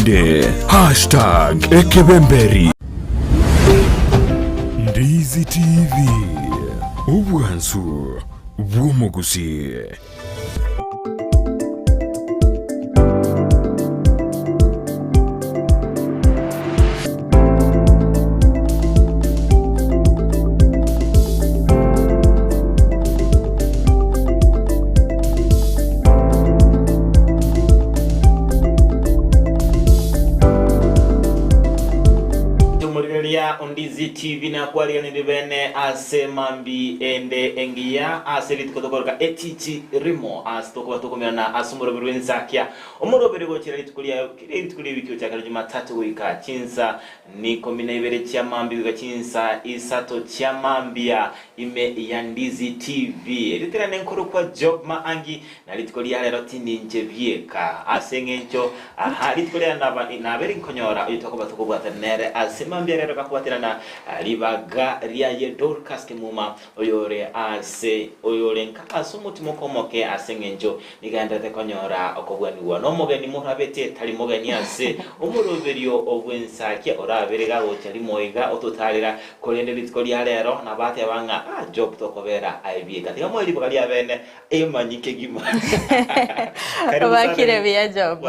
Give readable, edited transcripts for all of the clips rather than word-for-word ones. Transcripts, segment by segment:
Inde #ekebemberi. Ndizi TV ubwansu bw'omugusii. Ndizi TV na kwali ni bene asemambi ende engia aselit kotokoroka etichi rimo astoko tokomera na asumuro Ensakia omuro berego chira litukulia wiki chakara Jumatatu wika chinsa ni komina ibere chamambi wika chinsa isato chamambia ime ya Ndizi TV litira nenkoro kwa job Maangi na litukulia lero tini njevieka asengencho litukulia na beri nkonyora yitoko batoko nere asemambia lero kakwatira na libaga riaye dorkas kemuma oyore ase oyore nkaka sumutimo komoke asengenjo niganda te konyora okobwani wa no mogeni murabete tali mogeni ase umuroberio obwensakia oraberega gochali moiga ototalira kolende bitkolia lero na bate abanga job tokobera aibiega tiga moiri bukali abene emanyike gima bakire bya job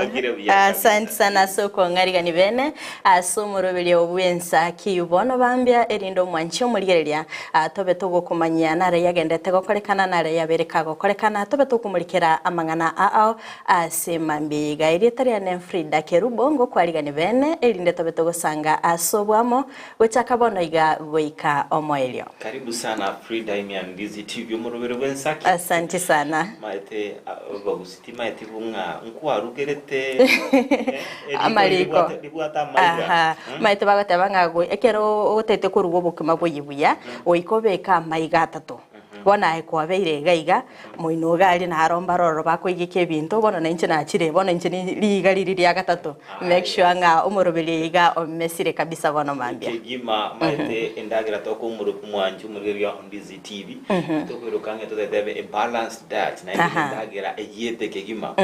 asante sana soko ngariga ni bene asumuroberio obwensakia ubono bambia erindo mwancho muligereria tobe tugukumanyia nare yagendete gokorekana nare yabereka gokorekana tobe tukumulikira amangana ao asemambi gairi taria ne Fridah Kerubo ngo kwarigani bene erinde tobe tugusanga asobwamo gochaka bono iga goika omoelio. Karibu sana Fridah imi Ndizi TV umurubero Ensakia. Asante sana maete Gusii maete bunga nkwarugerete amaliko maete bagate bangago ekero otete kurugo bukima boyibuya oikobeka maiga 3 bona ekwabeire gaiga moino gali na aromba roro bakoigike bintu bona na inchi na chire bona inchi liga liri ya 3 make sure nga umurobele iga omesire kabisa bona mambia kegima maite endagira toko umurupu mwanju muriria Ndizi TV tokwirukange tutebe a balanced diet na endagira eyete kegima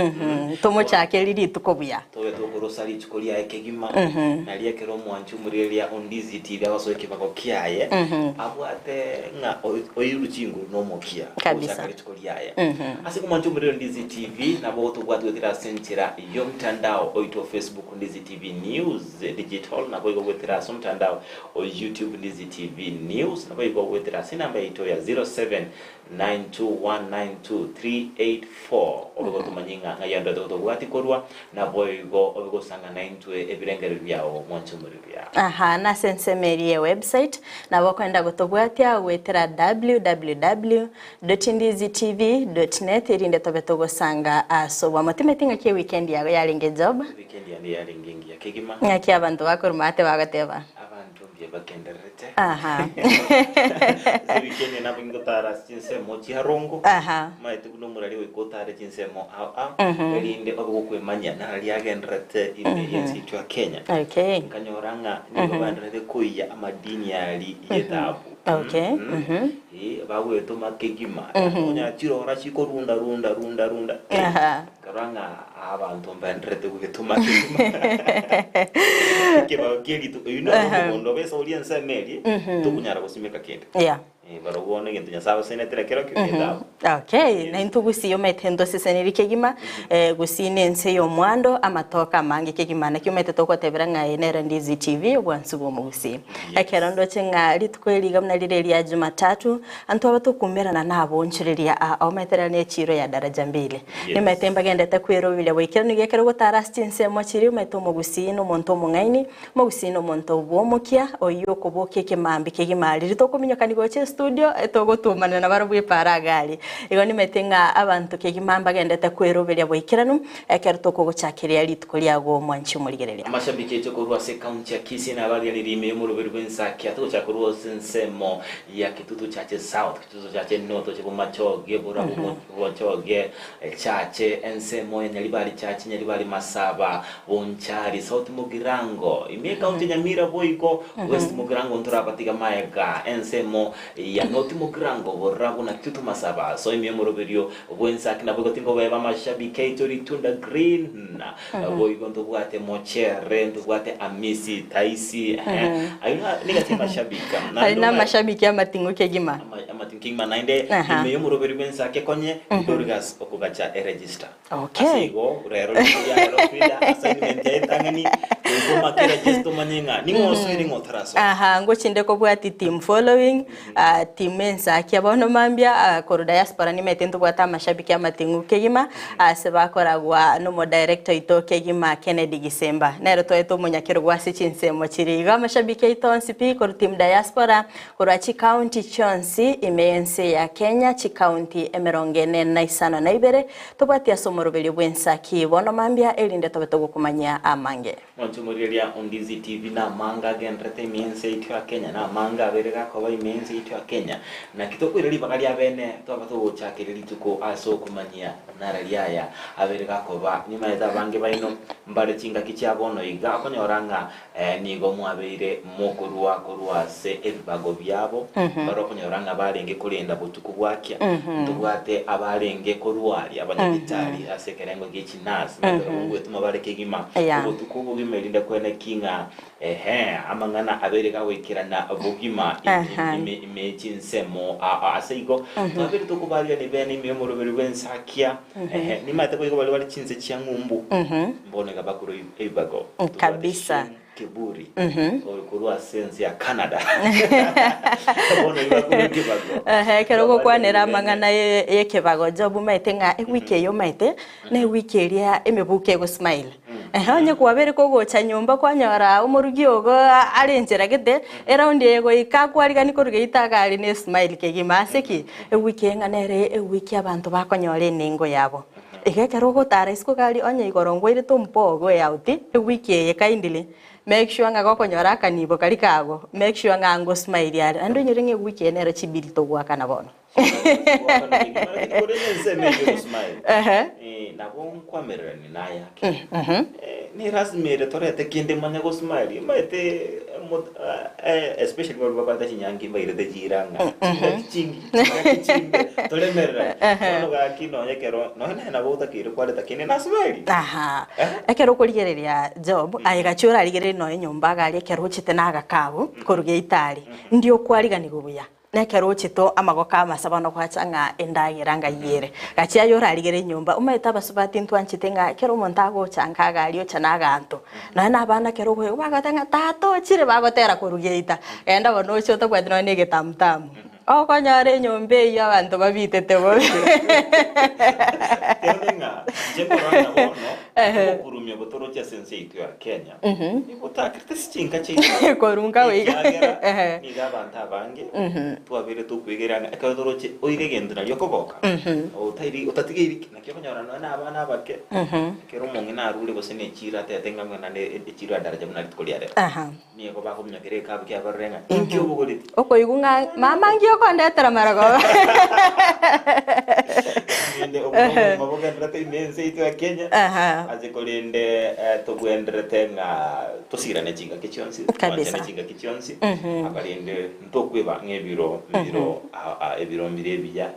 tomo chake liri tukobuya tobe tokorosali chikolia ekegima na liekero mwanju muriria Ndizi TV abasoike bakokiaye abwate nga oyiruchingu nomokia kabisa kitukuliaye asiku mwanju muriria Ndizi TV na boto bwatu wetira sentira yo mtandao oito Facebook Ndizi TV News digital na boyo wetira so mtandao o YouTube Ndizi TV News na boyo wetira sinamba ito ya 0792192384 obigo tumanyinga ngayanda to bwati korwa na boyo obigo sanga 92 ebirengero byao mwanju muriria na sensemerie website na bokwenda gotobwatia wetira www.ndizitv.net irinde tobe sanga so wamatemetinga ke weekend yago yaringe job weekend yaringe ya kegima ngaki abantu bakorumate bagateba abantu bye bakenderete weekend na bingo tara sinse mochi harongo maite kuno murali we kotare jinse mo irinde obukwe manya na ali agenderete immediate to Kenya kanyoranga ni bandrete kuya amadini yali yetabu bawe to makegima onya chiro rashiko runda karanga abantu bandrete kugituma keba kegito ndo besa audience meli tukunyara kusimeka kende barobone ngento nyasaba senetera kero kigenda na intugusi yo metendo seseniri kegima Gusii nense yo mwando amatoka Maangi kegima na kyomete toko tebera nga enera Ndizi TV obwansugo mu Gusii akera ndo chenga litkweli gamna lireli ya Jumatatu antu abatukumera na nabo nchireria ometera ne chiro ya daraja 2 ni metemba gendete kwero bile wikero ni gekero gotarastinse mo chiri meto mu Gusii no monto mungaini mu Gusii no monto bwomukia oyo koboke kemambi kegima lirito minyakani goche studio etogo tumana na barabwe paragali igo ni metenga abantu kegimamba gendete kweroberia boikiranu ekerto ko gochakiria litukulia go mwanchi muligereria amashabiki cyo kurwa se county ya Kisii na bali lirime mu rubero Ensakia to chakurwa sensemo ya kitutu chache south kitutu chache north cyo machoge bora bochoge chache ensemo ya nyalibali chache nyalibali masaba bonchari south mugirango ime county Nyamira boiko west mugirango ntura batika maega ensemo ya noti mugrango borago na kitu masaba so imyemuroberio Ensakia na bogotingo baba mashabiki itori tunda green na boigondo bwate mochere ndo bwate amisi taisi ayuna nigati mashabika na mashabiki amatingo kegima amatingo nainde imyemuroberio Ensakia konye dorigas okugacha register okay asigo rero ya Fridah assignment yetangani kuma kira gesto manyenga ningo swiri ngotaraso ngo chinde ko bwati team following team Ensakia bono mambia koro diaspora ni metendo bwata mashabiki amatingu kegima seba koragwa no mo director ito kegima Kennedy Gisemba nero to eto munyakero gwasi chinsemo chiriga mashabiki ito nsipi koro team diaspora koro chi county chonsi imense ya Kenya chi county emerongene na isano na ibere to bwati asomorobeli Ensakia bono mambia elinde to beto kumanya amange Montumurilia Ndizi TV na manga genrete imense ito ya Kenya na manga berega ko imense ito ya Kenya na kitoko irali bakali abene to abato gochakirili tuko aso kumanya naraliaya aberega ko ba nyuma ya bange baino mbare chinga kichabono iga konyoranga nigo mwabeire mokorwa korwa se ebibago byabo baro konyoranga barenge kulinda butuku bwakya tubwate abarenge korwali abanyagitari asekerengo gichinas ngo tuma bareke gima butuku bugimelinda kwene kinga amangana aberega wekirana bugima imechinsemo aseigo tabiri tukubalia ni bene imyemurubiri Ensakia ni mate ko bali chinze cyangumbu mbone gabakuru ebibago kabisa kiburi kurwa sense ya Canada bona ibakuru kibago Kerubo kwanera mangana yekebago job maitenga wiki yo maite na wiki eria emebuke go smile onye kwabere ko gocha nyumba kwanyora umurugi ogo arenjera gede around yego ikakwariga niko rugeitagali ne smile kegimaseki wiki nganere wiki abantu bakonyore ningo yabo Kerubo tara isko gali onye igorongo ire tumpogo yauti wiki ye kindly make sure nga gokonyora kanibo kali kago make sure nga ngo smile ya ando nyiringe wiki enera chibiri to gwaka na bono na bon kwamera ni naya ni rasmere torete kinde manya go smile maite especially for baba ta chinyangi maire de jiranga chingi tole merra no ga kino yekero no na bota kire kwale ta kine na smile ekero kurigereria job aiga chura rigere no nyumba gali ekero chite na gakabu koruge itali ndio kwariga ni gubuya nekero chito amagoka masabano kwachanga endagiranga yere gachia yo raligere nyumba umaita basubati ntwanchitenga kero montago changa galio chanaganto na abana kero go bagatanga tato chire bagotera kurugeita enda bono choto kwadino nege tamtam okonyare nyombe ya bantu babitete bo tenga jemorana bono kurumya botoro cha sense itu ya Kenya ibotakirte sichinga chito korunga weiga ni gabanta bange twabire tukwigeranga akadoroche oigegendera yokoboka otairi otatigiri nakiyonyora na abana bake kero mongi na rule bose ne chira tetenga mwana ne chira daraja muna litkoliyare ni ko ba ko myakere kabke abarenga inkyo bogoliti okoigunga mama ngi okondetera marago nde oboga ndate imense itu ya Kenya azikolinde tugwenderetenga tosirane chinga kichonsi kabisa chinga kichonsi akalinde ntokweba ngebiro ebiro mirebija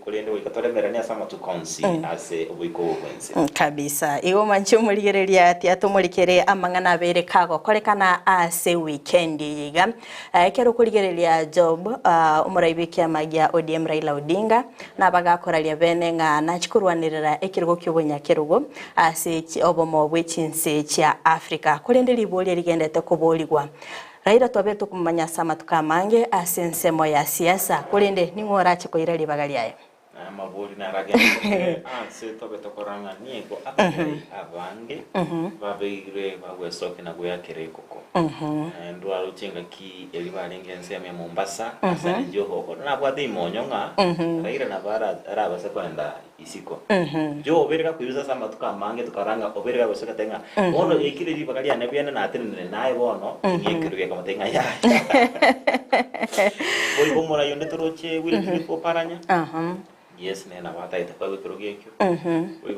kolende wikatolemera ni asama tukonsi ase obiko kwense kabisa igo manchi muligereria ati atomulikere amangana bere kago kolekana ase weekend yiga kero kuligereria job umuraibikia magia ODM Raila Odinga na bagakoralia bene nga nachikurwanirira ekirgo kyobonya Kerubo ase obomo bwechinse cha Africa kolende liboli ligendete kuboligwa Raila tobeto kumanya sama tukamange asensemo ya siasa kolende ningora chikoira libagali aye mabuli na ragene anse tobeto koranga niego abange babeire bagwesoke na goya kerekoko ndo aluchenga ki elibalengense ya Mombasa asani joho na bwate imonyonga Raila na bara araba sekwenda isiko jo obereka kuyuza sama tukamange tukaranga obereka gwesoka tenga ono ekire libagali anabiana na atenene naye bono ngekiruye kama tenga ya boy bomora yonde toroche wili paranya Yes, nena wata itakuwa wikirugekyo.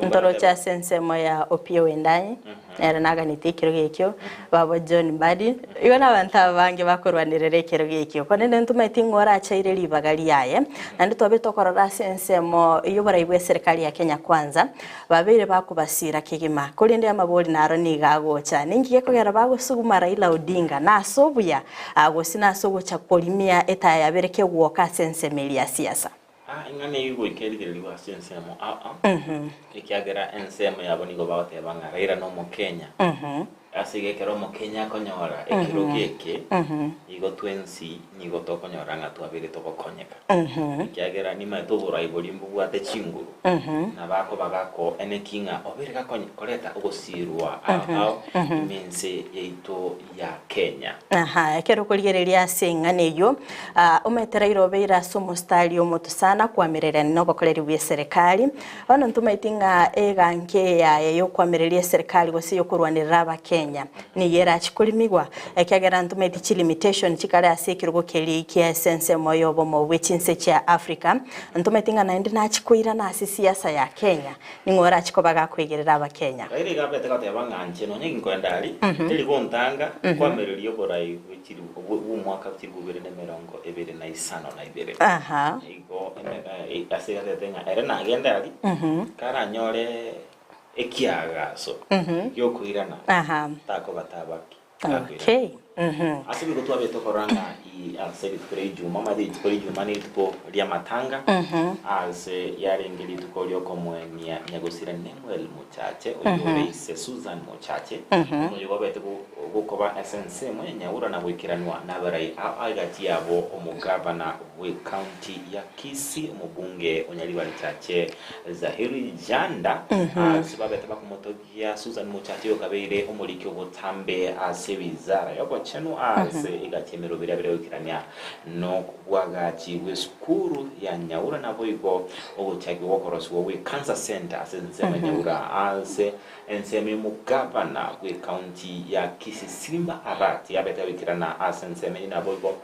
Ntoro cha sensemo ya Opio Wendani. Era naga nitikirugekyo. Babo John Badi. Iwana banta bange bakorwanirere kirugekyo. Konene ntumaiti ngora achaire libagali yaye. Nandi tobe tokorora sensemo iyo baraibwe serikali ya Kenya Kwanza. Babere bakubasira kigima. Kulinde amaboli naro nigagocha. Ningiye kogera bagusuguma Raila Odinga na sobuya. Agosina sogo cha polimia eta ya bereke woka sensemeli ya siasa. Ingane yugo ikerigeri wa sensemo ikiagera ensemo yabo nigo bawote banga Raila no mu Kenya asige kero mu Kenya konyora ekirogeke igo twensi nigo tokonyora ngatu abiri tokokonyeka ikiagera ni matobura ibolimbu bwate chinguru na bako bagako enekinga obiri gakonyekoreta ogosirwa au imense yeito ya Kenya kero kuligereria singane yo umetera irobeira somo stali omotusana kwamerera no bakoleri bwe serikali bano ntumaitinga eganke yo kwamereria serikali gose yo kurwanirira Kenya ni yera chikulimigwa ekyagera ntumaiti limitation chikale asekirgo keli kia sense moyo bomo wechinse cha Africa ntumaitinga naende na chikuira na siasa ya Kenya ningora chikobaga kwegerera Abakenya iri gabete kate banganche no nyingi kwendali ili gontanga kwamereria borai wechiri umwaka chiribubere ne merongo ebere na isano na ibere igo asigate tenga era na gendali kara nyore ekiaga so yokuirana tako batabaki okay asibi go twabe tokoranga I aseri tukore juma madi tukore juma ni tuko lia matanga ase yarengeli tuko lioko mwenia nyagosira Nemwel muchache uyore ise Susan muchache uyo babete gukoba SNC mwe nyaura na wikiranwa nabarai agati yabo omugavana we county ya Kisii umubunge onyaliwali chache Zahiri Janda asibabete bakumotogia Susan muchache yokabeire umuliki obutambe ase wizara yoko chenu ase igatemero birabire wikirania no wagachi we skuru ya nyaura na boigo ogochagi wokorosi we cancer center ase nyaura ase enseme mugavana we county ya Kisii Simba Arati yabeta wikirana ase enseme na boigo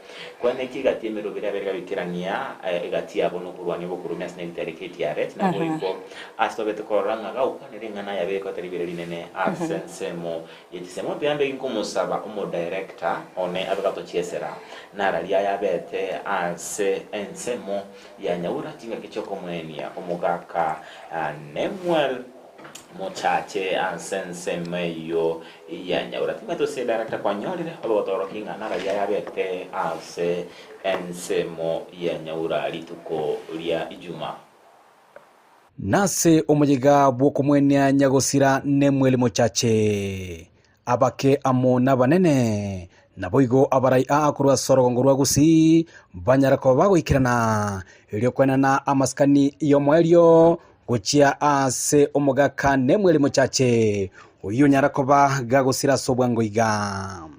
kwane kigatemero birabire wikirania egati abono kurwani bokurumya sanitary ya ret na boigo asitobete koranga gaukanirengana yabeko taribire linene ase ensemo yetisemo byambe inkumusaba umo director one abagato chiesera naralia yabete ase ensemo ya nyaura tinga kichoko mwenia omugaka Nemwel muchache ansensemeyo ya nyaura tinga to se director kwa nyolire obotoro kinga naralia yabete ase ensemo ya nyaura lituko lia ijuma nase omujega bwokumwenia nyagosira Nemwel muchache abake amona banene naboigo abarai akurwa sorogongo rwa Gusii banyarako bagoikirana ilio kwenana amaskani yomwelio guchia ase omugaka Nemwel muchache uyu nyarakoba gagusira sobwangoiga.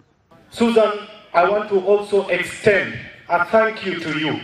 Susan, I want to also extend a thank you to you.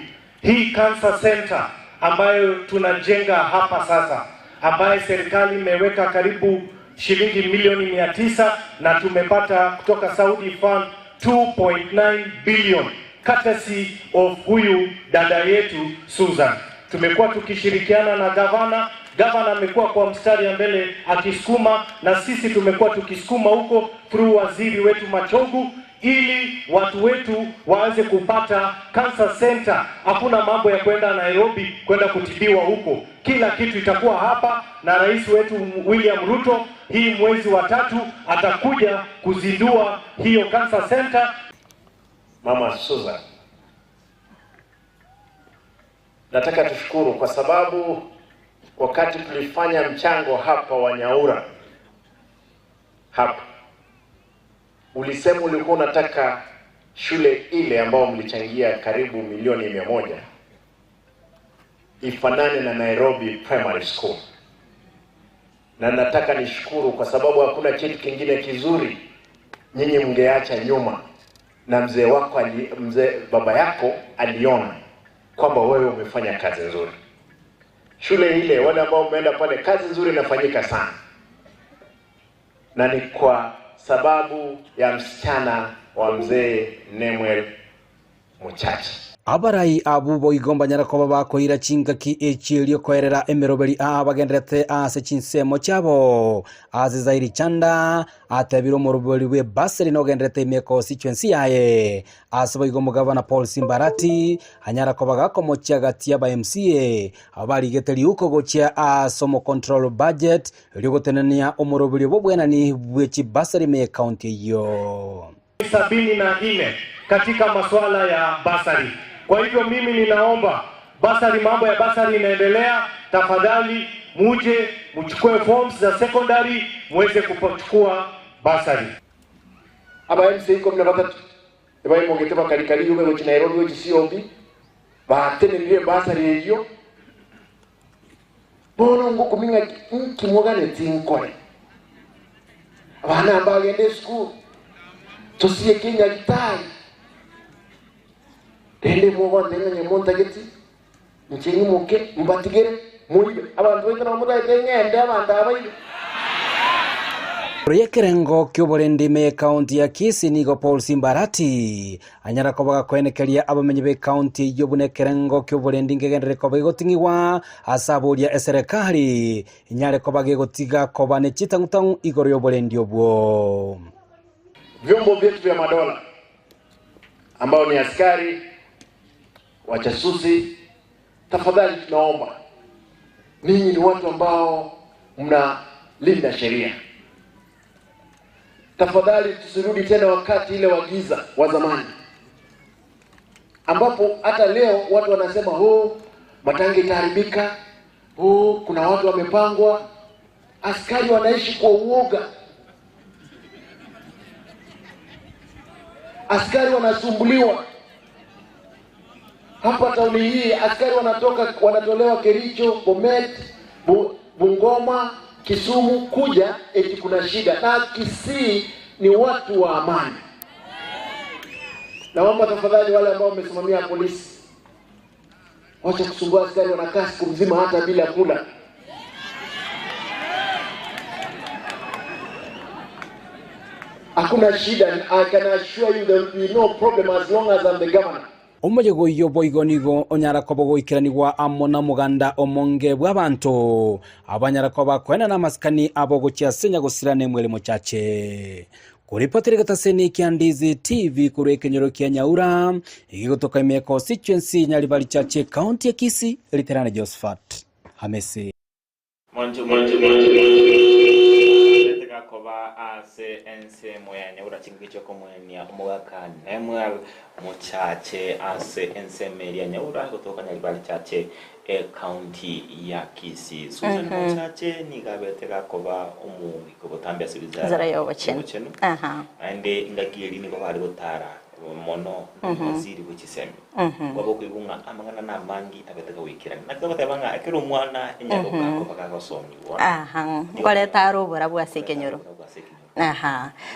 Hii cancer center ambayo tunajenga hapa sasa, ambayo serikali imeweka karibu shilingi milioni 900 na tumepata kutoka Saudi Fund 2.9 billion courtesy of huyu dada yetu Susan. Tumekuwa tukishirikiana na gavana amekuwa kwa mstari ya mbele akisukuma na sisi tumekuwa tukisukuma huko through waziri wetu Machogu ili watu wetu waanze kupata cancer center. Hakuna mambo ya kwenda Nairobi kwenda kutibiwa huko. Kila kitu itakuwa hapa na rais wetu William Ruto hii mwezi wa 3 atakuja kuzindua hiyo cancer center. Mama Susan, nataka tushukuru kwa sababu wakati tulifanya mchango hapa wa Nyaura hapa ulisema ulikuwa unataka shule ile ambao mlichangia karibu milioni 100 ifanane na Nairobi Primary School. Na nataka nishukuru kwa sababu hakuna kitu kingine kizuri nyinyi mngeacha nyuma, na mzee wako baba yako aliona kwamba wewe umefanya kazi nzuri. Shule ile wale ambao umeenda pale, kazi nzuri inafanyika sana, na ni kwa sababu ya msichana wa mzee Nemwel muchache. abarai abu boigomba nyarakoba bakoira chingaki echirio koerera emeroberi abagendrete ase chinsemo chabo azizairi chanda atebiro moroberi we baseri nogendrete imeko constituency yaye ase boigomba gavana Paul Simbarati anyarakoba gakomochia gatia ba MCA abarigeteri uko gochia asomo control budget ryogotenania omoroberi bobwenani bwechi baseri me county yo 74 katika masuala ya basari. Kwa hivyo mimi ninaomba basari, mambo ya basari inaendelea, tafadhali muje mchukue forms za secondary muweze kuchukua basari. Aba MC ko mna batatu ebaye mogete bakarikari yube mu Nairobi wo Kisii batenere basari eyo bono ngo kuminga kimogane tinkore abana bagende school tosiye Kenya gitari ende mwogo ndenye monta geti nchini muke mbatigere muri abantu bende na muda ngende abantu abayi Yekerengo kyoborendi me county ya Kisii nigo Paul Simbarati anyara kobaga kwenekeria abamenyi be county yobunekerengo kyoborendi ngegendere koba igotingiwa asaburia eserekali inyare kobaga igotiga koba ne chitangutangu igoro yoborendi obwo. Vyombo vyetu vya madola ambao ni askari wajasusi, tafadhali tunaomba ninyi ni watu ambao mnalinda sheria. Tafadhali tusirudi tena wakati ile wa giza wa zamani ambapo hata leo watu wanasema Matangi itaharibika, kuna watu wamepangwa. Askari wanaishi kwa uoga, askari wanasumbuliwa. Hapa tauni hii askari wanatolewa Kericho, Bomet, Bungoma, Kisumu kuja eti kuna shida. Na Kisii ni watu wa amani. Na mama, tafadhali wale ambao wamesimamia polisi, wacha kusumbua askari, wanakaa siku mzima hata bila kula. Hakuna shida. I can assure you there will be no problem as long as I'm the governor. Omojego yo boigonigo onyara kobo goikiranigwa amona muganda omonge bw'abantu abanyara koba kwena na maskani abo gochia senya gosirane mwele mochache kuripotire gataseni kia Ndizi TV kure kenyoro kia Nyaura igigotoka imeko constituency Nyaribari chache county ya Kisii literane Josephat Hamesi Monjo koba ase ense moya Nyaura chingicho komwenia omugaka nemwe muchache ase ense meria Nyaura kutoka Nyaribari chache county ya Kisii. Susan muchache ni gabetega koba umuiko gotambia sibiza zara yo wachenu ande ingakiri ni bari gotara mono maziri bukisemi kwabo kwibunga amangana na Maangi abetega wikirana nakaba tabanga akero mwana enyago kako bakagosomni ngole taro borabwa sekenyoro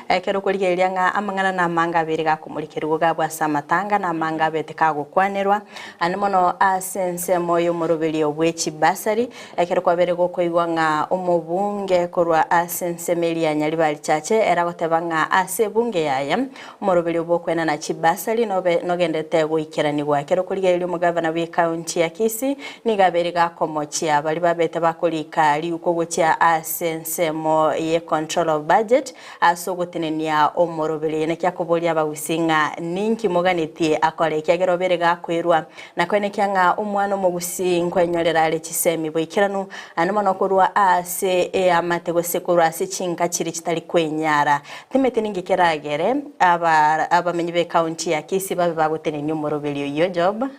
ekero kurigeria nga amangana na manga abiri gakumurikirwa gabwa samatanga na manga beteka gukwanirwa ani mono asense moyo moroberi obwechi basari ekero kwabere gokoigwa nga umubunge korwa asense meria Nyaribari chache era gotebanga ase bunge yaya moroberi obokwena na chibasari nogendete goikiranirwa ekero kurigeria umugavana we county ya Kisii ni gabere gakomochia bali babete bakolika ali uko gochia asense mo ye control of budget asogotenenia omorobere ne kyakobolia bagusinga ninki moganiti akore kyagero bere gakwirwa nakone kyanga umwana mu Gusii nkwenyorera ale kisemi boikiranu anomono kurwa ase amatego sekurwa ase chinka kiri kitali kwenyara timete ningikeragere abamenyi be county ya Kisii babe bagotenenia omorobere yo job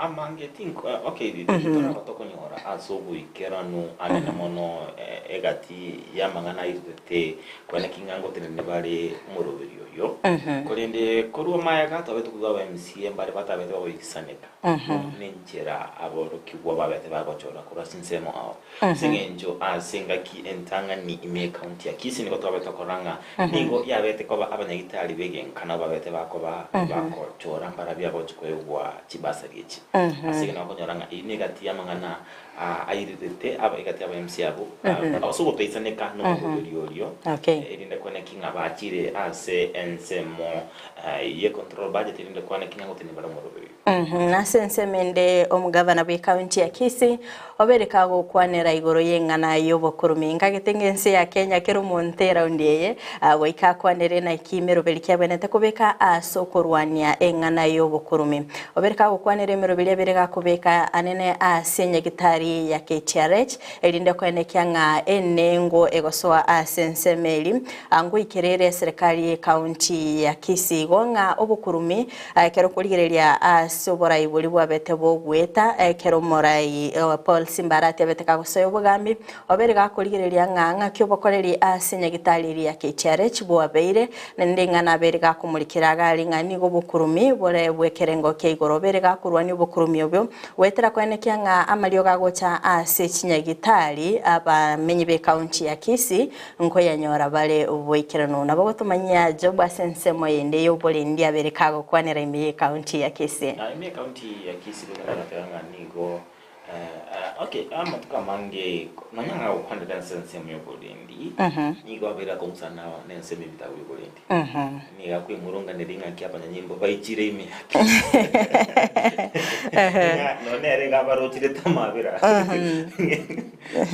Amange think okay ditona batokonyora asobu ikeranu anena mono egati yamangana izete kwene kingango tenene bari moroberio yo kolende korwa mayaga tabetu kuba MCA bari batabete babikisaneka nenjera aboro kigwa babete bagochora kura sinsemo aho singenjo asenga ki entanga ni ime county ya Kisii niko tabeta koranga ningo yabete koba abanyagitari begenkana babete bakoba bakochora mbara bya bochkwegwa chibasari echi asigena konyoranga inegati yamangana airirite abaigati aba MC abo asugo peisaneka no muguriorio irinde kone kinga bachire ase ensemo ye control budget irinde kone kinga gotini bara murubiri nasensemende omugavana be county ya Kisii obereka gukwanera igoro yengana yobokurumi ngagetengense ya Kenya Kerubo ntera ndiye goika kwanere na ikimero belikia benete kubeka asokorwania engana yobokurumi obereka gukwanere mero belia bereka kubeka anene asenye gitari ya KTRH elinde kwenekia nga enengo egosoa asensemeli angu ikerere serikali county ya Kisii gonga obokurumi kero kuligerelia asobora ibuli bwabete bogweta kero morai Paul Simbarati abeteka gosoyo bogambi obereka kuligerelia nga kyo bokoreri asenye gitari ya KTRH bwabeire nendenga na bereka kumulikira gali ngani go bokurumi bore bwekerengo ke igoro bereka kurwani bokurumi obyo wetera kwenekia nga amalio gagocha ase chinyagitari aba menyi be county ya Kisii nko yanyora bale ubwikirano nabo gotumanya job asensemo yende yo bole ndia bereka go kwanera ime county ya Kisii ime county ya Kisii nga nigo okay amatuka mange nanyanga ukwanda nsensemo yo bole ndi nigo abera komsana nenseme bitawe yo bole ndi niga kwimurunga neringa kyapa nyimbo bayichire ime no nere gabarochire tamabira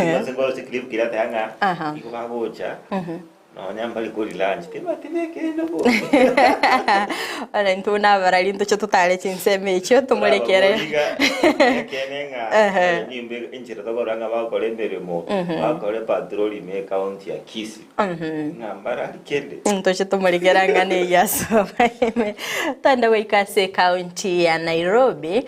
Ngasengwa clip kira tanga iko bagocha no nyamba likori lunch tibatibeke no ala ntuna baralindo cyo tutale chinseme cyo tumulekere kenenga nyimbe injira tagoranga bakore nderemo bakore patrol ime county ya Kisii ngambara likende nto cyo tumulekera ngane yaso tanda wikase county ya Nairobi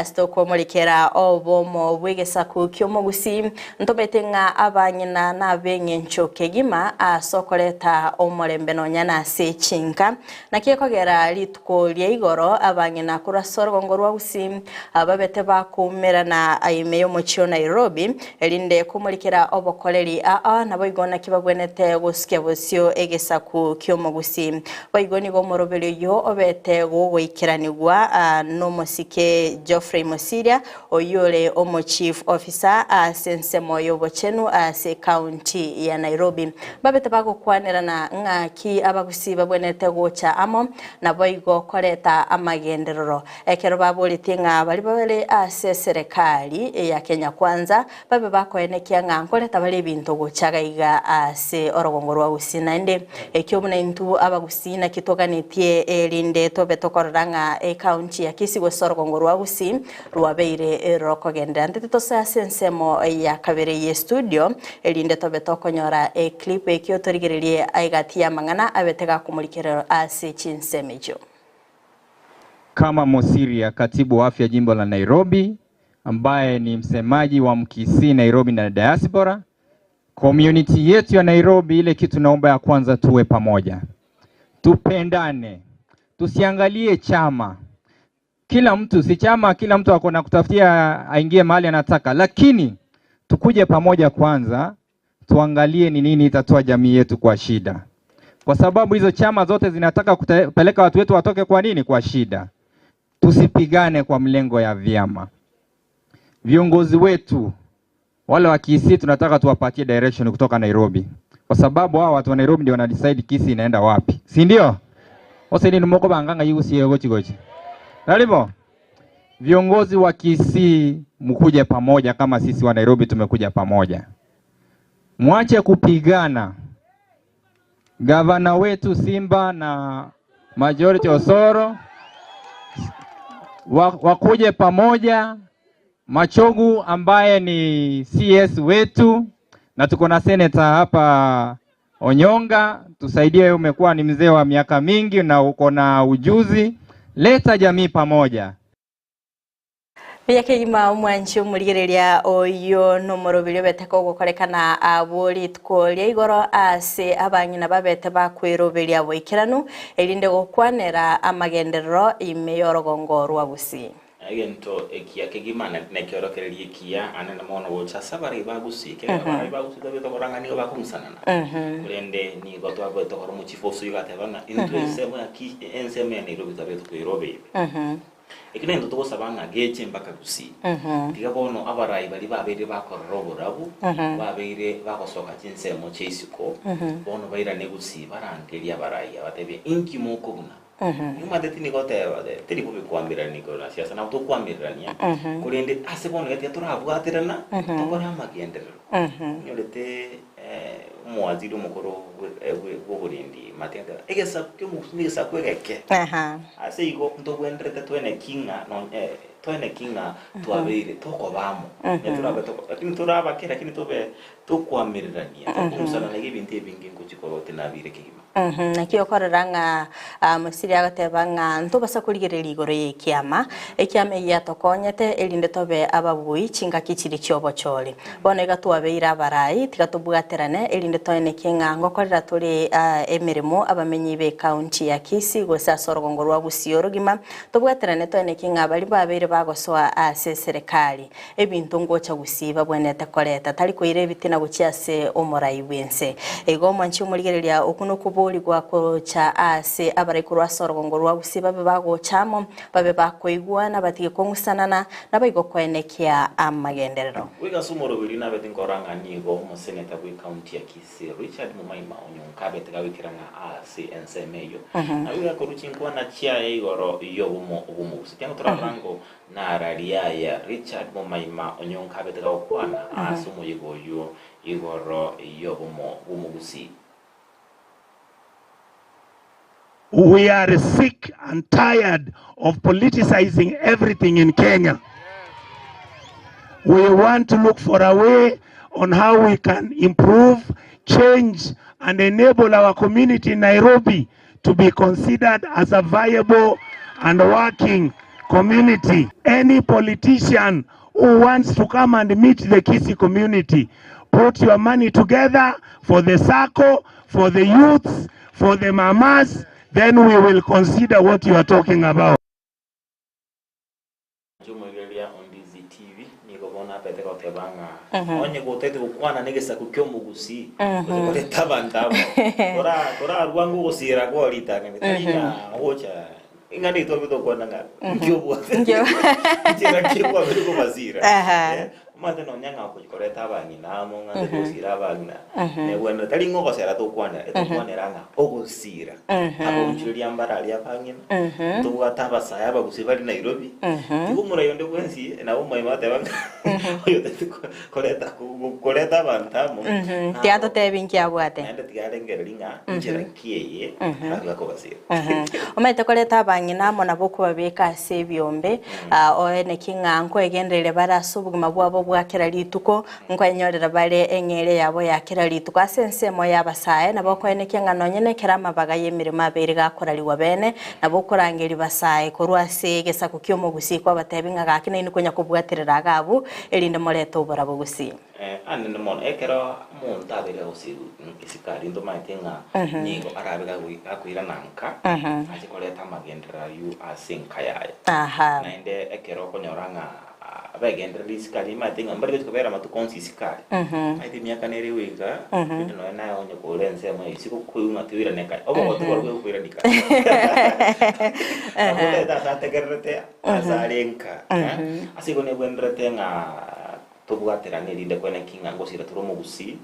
stoko mulekera obomo bwegesa ku kyomo Gusii ntobetenga abanyina nabenye nchoke gima sokoleta omorembe no nyana sechinka nakiyekogera litko lyeigoro abanyina kurasoro ngorwa Gusii ababete bakumera na aimeyo mochio Nairobi elinde kumulikira obokoleri nabo igona kibagwenete gusike bosio egesa ku kyomo Gusii boigoni go morobero yo obete go goikiranigwa no mosike Geoffrey Mosiria oyole omo chief officer sensemo yo bochenu ase county ya Nairobi babete bagukwanira na ngaki abagusi babwenete gocha amo nabo igo koreta amagenderero ekero babolitinga bali babele ase serikali ya Kenya kwanza babe bakoenekia nga nkoleta bali bintu gochaga iga ase orogongo rwa Gusii nande ekyo munentu abagusi na kitoganitie elinde tobe tokoranga county ya Kisii gosorogongo rwa Gusii rwabeire rokogendera ndete sa sensemo ya kabere ye studio elinde tobe tokonyora clip ekyo torigerelie aigati ya mangana abetega kumulikira ase chinsemejo kama Mosiria katibu wa afya jimbo la Nairobi ambaye ni msemaji wa Kisii Nairobi na diaspora community yetu ya Nairobi ile kitu naomba ya kwanza tuwe pamoja tupendane tusiangalie chama kila mtu si chama kila mtu akona kutafutia aingie mahali anataka lakini tukuje pamoja kwanza tuangalie ni nini itatoa jamii yetu kwa shida kwa sababu hizo chama zote zinataka kupeleka watu wetu watoke kwa nini kwa shida tusipigane kwa mlengo ya vyama viongozi wetu wale wa Kisii tunataka tuwapatie direction kutoka Nairobi kwa sababu hao watu wa Nairobi ndio wana decide Kisii inaenda wapi si ndio ose ni moko banganga yusi yogochi gochi nalimo viongozi wa Kisii mkuje pamoja kama sisi wa Nairobi tumekuja pamoja mwache kupigana gavana wetu Simba na majority Osoro wakuje pamoja Machogu ambaye ni CS wetu na tuko na senator hapa Onyonga tusaidie umekuwa ni mzee wa miaka mingi na uko na ujuzi leta jamii pamoja Yake ima mwanchi muligereria oyo nomoro bilyo beteko gukorekana aboli tkolye igoro ase abanyina babete bakweroberia boikiranu elinde gukwanera amagenderero imeyorogongo rwa Gusii agento ekia kegimana nekyorokererie kia anena mono gocha sabari bagusii kera bagusii tabeto korangani bakumsanana kurende ni gotwa goto koro muchifoso yugatebana into ensemo ya ensemo ya Nairobi tabeto kwirobe Ikine ndo to sabanga geche mpaka Gusii. Tiga bono abarai bali babere bakororo rabu, babere bakosoka chinse mo cheisiko. Bono baira ne Gusii barangeria abarai abatebe inki moko buna. Nyuma de tini goteba de tiri kubi kwambira niko na siasa na to kwambira nia. Kulinde ase bono gete turabugatirana tokora magienderero. Nyolete muwaziri mukuru w'uburindi matenda egesa kyo musingisa kwegeke ase igo ntobwendrete twene kinga no twene kinga twabire tokobamo neturabe toko lakini turabakira lakini tobe tokwamirania tokumsana na ibintu ebingi ngukikorote nabire kigima nakio kororanga musiri agatebanga ntobasa kurigerera igoro yekiama ekiama yatokonyete elinde tobe ababui chinga kichiri cyobo chole bona igatwabeira abarai tigatubwaterane elinde toene kinga ngokorera turi emirimo abamenyi be county ya Kisii gosa sorogongo rwa Gusii orogima tubwaterane toene kinga bali babere bagosoa ase serikali ebintu ngocha Gusii babwenete koreta tari koire bitina guchiase omorai wense ego manchi umurigereria okuno boli gwako cha ase abaraikurwa sorogongo rwa Gusii babe bagochamo babe bakoigwana batige kongusanana nabayigo kwenekia amagenderero wiga sumoro bilina betinkoranga nigo mo senator we county ya Kisii Richard Mumaima onyonka betagawikiranga ase ensemeyo na wiga koruchinkwa na chia igoro iyo ubumo cyangwa turarango na raria ya Richard Mumaima onyonka betagawkwana ase umuyigo yo igoro iyo ubumo Gusii. We are sick and tired of politicizing everything in Kenya. We want to look for a way on how we can improve, change, and enable our community in Nairobi to be considered as a viable and working community. Any politician who wants to come and meet the Kisii community, put your money together for the circle, for the youths, for the mamas, then we will consider what you are talking about. Ndizi TV niko bona pete ko tebanga onye ko tete kwana negesa ku kyo Gusii ko tabandabo ora rwangu gusira ko lita ngene tayina ocha ingani to bito kwana nga kyo bwa tira kyo bwa biko bazira mate no nyanga ko koreta bangi na mo ngande gusira bagna ne bueno tali ngo gosera to kwana ranga ogusira abo nchiri ambara ali apangina to wataba saya ba Gusii bali Nairobi tikumura yonde kwensi na bo mai mate banga yo te koreta bantamo tiato te binki abwate ande tigare ngelinga nchira kieye ari ko basira omete koreta bangi na mo na boku babeka se byombe oene kinga nko egendere barasubuguma bwabo bwakera lituko nko enyorera bare engere yabo yakera lituko asensemo yabasaye nabo kweneke ngano nyene kerama baga yemirima bere gakoraliwa bene nabo korangeri basaye korwase gesa kukyomo Gusii kwa batebinga gakine ni konya kubwaterera gabu elinde moleto obora Gusii ane no mon ekero monta bele Gusii isikari ndo maitenga nigo arabe gakwira nanka ajikoleta magendera yu asinkaya na inde ekero konyoranga abagendera isikari maitenga mbari tukobera matukonsi isikari aite miaka nere wiga bito no na onye kolense mo isiko kuyunga tiwira neka obo to warwe kuira dika abuta ta sategerete azarenka asiko ne bwendrete nga tobwatera nerinde kwene kinga ngosira turomo Gusii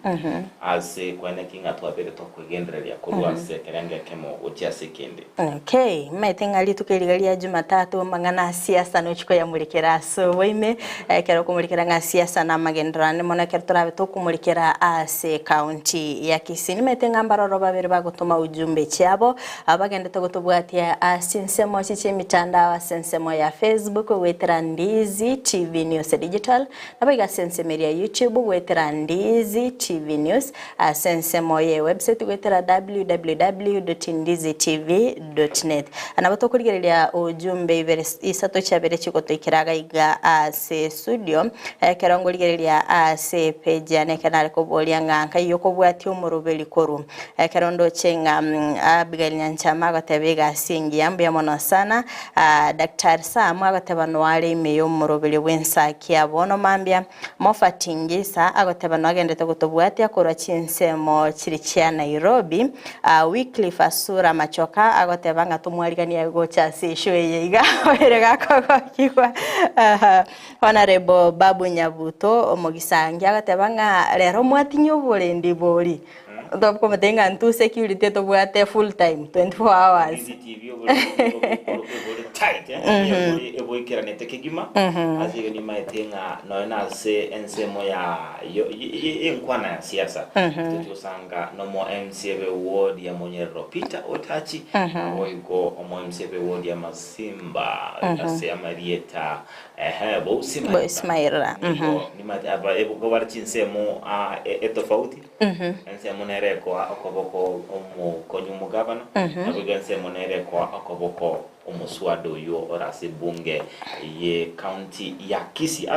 ase kwene kinga twabere to kwegendereria kurwase kerenge kemo otia sekende okay maitenga litukeligalia Jumatatu mangana siasa no chiko ya mulikera so wime kero kumulikera nga siasa na magendrane mona kero turabe to kumulikera ase county ya Kisii maitenga mbaroro babere bagotoma ujumbe cyabo abagende to gotobwatia asinsemo chiche mitandao asensemo ya Facebook wetera Ndizi TV News Digital nabiga sensemo ya YouTube wetera Ndizi TV News sensemo ya website wetera www.ndizitv.net anabato kurigereria ujumbe ibere isato cyabere chikoto ikiraga iga ase studio kerongo ligereria ase page ya nekanale ko bolyanga nkayoko bwati umurubeli koru kerondo chenga Abigail Nyanchama gatebega singi yambu ya mono sana Dr. Sam agatebano wale meyo umurubeli Ensakia bono mambia mofatingisa agoteba no agendete gutubwatia kurwa chinsemo chiri chia Nairobi weekly fasura machoka agoteba ngatumwarigania gocha sishwe iga were gakoko kigwa honorable Babu Nyabuto omugisangi agoteba nga rero mwatinyo bolendi bori Top ko matenga ntu security to buate full time 24 hours. TV tight ebo ikera nete kigima azige ni maetenga noena se ensemo ya enkwana ya siasa tutusanga no mo MCB ward ya Monyero Peter Otachi oigo omo MCB ward ya Masimba ase Marieta bo Ismaira ni mate aba ebo ko warchi nsemo etofauti ensemo nereko akoboko omo konyumu gavana abiga nsemo nereko akoboko omuswado yo orase bunge ye county ya Kisii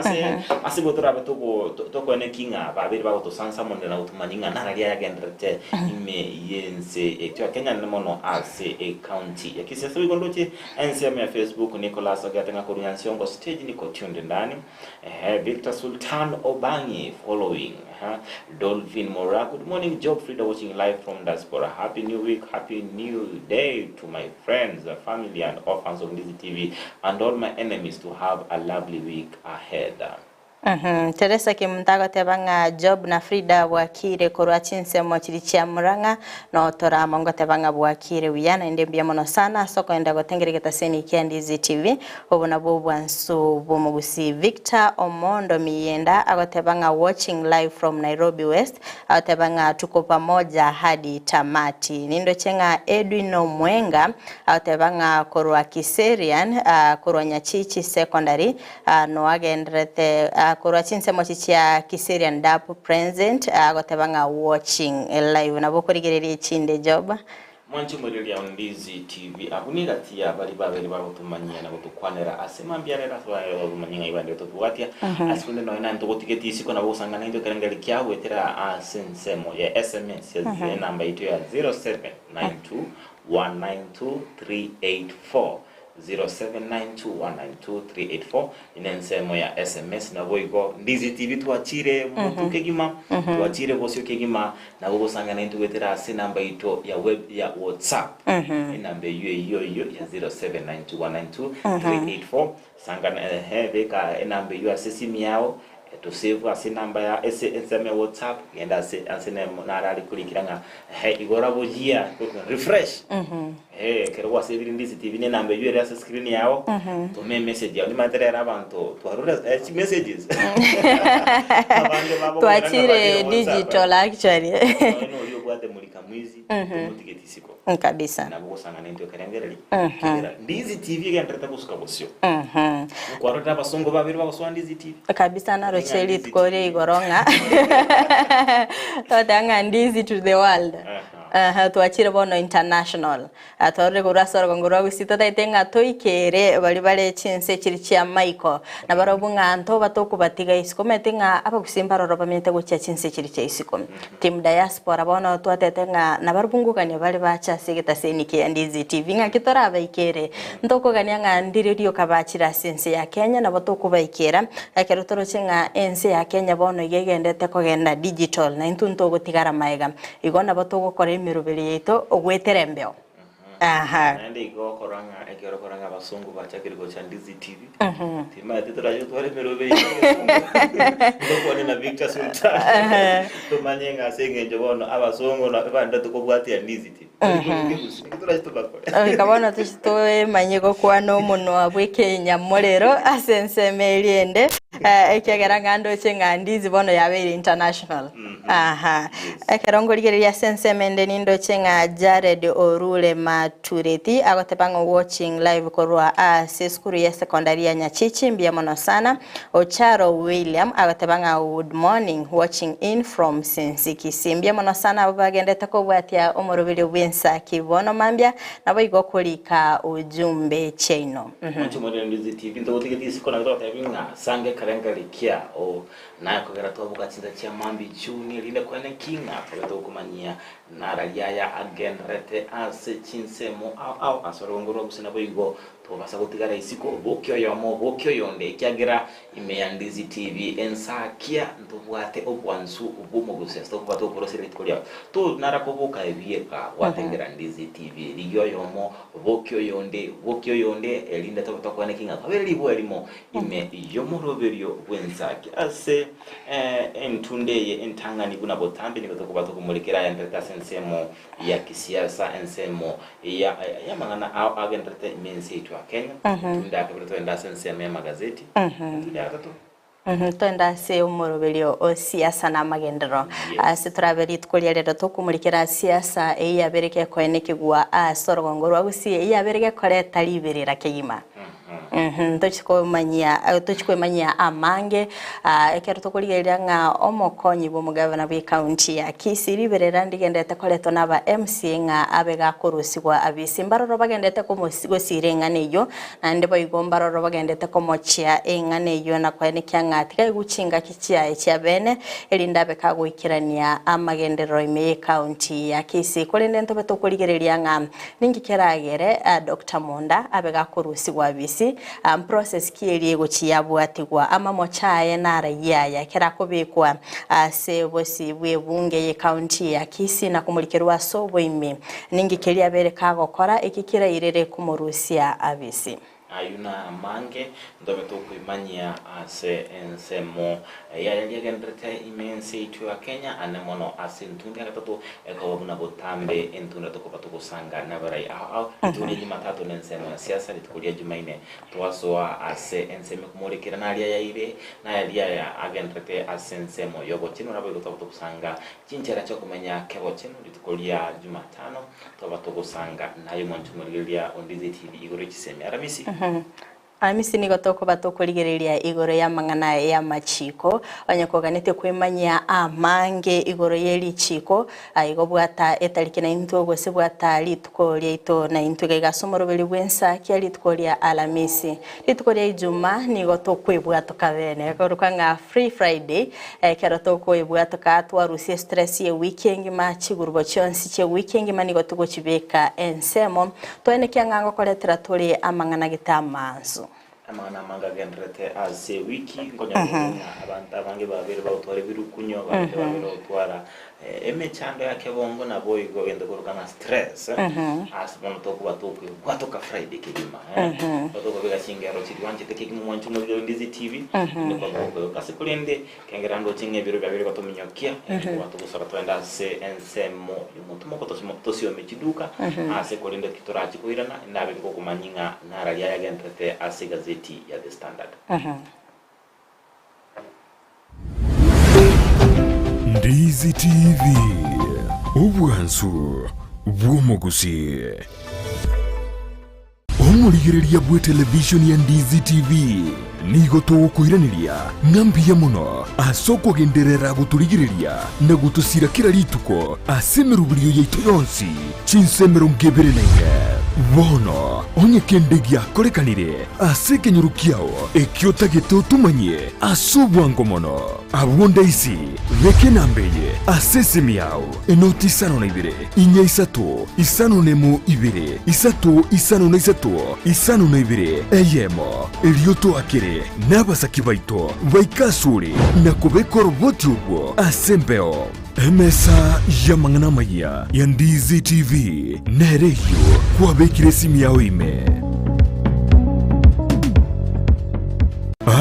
ase gotora batoko ne kinga babiri bago to sansa mondela utumaninga naralia ya gendrete ime yense etwa Kenya nemono ase county ya Kisii so igondoche ensema ya Facebook Nicholas agatenga kurunyansiongo stage niko tunde ndani Victor Sultan Obangi following Dolphin Mora, good morning, Job Fridah watching live from diaspora. Happy new week, happy new day to my friends, family and orphans of Ndizi TV and all my enemies to have a lovely week ahead. Teresa kimtago tebanga Job na Fridah bwakire kurwa chinsemo chiri chia Muranga no tora mongo tebanga bwakire wiyana ndembia mono sana soko enda gotengeregeta seni kia Ndizi TV obona bobwansu bomugusi Victor Omondo Miyenda agotebanga watching live from Nairobi West agotebanga tuko pamoja hadi tamati nindo chenga Edwin Omwenga agotebanga kurwa Kiserian kurwa Nyachichi secondary no agendrete kurwa chinsemo chichia Kisii and Dapu present agotebanga watching live na bokorigereri chinde Job mwanchi murili ya Ndizi TV abunigatia bali babiri bagutumanyia na gutukwanera asemambiarera twayo manyinga ibande tuwatia asikunde no ina ntogotiketi isiko na busangana ndo kerengeri kya gwetera sensemo ya SMS ya namba itu ya 0792192384 0792192384 inensemo ya SMS na boigo Ndizi TV tuachire mtu kegima tuachire bosio kegima na bosanga na intwetera namba ito ya web ya WhatsApp inamba hiyo ya 0792192384 sanga beka inamba hiyo asesimi yao to save as number ya SMS WhatsApp ngenda asene narali kulikiranga igora bojia refresh Kerubo save Ndizi TV ne number you ya screen yao to me message ya ni material abantu twarura messages tuachire digital actually no yo bwate mulika mwizi mutiketi siko kabisa na bosanga nento kerengereri Ndizi TV gentreta kusuka bosio kwa rota basongo babiri bagoswa Ndizi TV kabisa na rocheli tukore igoronga totanga Ndizi to the world tuachire bono international atore kurasoro ngoro gusita taitenga toikere bali bale chinse chiri chia Michael na barobunga anto batoko batiga isiko metenga apa kusimba roba mente gocha chinse chiri chia isiko team diaspora bono twatetenga na barobungu kanya bali bacha sigeta senike Ndizi TV nga kitora baikere ndoko gania nga ndiredio kabachira sense ya Kenya na batoko baikera akerutoro chinga ense ya Kenya bono igegendete kogenda digital na intunto gotigara maega igona batoko kore mirubiri yeto ogweterembeo nande igo koranga ekero koranga basungu bachakiri go Ndizi TV tima tetarajo tware mirubiri ndoko na Victor Sultan to manyenga sengenje bono abasungu na banda tukobwati Ndizi TV tetarajo tubakore kabona tuchitoe manyego kwa no muno abweke Nyamorero asensemeliende ekiageranga ndo chenga Ndizi bono yabere international ekerongo ligeria sensemende nindo chenga Jared Orule Matureti agotebanga watching live korwa seskuru ya secondary ya Nyachichi mbia mono sana Ocharo William agotebanga good morning watching in from Kisii mbia mono sana abagende takobwatia omorobili wensa kibono mambia nabo igokulika ujumbe cheno Ndizi TV ndo tiketi siko na ndo tabinga sange karengalikia o na kugera twabuka tsinda cha mambi chuni linde kwene kinga to kumanyia na raliaya again rete ase chinsemo au asorongoro kusina boigo to basa gutigara isiko bokyo yonde kyagira imeya Ndizi TV Ensakia ndubwate obwansu ubumo gusesto kubato porosire tkolia to narakoboka ebieka watengera Ndizi TV ligyo yomo bokyo yonde elinde to kwene kinga kabeli bo elimo ime yomoroberio bwensakia ase entundeye entangani kuna botambi nikoto kubato kumulikira ya sensemo ya kisiasa ensemo ya mangana agendrete imense itwa Kenya tunda kabito enda sensemo ya magazeti tunda kato Twenda se umurobelio o siasa na magendero ase traveli tkolia rero tukumulikira siasa yabereke kwene kigwa sorogongoro agusi yabereke koreta liberera kigima tuchikwemanyia amange ekero tukuligerera nga omokonyi bw'omugabana bwa county ya Kisii liberera ndigendete koleto naba MC nga abega kurusigwa abisi mbaroro bagendete gusire eng'aneyo nande boigombaroro bagendete komochia eng'aneyo na kwene kyang'atika guchinga kichia ekya bene elinda bekagwikirania amagendero ime county ya Kisii kolende ntobe tukuligereria nga ningikeragere Dr. Monda abega kurusigwa abisi process kieli gochiyabwatigwa ama mochaye narayaya kerakobekwa se bosi bwebunge ye county ya Kisii na kumulikirwa sobo ime ningikelia bereka gokora ikikira irere kumurusia abisi ayuna mange ndobe to kuimanyia ase ensemo ya gendrete imense itu ya Kenya anemono ase ntunga katatu ekabuna botambe entunda to kopatu kusanga nabarai au tuni Jumatatu nensemo ya siasa litukulia Jumaine twasoa ase ensemo kumurikira nalia ya ire na ya agendrete ase ensemo yobo chino nabo to kusanga chinchera cyo kumenya kebo chino litukulia Jumatano tobatu kusanga nayo monchumulilia Ndizi TV igoro chiseme aramisi Amisi ni gotoko batokoligereria igoro ya mangana ya machiko abanyakoganete kwemanya amange igoro yeli chiko igobwata etalikina into gose bwata litkolia ito na into gasomorobeli bwensakia litkolia alamisi litkolia Ijumaa ni gotoko ebwato kabene korukanga free Friday kero toko ebwato katwa rusi stress ye weekend machi gurubo chonsi che weekend mani gotoko chibeka ensemo toene kyangango koletera tole amangana gitamanzo amana manga gendrete ase wiki ngonya abantu abange babere bawutware birukunyo babere bawutwara emechando yake bongo na boigo gende korukana stress asbono tokuba toku kwatoka Friday kigima batoko bega chingero chiri wanje tekigimu wanchu mu Ndizi TV ndiko bongo kasi kulende kengerando chinge biro babere batominyokia batoko sora twenda se ensemo yumutumo kotosio mechiduka ase kulende kitorachi kuirana ndabe ko kumanyinga nara ya gendrete ase gazeti ya The Standard Ndizi TV obwansu bw'omugusi omuligereria bwe television ya Ndizi TV nigo tukuiraniria ngambia muno asoko genderera gutuligereria na gutusira kira lituko asemerubulio yaitu yonsi chinsemero ngeberenenge bono onye kendegia korekanire aseke nyurukiao ekiotagete utumanye asubwango mono abonda isi veke nambeye asesemi yao enoti isano na ibere inya isatu isano nemu ibere isatu isano na isatu isano na ibere eyemo elioto akere nabasaki baito baikasuri na kubeko roboti ubwo asembeo emesa ya mangana maya ya Ndizi TV nereyo kwa bekire simi yao ime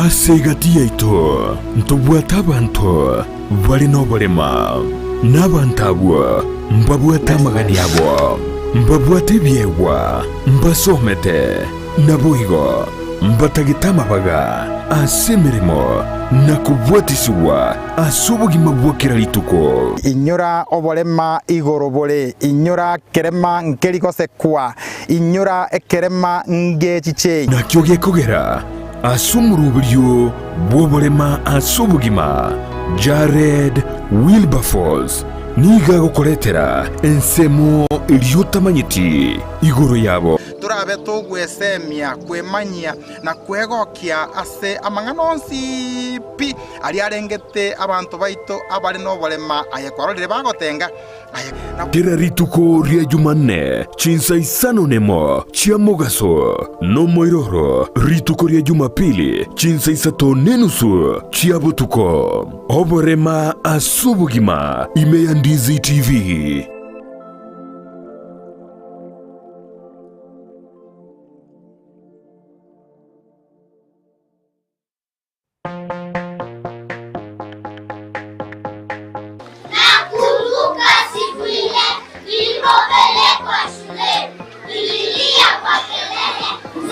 asegati yaito ntobwata abantu bali nobolema nabantabwa mbabwata magani yabo mbabwate byewa mbasomete naboigo mbatagitama baga asemeremo nakubwatisiwa asubugima bwokera lituko inyora obolema igorobole inyora kerema nkerikosekwa inyora ekerema ngechiche nakyo gekogera asumurubulyo bwobolema asubugima Jared Wilberforce niga gukoretera ensemo iliotamanyiti igoro yabo turabe tugwesemia kwemanyia na kwegokia ase amanganonsi pi ari arengete abantu baito abari no bolema ayekwarorire bagotenga Kira rituko ria Jumanne chinsa isano nemo chia mogaso no moiroro rituko ria Jumapili chinsa isato nenusu chia butuko oborema asubugima ime ya Ndizi TV.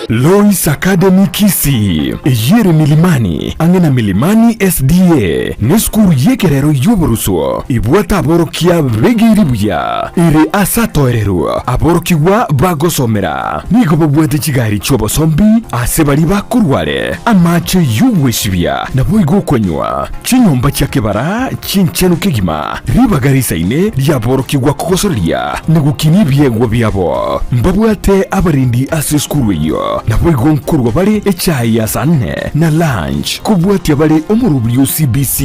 Lois Academy Kisii yere milimani angena milimani SDA neskuru yekerero yoboruso ibwata aborokia begiribuya ire asatoereru aborokiwa bagosomera nigo babwate kigari chobo sombi asebali bakurware amache yubweshibya nabo igokonywa chinyomba cyakebara chinchenu kigima ribagarisa ine ryaborokiwa kugosoria negukinibye byabo mbabwate abarindi aseskuru yo nabo igonkurwa bali echai ya sanne na lunch kubwati bali omurubyo CBC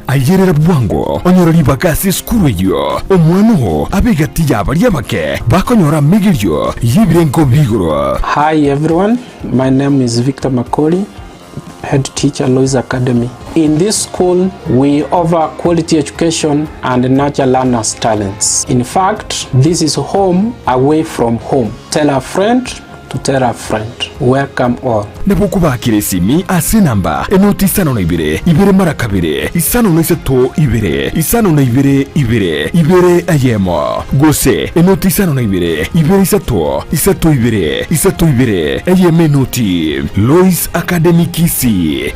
ayerera bwango onyorori bakasi skuru yo omwano abegati yabali abake bakonyora migiryo yibirenko bigoro. Hi everyone, my name is Victor Makoli, head teacher Lois Academy. In this school, we offer quality education and nurture learners' talents. In fact, this is home away from home. Tell a friend to tell a friend. Welcome all. Nebukubakire simi ase namba enoti isano na ibere mara kabiri isano na isato isano na ibere ayemo gose enoti isano na ibere isato ibere ayeme noti. Lois Academy Kisii.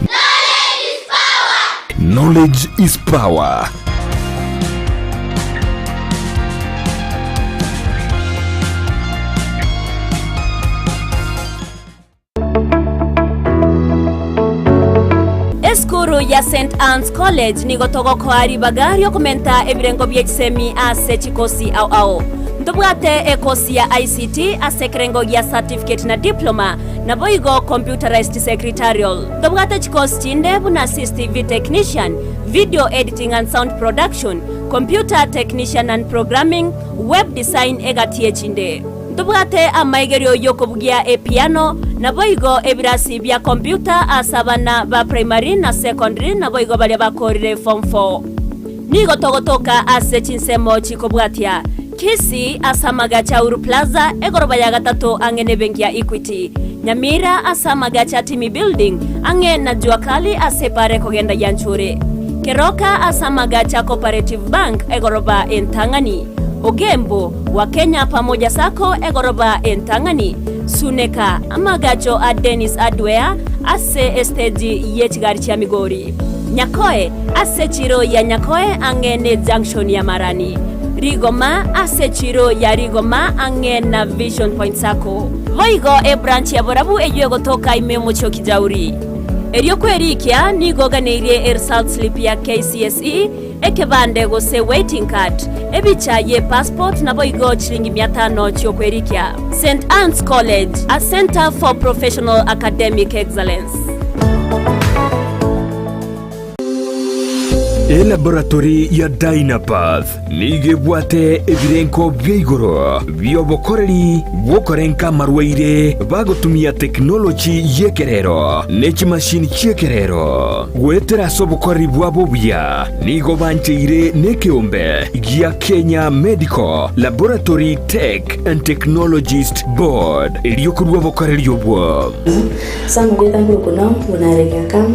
Knowledge is power. Eskuru ya St. Anne's College nigotogo ko ari bagario komenta ebirengo byekisemi ase chikosi au ndobwate ekosi ya ICT ase krengo ya certificate na diploma na boigo computerized secretarial ndobwate chikosi chinde buna assistive technician, video editing and sound production, computer technician and programming, web design egatie chinde ndobwate amaigerio yokobugia e piano na boigo ebirasi bya computer asabana ba primary na secondary na boigo bali bakorire form 4 nigo togotoka ase chinsemo chikobwatia Kisii asamaga cha Uru Plaza egoroba ya gatatu angene benki ya Equity. Nyamira asamaga cha Timi Building ange na juakali asepare kogenda yanchure. Keroka asamaga cha Cooperative Bank egoroba entangani. Ogembo wa Kenya pamoja sako egoroba entangani. Suneka amagacho a Dennis Adwea ase esteji yechigari cha Migori. Nyakoe ase chiro ya Nyakoe angene junction ya Marani. Rigoma ase chiro ya Rigoma ange na Vision Point sako. Voigo e branch ya Borabu ejuego toka imemo choki jauri. Erio kwerikia ni goganeirie result slip ya KCSE ekebande gose waiting card. Ebicha ye passport na boigo chilingi 500 chio kwerikia. St. Anne's College, a center for professional academic excellence. Laboratory ya Dynapath nigebwate ebirenko byeigoro byobokoreri bokorenka marwaire bagotumia technology yekerero nechi machine chekerero gwetera sobokori bwabo bya nigo bancheire nekeombe gia Kenya Medical Laboratory Tech and Technologist Board eliyokurwa bokoreri yobwo sangu gitanguru kuno bunarega kama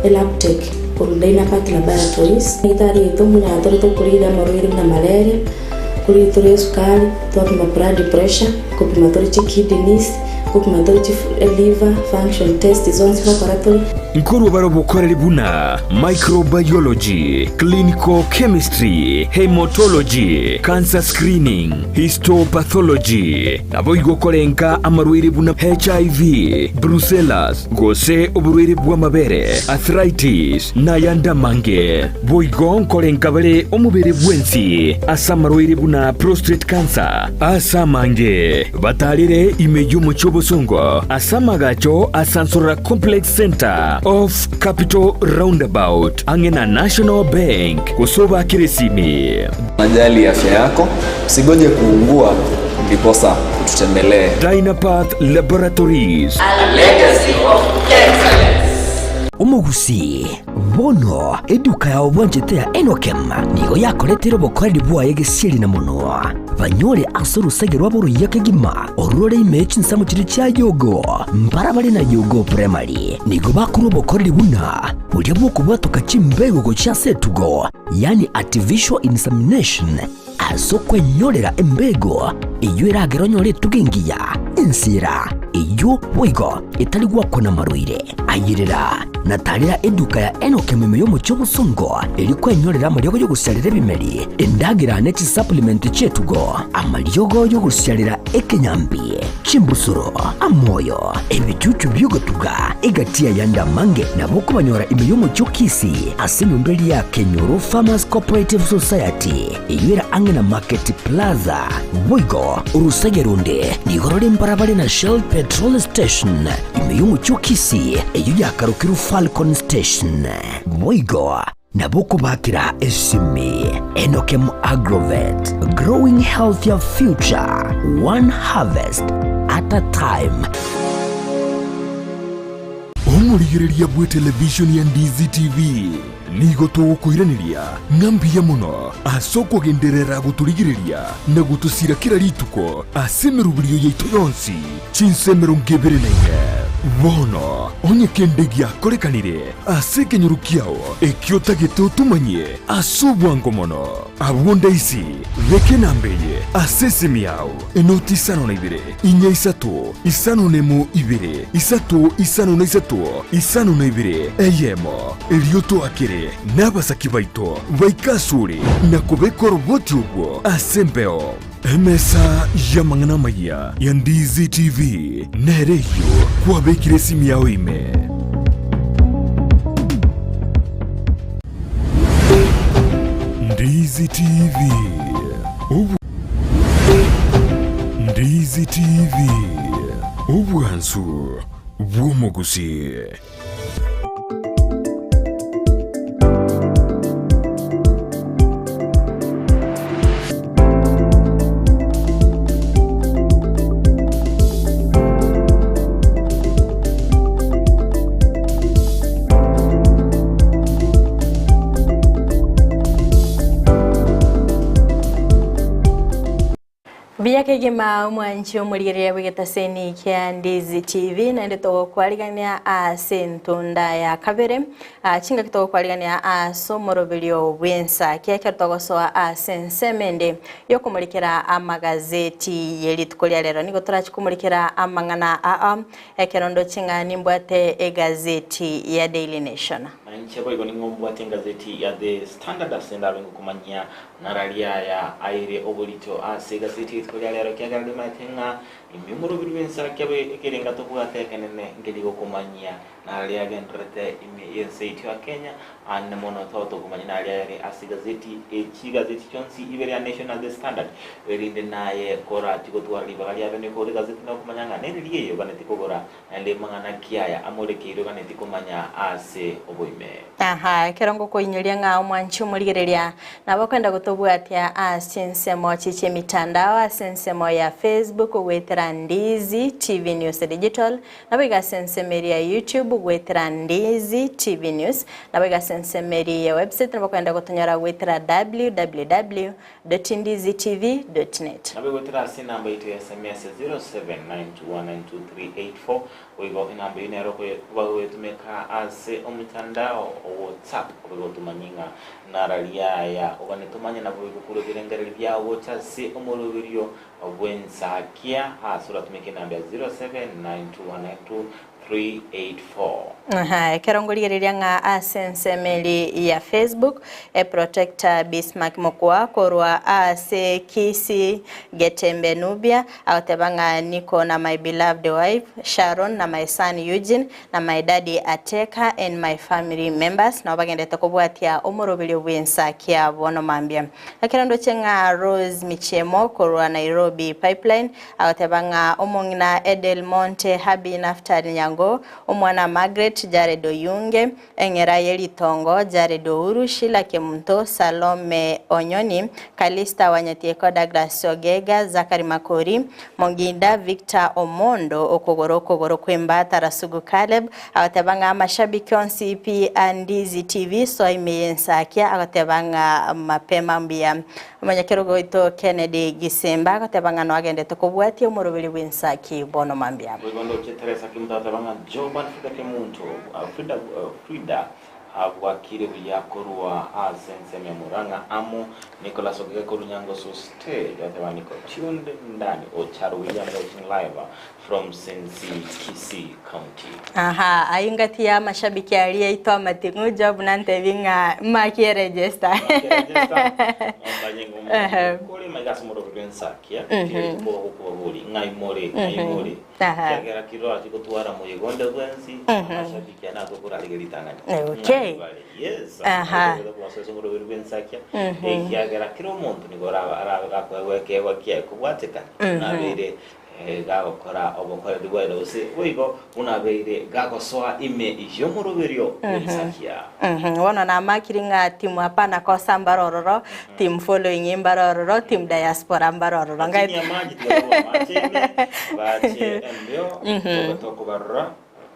elaptech Dynapath Laboratories itari itomunya atorito kurida marwiri na malaria kuri tore sukari topima blood pressure kupima tore kidneys kukumatochi liver function test zonse bakoratori nkuru barobokorera buna microbiology, clinical chemistry, hematology, cancer screening, histopathology nabo igokorenka amarwire buna HIV, brucellosis gose oburwire bw'amabere, arthritis na yanda mange boigo nkorenka bare omubere bwensi asamarwire buna prostate cancer asamange batalire imeyo muchobo songo asamagacho asansora complex center of Capital Roundabout angena National Bank kusoba kiresimi. Najali afya yako, usigoje kuungua ndiposa ututembelee. Dynapath Laboratories, a legacy of excellence. Umugusi bono eduka ya obwanjete ya Enokem nigo yakoretero bokoreri bwaye gesiri na muno banyore asoro segerwa boru yakegima orore image nsamo kiri cya yogo mbarabari na yogo primary nigo bakuru bokoreri buna buryo bwo kubatoka kimbego go cya setugo yani artificial insemination asokwe nyorera embego iyo iragero nyore tugengiya insira iyo wigo itali gwakona marwire ayirira natalira eduka ya Enokem yo mu cyobusongo iliko enyorera amaryogo yo gusyalira bimeri endagira neti supplement chetugo amaryogo yo gusyalira ekenyambi chimbusuro amoyo ebicucu byogotuga egatia yanda mange naboko banyora imiyo mu cyokisi asinumbeli ya Kenyoro Farmers Cooperative Society iyira angena Market Plaza wigo urusegerunde nigorore mbarabare na Shell Petrol Station imiyo mu cyokisi iyo yakarukiru Falcon Station Moigo naboko bakira esimi Enokem Agrovet growing healthier future one harvest at a time. Omurigireria bwe television ya Ndizi TV nigo tugukuiraniria ngambia muno asoko genderera guturigireria na gutusira kira rituko asemerubiriyo yaitu yonsi chinsemero ngebere nenge bono onye kendegia korekanire aseke nyorukiao ekiota geto tumanye asubwango mono abunda isi reke nambeye asesemi yao enoti sano na ibere inya isato isano nemo ibere isato isano na isato isano na ibere eyemo elioto akere nabasaki baito baikasure na kubeko roboti ubwo asembeo emesa ya mangana maya ya Ndizi TV nereyo kwa bekire simi yao ime Ndizi TV Ndizi TV ubwansu bw'umugusi. Biyake gima umwanchi omurigereria bwegetaseni kya Ndizi TV na ndetogo kwaligania sentunda ya kabere chinga kitogo kwaligania somorobilio bwensa kya kitogo soa sensemende yokumurikira amagazeti yelitukolia lero nigo turachikumulikira amangana ekerondo chinga nimbwate egazeti ya Daily Nation Nchebo iko nimbwate gazeti ya The Standard asenda bengo kumanya naralia ya aire obolito gazeti ya lero kya galde matenga imimuro birwensa kyabe kerenga to bwate kenene ngeligo kumanya naralia gendrete yenseiti wa Kenya anne mono to kumanya naralia gazeti gazeti chonsi ibere ya National The Standard erinde naye kora tikotwa libalia bene ko gazeti na kumanya ngane liye baneti kogora ende mangana kiaya amore kiro baneti kumanya oboime kerongo ko inyolia nga omwanchi omurigereria nabo kwenda gutobwatia sensemo chiche mitandao sensemo ya Facebook gwetera Ndizi TV News Digital nabo iga sensemeri ya YouTube gwetera Ndizi TV News nabo iga sensemeri ya website nabo kwenda gutonyora gwetera www.ndizitv.net nabo gwetera namba itu ya SMS 0792192384 oigo inamba inero ko bawetumeka omutandao WhatsApp ogotumanyinga naralia ya oganetumanya nabo kurugerengere bya WhatsApp omorobirio Ensakia sura tumeke namba 0792192384. Kerongoligereria nga asensemeli ya Facebook protector Bismarck Mokwa korwa ase Kisii Getembe Nubia autebanga niko na my beloved wife Sharon na my son Eugene na my daddy Ateka and my family members na bagendete kubwatia omurobili Ensakia bono mambia akerondo chenga Rose Michemo korwa Nairobi pipeline autebanga omongina Edelmonte Habi Naftali Nyango omwana Margaret Jared Oyunge engera Yelitongo Jared Urushila Kemunto Salome Onyoni Kalista Wanyatieko Douglas Ogega Zakari Makori Monginda Victor Omondo okogoro kwemba Tarasugu Caleb awatabanga mashabiki on CP and Ndizi TV so Ensakia awatabanga mapema mbia manya Kerubo ito Kennedy Gisemba awatabanga no agende tokobwati omurobili Ensakia bono mambia wegondo cheteresa kimutatabanga Joban Fridah wakire yakorwa asenseme muranga amu Nicholas Ogeko Runyango so stage atabaniko tuned ndani Ocharu William watching live from Kisii County. Ayungati ya mashabiki aliyeitwa Matingu job nante vinga maki register. Kole magasa moro Ensakia tiko holi ngai more kagera kiro atiko tuara moye gonda gwansi mashabiki anako kurali gelitangani. Okay. Yes. So moro Ensakia kagera kiro monto ni gora weke kubwateka na bere gakora obokora digwera ose oigo unabeire gakosoa ime ijyo muroberio Ensakia wono na makiringa timu hapana ko sambarororo team following imbarororo team diaspora mbarororo ngai ya maji bache mbyo toko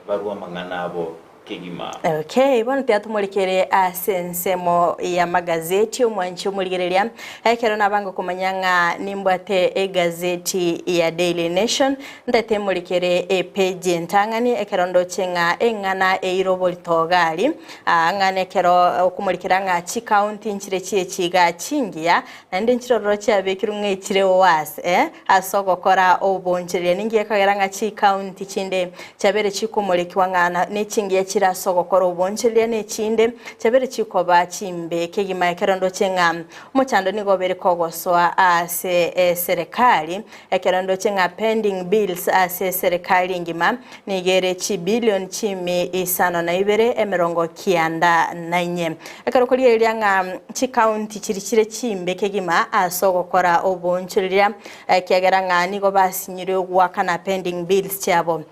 barua manganabo kigima. Okay, bono tiatumurikire asensemo ya magazeti umwanchi umurigereria ekero nabango kumanyanga nimbwate gazeti ya Daily Nation ndate murikire page ntangani ekero ndochenga engana eirobo litogali ngane ekero okumurikira nga chi county nchire chiga chingia nande nchiroro cyabekirumwe kire was asogokora obonjere ningiye kagera nga chi county chinde cyabere chikumurikiwa ngana nechingiye kira sogokora ubonjere n'ekinde cyabere chikoba chimbe kegima ekerondo chenga muchando nigobere kogoswa ase serikali ekerondo chenga pending bills ase serikali ngima nigere chi billion chimi isano na ibere emerongo kianda nanye ekarokoliye lyanga chi county chirikire chimbe kegima asogokora obonjere kyagera ngani go basinyire gwakana pending bills cyabo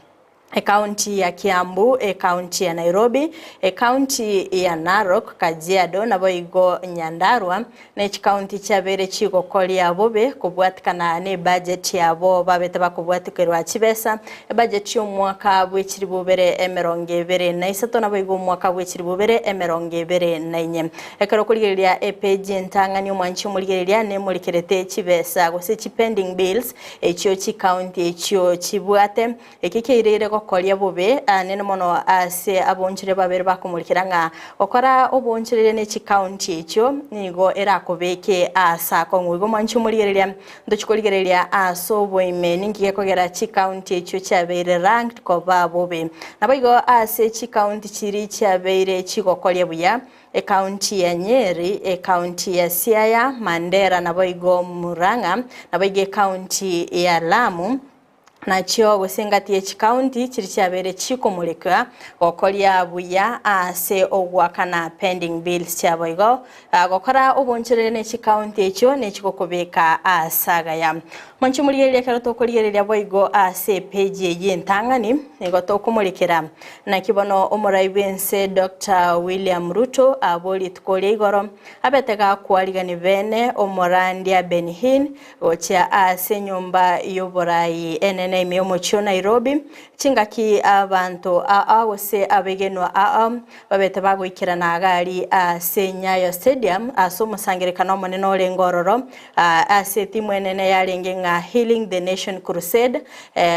county ya Kiambu, county ya Nairobi, county ya Narok, Kajiado na boigo Nyandarua na county chabere chiko koli ya bobe kubwatikana ne budget ya bo babetaba kubwatikirwa chibesa budget yo mwaka bwechiri bubere emeronge bere na isato na boigo mwaka bwechiri bubere emeronge bere na inye ekaro kuligeria page ntangani umwanchi muligeria ne mulikerete chibesa gose chi pending bills echo chi county echo chibwate ekikeirere kolia bobe nene mono ase abonjire babere bakumurikira nga okora obonjire ne chi county echo nigo erakobeke asa kongo manchi muligereria ndochikoligereria aso boime ningiye kogera chi county echo chabere ranked ko babobe nabayigo ase chi county chiri chabere chikokolia buya county ya Nyeri, county ya Siaya, Mandera nabayigo Muranga, nabayige county ya Lamu nachyo gusengati echi county chiri cyabere chikomurika gokolia buya ase ogwakana pending bills cyaboigo gokora obonjere ne chi county echo ne chikokobeka asaga ya manchi muligereria karoto koligereria boigo ase page yentangani nigoto kumurikira na kibono omuraibense Dr. William Ruto aboli tukole igoro abetega kwaligani bene omorandia Benhin gocha ase nyumba yoborai enene munene imiomo chio Nairobi chingaki abantu awose abegenwa babete bagoikira na gari ase Nyayo Stadium aso musangirikano munene ole ngororo ase timu enene yarenge nga Healing the Nation Crusade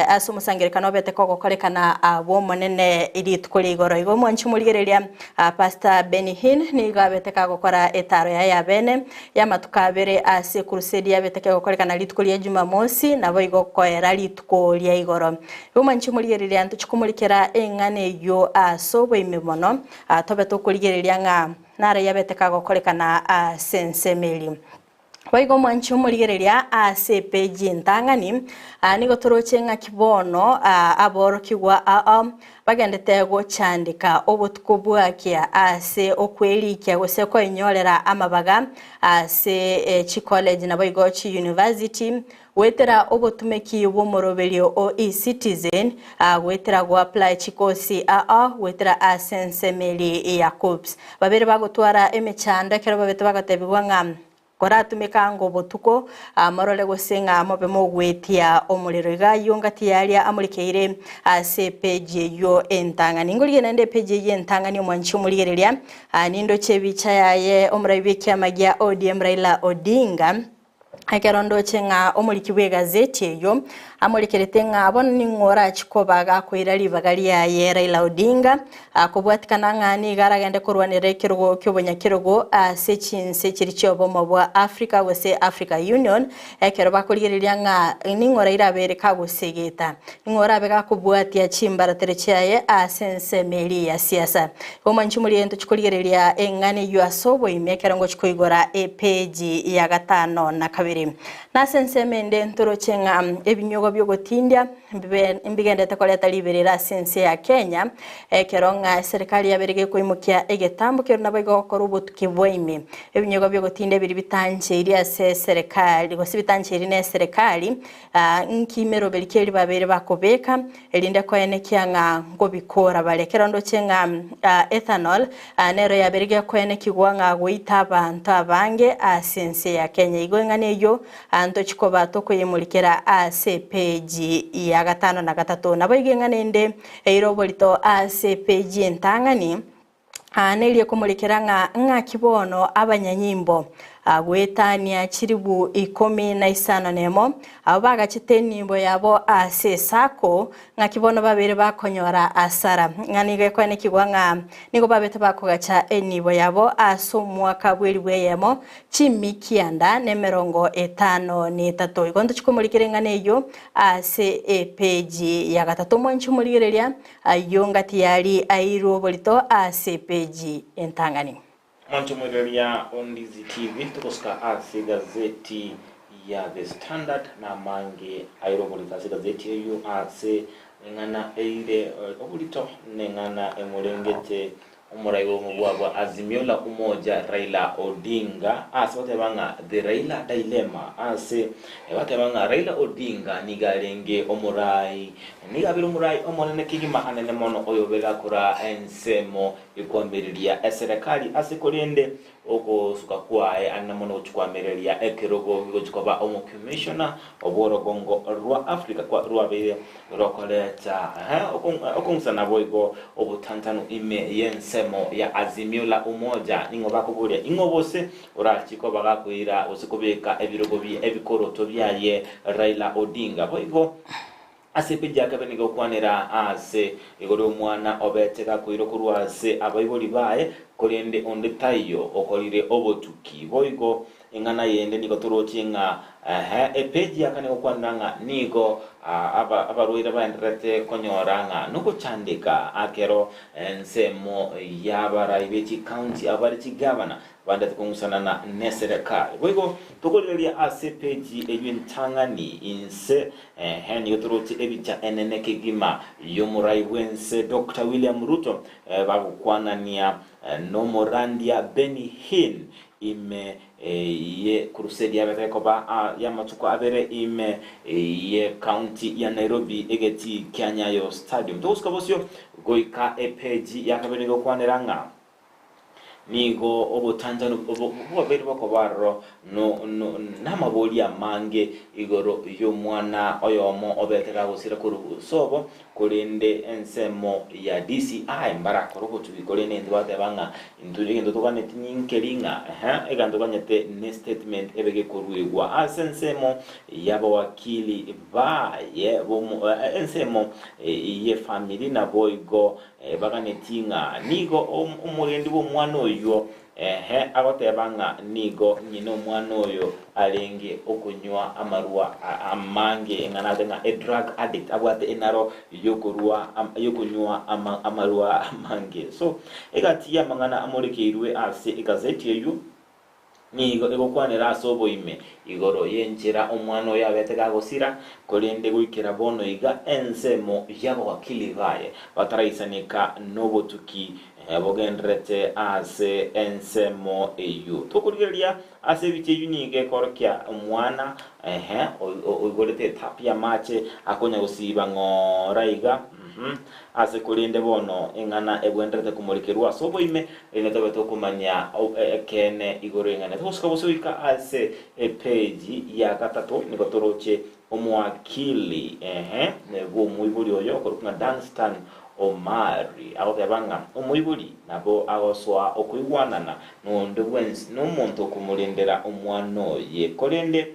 aso musangirikano bete kogokorekana abo munene iri tukuri igoro igo mwanchi murigereria Pastor Benihin ni gabete kagokora etaro ya bene ya matukabere ase Crusade yabete kogokorekana litukuri ya Jumamosi nabo igokoera litukuri ya igoro igo mwanchi murigereria ntuchikumulikira engane yo aso boimemono tobeto kurigereria nga nara yabete kagokorekana sensemeli Waigo mwanchi umurigereria ase page ntangani nigo turochenga kibono aboro kigwa bagendete gochandika obutuko bwakia ase okwelikia goseko inyorera amabaga ase chi college na Boigo chi university wetera obotumeki bomoroberio o e-citizen wetera go apply chikosi wetera asensemeli Jacobs babere bagotwara emechanda kero babete bagatebigwa ngam kora tumika ngo botuko marole gosenga mobe mogwetia omuliro igayongati yalia amurikeire ase page yo entangani ngoliye nende page ye entangani omwanchi omurigereria nindo chebicha yaye omurabiki amagia ODM Raila Odinga akerondo chenga omurikiwe gazeti yo amurikerete nga abon ningora chikobaga koira libagali ya Raila Odinga akobwatikana ngani garagende kurwanire Kerubo kyobonya Kerubo sechinse chiricho bomo bwa Africa wese Africa Union ekero bakurigereria nga ningora irabere kagusegeta ningora bega kubwatia chimbara terechaye sensemeli ya siasa omanchi muri ento chikurigereria engane yo asobo imekero ngo chikoigora page ya 5 na 2 na sensemende ntorochenga ebinyogo byogotindia mbigendete koleta liberera sense ya Kenya keronga serikali yaberege kuimukia egetambo kero nabago korubo tukibwime ebinyogo byogotindia biri bitanje iri ase serikali gosibitanje iri ne serikali nkimero belikeri babere bakobeka elinde ko enekianga ngo bikora balekero ndochenga ethanol nero yaberege ko enekigwa nga goita abantu abange sense ya Kenya igongane yo anto chikoba to kuyimulikira ase page ya 5 na 3 nabo igengane eirobolito ase page entangani neliye kumulikira nga kibono abanyanyimbo gwetania chiribu 15 nemo abaga chitenimbo yabo ase sako nga kibono babere bakonyora asara nganige kwene kigwanga nigo babete bakogacha enibo yabo aso mwaka bweli bweyemo chimikianda ne 53 igondo chikumulikire ngane yo ase page ya 3 mwanchi muligereria ayongati yali airo bolito ase page entangani Mwanchumureria on Ndizi TV tukoska ase gazeti ya The Standard na Maangi airobulita ase gazeti yo ase ngana eire obulito nengana emulengete umuraigo mubwabwa Azimio la Umoja Raila Odinga ase batebanga the Raila dilemma ase batebanga Raila Odinga nigarenge omurai nigabira omurai omonene kigima anene mono oyobega kura ensemo ikwambiriria serikali ase kolende oko suka kwae anamono chikwamereria Kerubo gochikoba omo commissioner oborogongo rwa Africa kwa rwa bere rokoleta okungsana boigo obutantano ime yensemo ya Azimio la Umoja ningoba kuburia ingobose urachiko bagakwira usikubeka ebirogo bi ebikoroto byaye Raila Odinga boigo asepeja akabenigo kwanera ase igoro mwana obeteka kuiro kurwase abayiboli bae kolende onde tayo okolire obotuki boigo engana yende niko turochinga epeji akane okwananga nigo abaruira baenderete konyoranga nuko chandika akero ensemo yabara ibeti county abari governor banda tukungusana na neserikali boigo tokoleria ase peji eyintangani inse hen yoturuti ebicha enene kigima yomurai wense Dr. William Ruto bagukwanania nomorandia Benihin ime ye Crusade yabere koba ya matuko abere ime ye county ya Nairobi egeti Nyayo Stadium toska bosyo goika epeji yakabere go kwaneranga nigo obutanjano obubere bakobaro no namaboli amange igoro y'omwana oyomo obetera gusira kuru sobo kurinde ensemo ya DCI mbarakoro kutubikolene ndwate banga ndugendo tokane tininkelinga egando banyete ne statement ebege kuruigwa asensemo yabo wakili ba ye ensemo ye family na boygo baganetinga nigo umurendi bo mwana oyo agotebanga nigo nyino mwana oyo alenge okunywa amarua amange nganadenga a drug addict abwate enaro yokunywa amarua amange so egati ya mangana amorekeirwe ase igazeti yeyu nigo egokwanira asobo ime igoro yenjera omwana oyo abetega gosira kolende guikira bono iga ensemo yabo wakili baye batarayisanika nobotuki bogendrete ase ensemo eyu tukuriria ase biche unique korkia omwana ogorete tapia mache akonya gusiba ngoraiga ase kulinde bono engana ebwendrete kumurikerwa sobo ime enetobe tokumanya kene igoro engana toskobosuika ase page ya gatatu nigotoroche omwakili nebo muibuli oyo korukunga Danstan Omari abanga omuyibuli nabo agoswa okuigwanana nonde bwensi n'omuntu kumulindira omwana ye kolende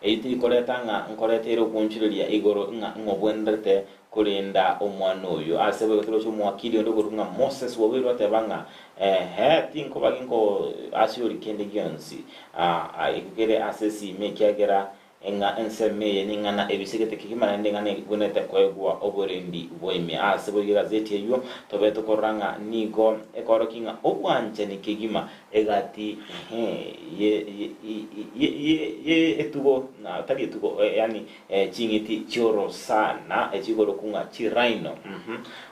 eiti koletanga nkoletero kunchiriria igoro ngobwendete kulinda omwana oyo asebe gotoro cy'umwakili ndo kurunga Moses wabiri batebanga tinko baginko asiori kende gyonsi ikugere asesi mekyagera enga enseme ningana ebisigete kikimana ndengane gunete kwegwa oborendi boime asebo gazeti eyo tobeto koranga nigo ekorokinga obwanje nikigima egati ye etugo na tali etugo yani chingiti choro sana echigoro kunga chiraino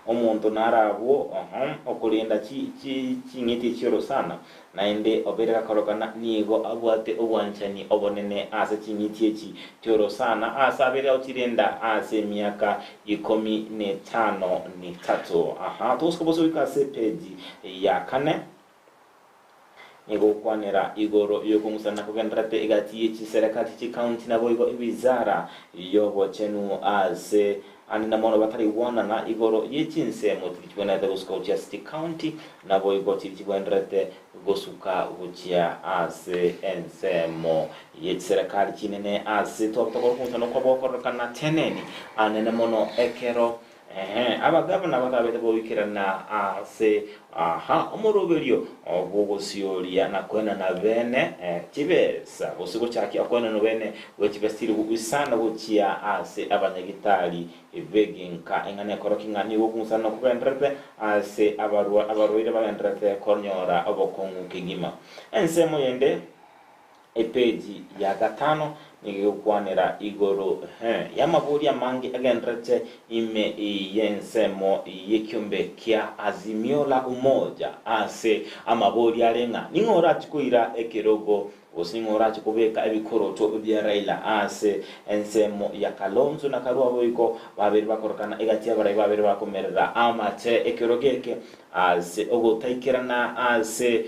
omuntu narabo okulinda chingiti choro sana naende obereka korokana nigo abwate obwanchani obonene ase chingiti choro sana asabere ochirenda ase miaka 15 tuskobosuika ase page ya kane nigo kwanera igoro yokumusana kugendrate igati yechi serikali chi county nabo igo wizara yobo chenu ase anina mono batari wana na igoro yechinse motikibona da Gusii City County nabo igo chichigendrate gosuka uchia ase ensemo yechi serikali chinene ase tokoro kunsana kwabokorokana teneni anene mono ekero abagabana batabete bobikirana ase omoroberio obogosyoria na kwena na bene kibesa usigo chaki akwena no bene wechibestiri usana gochia ase abanyagitali ebeginka engane korokinga ni wokunsana kubendrate ase abaruire bagendrate konyora obokongu kigima ensemo yende epeji ya gatano nigekwanira igoro yamaburi amangi agendrate ime yensemo yekyombe kya azimio la umoja ase amaburi arenga ningora chikuira ekerogo osingora chikubeka ebikoroto bya Raila ase ensemo ya Kalonzo na Karua boiko babiri bakorokana egati abari babiri bakomerera amate ekerogeke ase ogotaikirana ase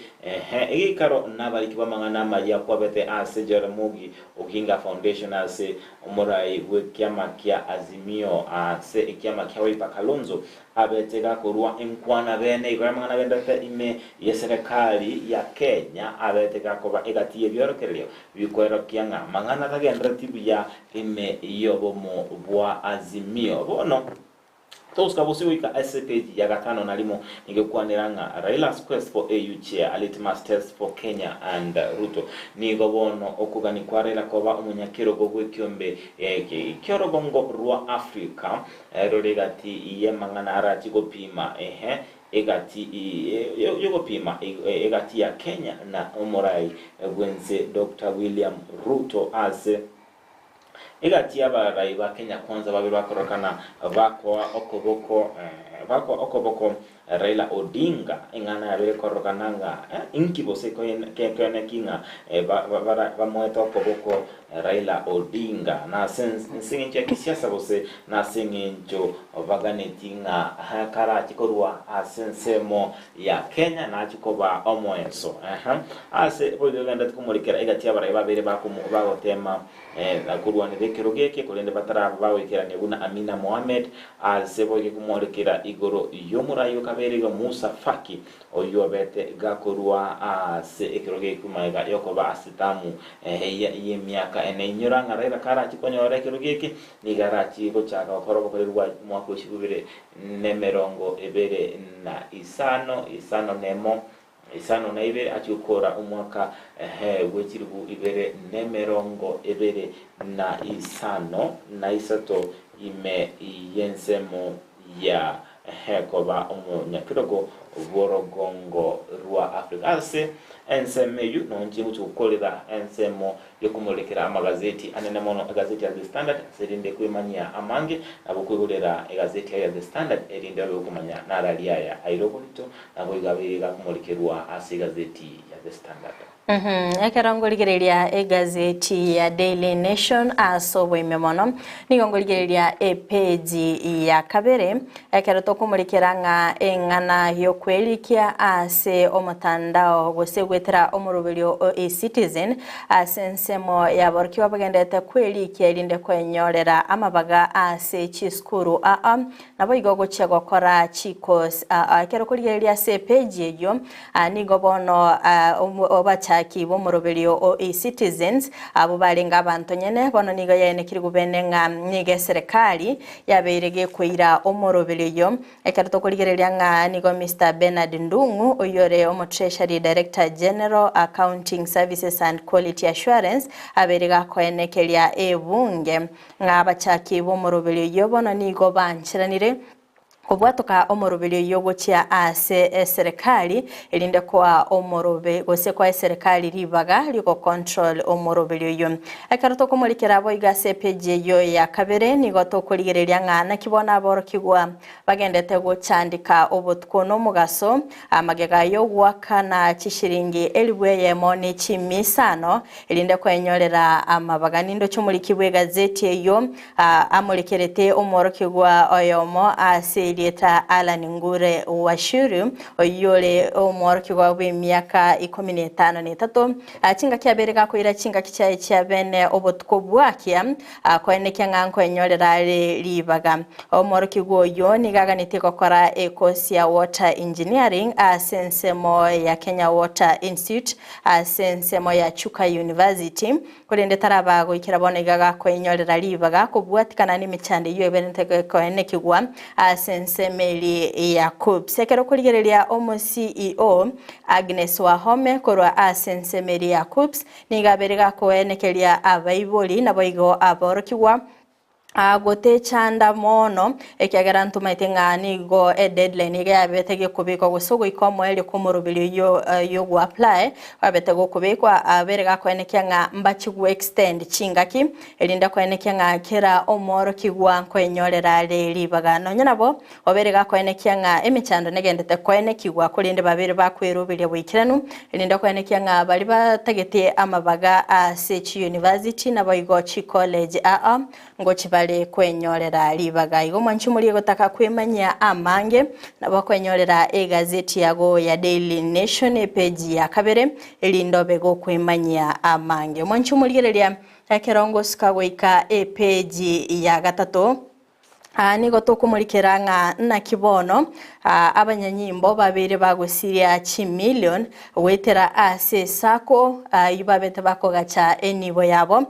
egikaro nabari kibamangana maya kwabete ase Jaramogi Oginga Foundation ase omorai wekyama kya azimio ase ekyama kya Wiper Kalonzo abetega korwa enkwana bene igramangana gendate ime yeserikali ya Kenya abetega koba egati byorokeryo bikwero kyanga mangana tagendratibu ya ime yobomo bwa azimio bono toskabosuika SPG ya gatano nalimo ningekwaniranga Raila's quest for AU chair a litmus test for Kenya and Ruto nigobono okugani kwa Raila koba umunyakiro gogwe kyombe kyorogongo rwa Africa rolegati iye mangana arachi gopima egati yogopima egati ya Kenya na omorai gwenze Dr. William Ruto ase egati abarai ba Kenya kwanza babiri bakorokana bako okoboko Raila Odinga ingana yabere korokananga inkibo se kene kinga ba moeto koboko Raila Odinga na singinja kisiasa bose na singinjo vaganetinga kara chikorwa asensemo ya Kenya na chikoba omoenso ase boyo ganda kumurikira igati abara babere bagotema kurwane bekirogeke kulende batara bawikira nebuna Amina Mohamed ase boyo kumurikira igoro yomurayo kabere Musa Faki oyo bete gakurwa ase ikirogeke kumaga yokoba asitamu ye miaka enenyura ngaraira kara chikonyora kirugiki ni garachi gochaka okorobo korerwa mwako shibire nemerongo ebere na isano nemo isano na ibere achukora umwaka wechiribu ibere nemerongo ebere na isano na isato ime yensemo ya hekoba omunyakirogo borogongo rwa Afrika ase ensemeyu nonje mutukolera ensemo yokumulekera amagazeti anene mono gazeti ya The Standard serinde kwimanya amange nabukwihurera gazeti ya The Standard erinde yokumanya naralia ya airobolito nabo igabira kumulekerwa ase gazeti ya The Standard. Ekarangoligereria egazeti ya Daily Nation asobo imemono nigongoligereria page ya kabere ekarato kumulikiranga engana yokwelikia ase omutandao gosegwetera omurubelio e-citizen asensemo yaborkiwa bagendete kwelikia irinde kwenyorera amabaga ase chiskuru nabo igogo chego kora chikos ekarokoligereria se page yo nigobono obachaki bomurobelio e-citizens abo barenga abantu nyene bono nigo yene kiri gubenenga nige serikali yaberege kwira omurobelio ekarto kuligereria nga nigo Mr. Bernard Ndungu oyore omo Treasury Director General Accounting Services and Quality Assurance aberega kwenekelia ebunge ngabachaki bomurobelio bono nigo banchiranire obwatoka omorobelio yogochia ase serikali elinde kwa omorobe gose kwa serikali ribaga liko control omorobelio yo ekaroto komulikira abo igase page yo ya kabere nigo tokoligereria ngana kibona aboro kigwa bagendete gochandika obutkono mugaso amagega yo gwakana chishiringi elibweye mone chimisano elinde kwenyorera amabaga nindo chomulikibwe gazeti yo amulikerete omoro kigwa oyomo ase Eta Alan Ngure Washuru oyole omorki wa miaka 15 chinga kyaberega koira chinga kichaye kya bene obotkobwakia kwenekya nganko enyorera libaga omorki go yo nigaganite kokora Ecosia Water Engineering asensemo ya Kenya Water Institute asensemo ya Chuka University kulende tarabago ikirabona igaga ko enyorera libaga kubwatikana n'imichande yo ebente ko enekigwa Semeli ya Kub sekero kuligerelia omo CEO Agnes Wahome korwa asensemeli ya Kubs nigaberega ko enekelia abaiboli naboigo aborokiwa agote chanda mono ekyagarantu maitengani go deadline ga yabetege kubiko gusogo ikomo eli kumurubili yo go apply abetego kubikwa aberega kwenekya nga mbachi go extend chingaki elinda kwenekya nga kera omoro kigwa kwenyorera leli bagano nyanabo oberega kwenekya nga emichando negendete kwenekigwa kulinde babiri bakwirubili bwikiranu elinda kwenekya nga bali batagete amabaga ase university nabo igochi college ngochi bale kwenyorera libaga igo mwanchumuli gotaka kwemanya amange nabo kwenyorera egazeti yago ya Daily Nation page ya kabere elindobe go kwemanya amange mwanchumuligereria yakerongo sikagoika page ya gatatu nigo tukumulikira nga na kibono abanyanyimbo babiri bagusiria $1 wetera ase sako ibabete bakogacha enibo yabo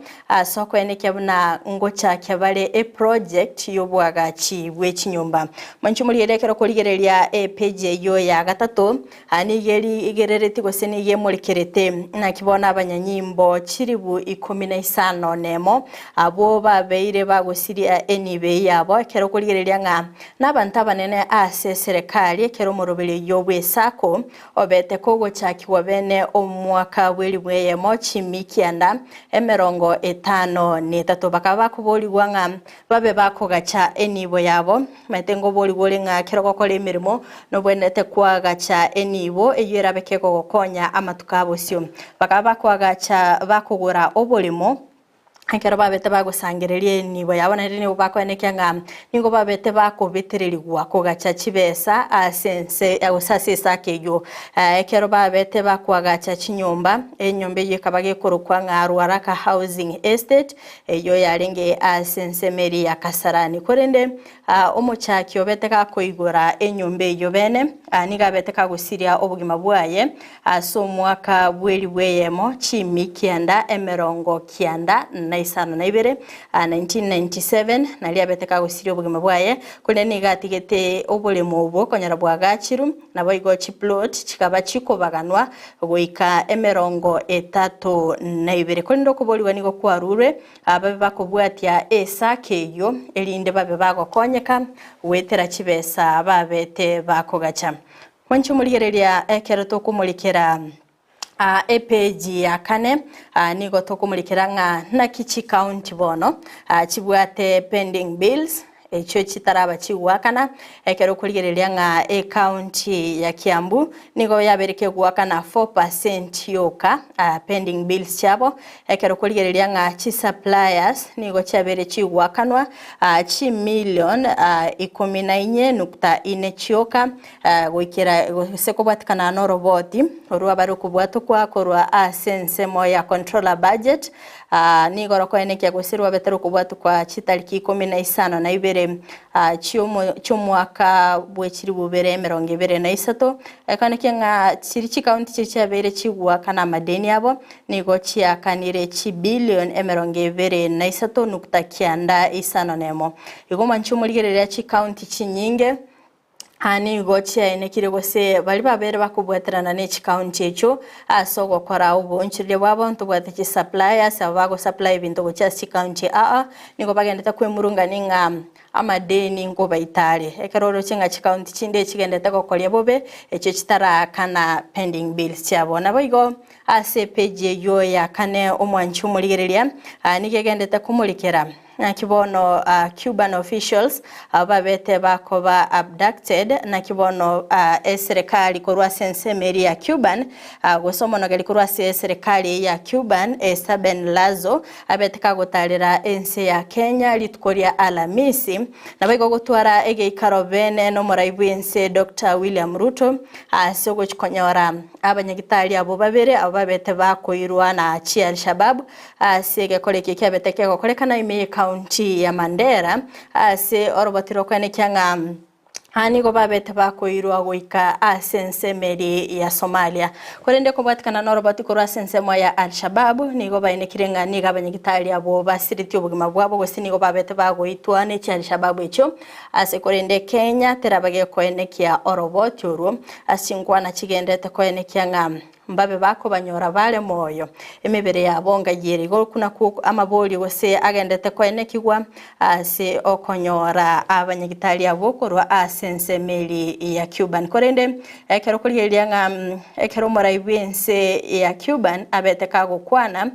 soko eneke buna ngocha kyabale project yobwaga chibwe chinyumba manchumulirekero kuligereria page yo ya gatatu anigeri igerereti goseni yemulikerete na kibona abanyanyimbo chiribu 15 nemo abo babeire bagusiria enibe yabo ekero kurigereria ng'a n'abantu abanene ase serikali ekero morobere yobwe sako obete kogochakiwa bene omwaka bweri bweyemo chimi kianda 53 bakaba bakuboriwa ng'a babe bakogacha enibo yabo metengo bori ng'a kero gokora emirimo no bwenete kwagacha enibo eyera bekego gokonya amatukabo sio bakaba bakwagacha bakugura obolimo akero babete bagusangereria enibo yabo na rini bakwenekya ng'a ningo babete bakobetererigwa kogacha chibesa asense ausase sakeyo ekero babete bakwagacha chinyumba enyombe yekabage korokwa ng'a Ruaraka Housing Estate eyo yarenge asense meri ya Kasarani korende omochaki obete kakoigora enyombe eyo bene niga bete kagusiria obugima bwaye aso mwaka bweri bweyemo chimi kianda 92 1997 nalia bete kagusiria obugima bwaye kone niga tigete obolemo obo konyara bwagachiru nabo igo chiplot chikaba chikobaganwa goika 32 kone ndo kuboliwa nigo kwarure ababe bakobwatia esakeyo elinde babe bagokonyeka wetera chibesa babete bakogacha kwanchu muligereria ekero tokumulikera epeji ya kane nigo tokumulikera ng'a na Kisii County bono chibwate pending bills echo chitaraba chiwakana ekero kurigereria ng'a county ya Kiambu nigo yabereke gwakana 4% yoka pending bills chabo ekero kurigereria ng'a chi suppliers nigo chabere chiwakanwa chi million 14.4 chioka goikera sekobwatikana no roboti orwa bari kubwatu kwa korwa asense moya controller budget nigo rokoenekya gusirwa betero kubwatu kwa chitariki 15 cy'umwaka bwekiri bubere 23 ekaneke ng'a chiri county cyabere chigwa kana madeni yabo nigo chiakanire chi billion 23.9 igoma nchumuligerera chi county chinyinge ani gochia inekire gose bali babere bakubwaterana ne county echo asogo kora ubu nchirye bwabo ntubwate chi suppliers abago supply bintu gochia county nigo bagendeta kwemurunga ninga amadeni ngo baitare ekeroro chinga county chinde chigendeta gokoria bobe echo chitara kana pending bills cyabona boigo ase page yo ya kane omwanchi umuligereria nigegendeta kumulikera na kibono Cuban officials babete bakoba abducted na kibono serikali korwa sense meri ya Cuban gosomono gali korwa serikali ya Cuban Saben Lazo abete kagotalera ense ya Kenya litukoria Alamisi na baigo gotwara egeikaro bene no moraibu ense Dr. William Ruto asogo chikonyora abanyagitali abo babere abo babete bakoirwa na chi Al-Shabaab asege koleke kyabete kego kolekana ime county ya Mandera ase orobotiro kwene kyanga nigo babete bakoirwa goika asense meri ya Somalia korende kubwatikana noroboti korwa asense moya Al-Shabaab nigo bayinekirenga niga abanyagitali abo basiriti obugima bwabo gose nigo babete bagoitwa ne cha Al-Shabaab echo ase korende Kenya terabage koenekia oroboti uru asingwa na chigendete koenekia ngam mbabe bako banyora bale moyo emebere yabonga yeri go kuna ku amaboli gose agendete koenekigwa ase okonyora abanyagitali abokorwa asense meri ya Cuban korende ekero kurigeria ngam ekero moraibense ya Cuban abete kagokwana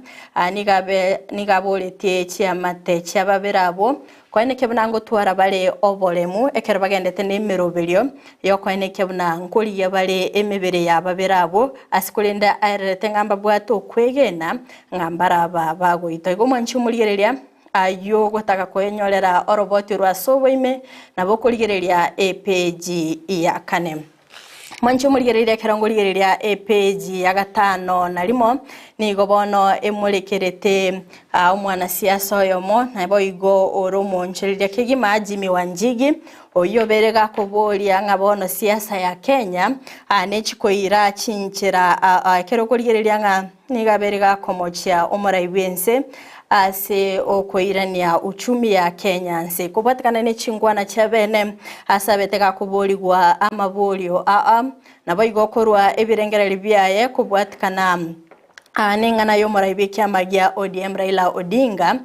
nigabolete chiamate chababerabo koeneke bunango twara bale obolemu ekero bagendete nemeroberio yo koeneke bunango liya bale emebere yababerabo asikolenda arete ngamba bwato kwegena ngambara bagoito igo mwanchi muligereria ayo gotaka koenyorera oroboti rwa soboime nabo kuligereria page ya kane mwanchi muligereria kerangoligereria page ya 5 na limo nigo bono emulekerete umwana siasa yomo nabo igo oromonchereria kigima Jimmy Wanjigi oyo berega koboria ngabono siasa ya Kenya nechikoira chinchira kero kuligereria nga niga berega komochia omoraibense ase okoirania uchumi ya Kenya nse kubatikana ne chingwana chabene asabeteka kuboligwa amabolio nabo igokorwa ebirengereri byaye kubwatikana ningana yo moraibe kiama gia ODM Raila Odinga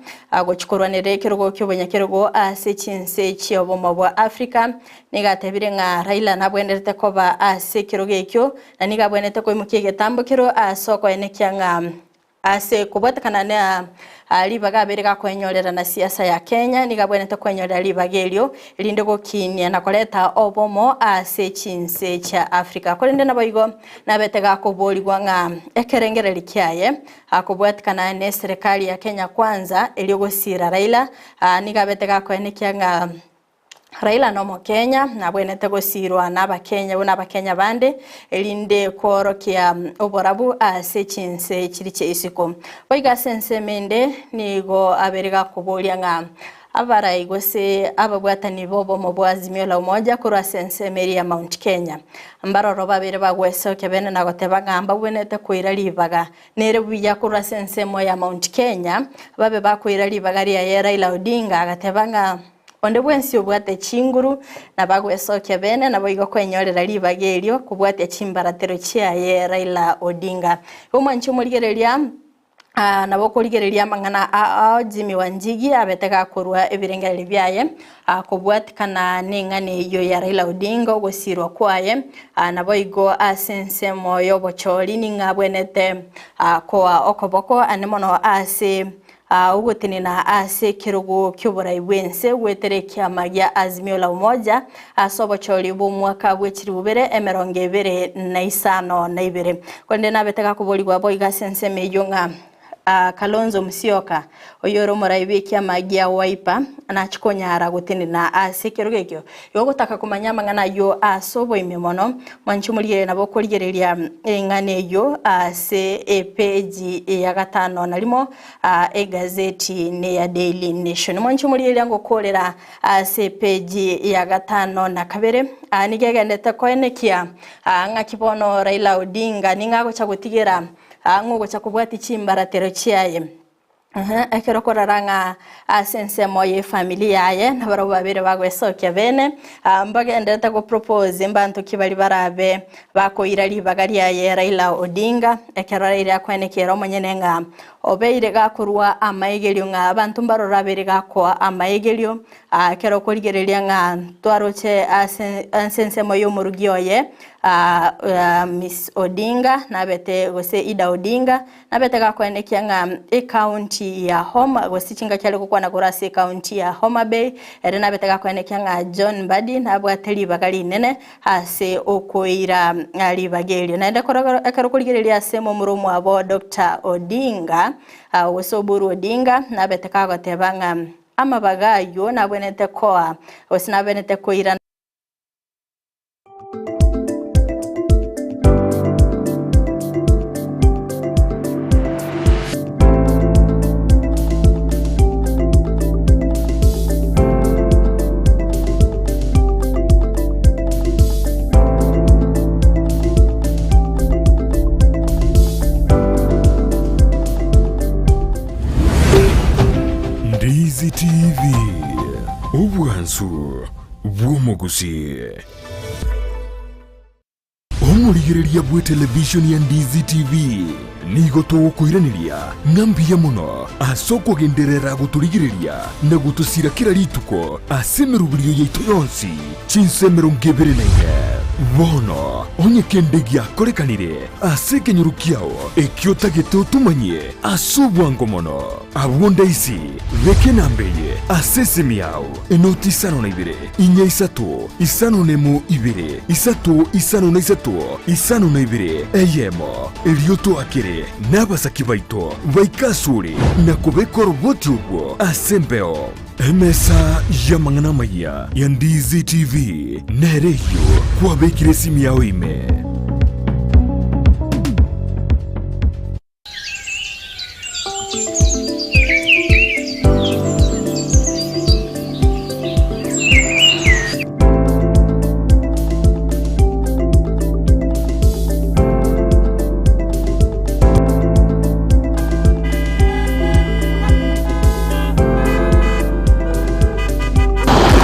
gochukurwanire Kerubo ky'Obanyakerubo ase chinse cy'obomo bwa Africa nigatebire nga Raila nabwenderete koba ase kirugo ekyo na nigabwenete ko imukie getambukiro asoko enekia nga ase kubatakana na libaga berega kwenyorera na siasa ya Kenya nigabwenete kwenyorera libaga elyo linde gokinia na koleta obomo ase chinse cha Africa kolende naboigo nabetega kubolirwa nga ekerengere likyaye akubwatikana ne serikali ya Kenya kwanza eliyogosira Raila nigabetega kwenekia nga Raila no Kenya nabwenete gosirwa n'abakenya bande elinde korokia oborabu ase chinse kiri cheisiko boiga sense mende nigo aberega kubolia nga abara igose ababwatani bobo mu Azimio la Umoja kura sense meri ya Mount Kenya ambaro roba bere bagweso kebene nagoteba ngamba bwenete kuira libaga nere bujya kura sense mo ya Mount Kenya babe bakuira libaga ya Raila Odinga agateba nga onde bwensi obwate chinguru na bagwesoke bene na boigo kwenyorera libaga elyo kubwate chimbaratero chiaye Raila Odinga umwanchi muligereria nabo kuligereria mangana Jimmy Wanjigi abetega kurwa ebirengere byaye kubwatikana ningane iyo ya Raila Odinga gosirwa kwaye nabo igo asense moyo bocholi ningabwenete kwa okoboko anemono ase ugotinina ase kirugo ky'oborai bwense weterekia magia Azimio la Umoja asobocholi bo mwaka bwekiri bubere emeronge bere na isano na ibere konde nabetega kubolirwa boiga sense meyo nga Kalonzo Musyoka oyoro moraibe kia magia Wiper anachikonyara gutinina ase kirugekyo yogotaka kumanya mangana yo asobo imemono manchumulire nabo kurigereria engane yo ase page ya gatano nalimo egazeti ne ya Daily Nation manchumulire ngo kolera ase page ya gatano na kabere nigegendete koenekia ngakibono Raila Odinga ningago chagutigera ngo chakubwati chimbaratero chiaye ekero koraranga asense moye familia yaye nabaro babere bagwesoke bene mbagendete go propose mbantu kibali barabe bakoira libagari yaye Raila Odinga ekero Raila kwenekero monyenenga obeire gakurwa amaegelio nga abantu mbarora bere gakwa amaegelio ekero koligereria nga twaroche asense moyo murugioye Miss Odinga nabete gose Ida Odinga nabete gakwenekia nga county ya Homa gose chinga cyale kukwana kurase county ya Homa Bay ere nabete gakwenekia nga John Mbadi nabwateli bagali nene ase okoira ali bagelio naende ekorokuligereria semo murumu abo Dr. Odinga Osoburu Odinga nabete kagotebanga amabagayo nabwenete koa osinabenete koira Ndizi TV ubwansu bw'omugusi omurigereria bwe television ya Ndizi TV nigo tugukwiraniria ngambia muno asoko genderera guturigireria na gutusira kira rituko asemerubirio yaitu yonsi chinsemero ngebere naye bono onye kendegia korekanire aseke nyorukiao ekiota geto tumanye asubwango mono abonda isi veke nambeye asese miao enoti isano na ibere inya isato isano nemo ibere isato isano na isato isano na ibere eyemo elioto akere nabasaki baito baikasure na kubeko roboti ubwo asembeo emesa ya mangana maya ya Ndizi TV nereyo kwa bekire simi yao ime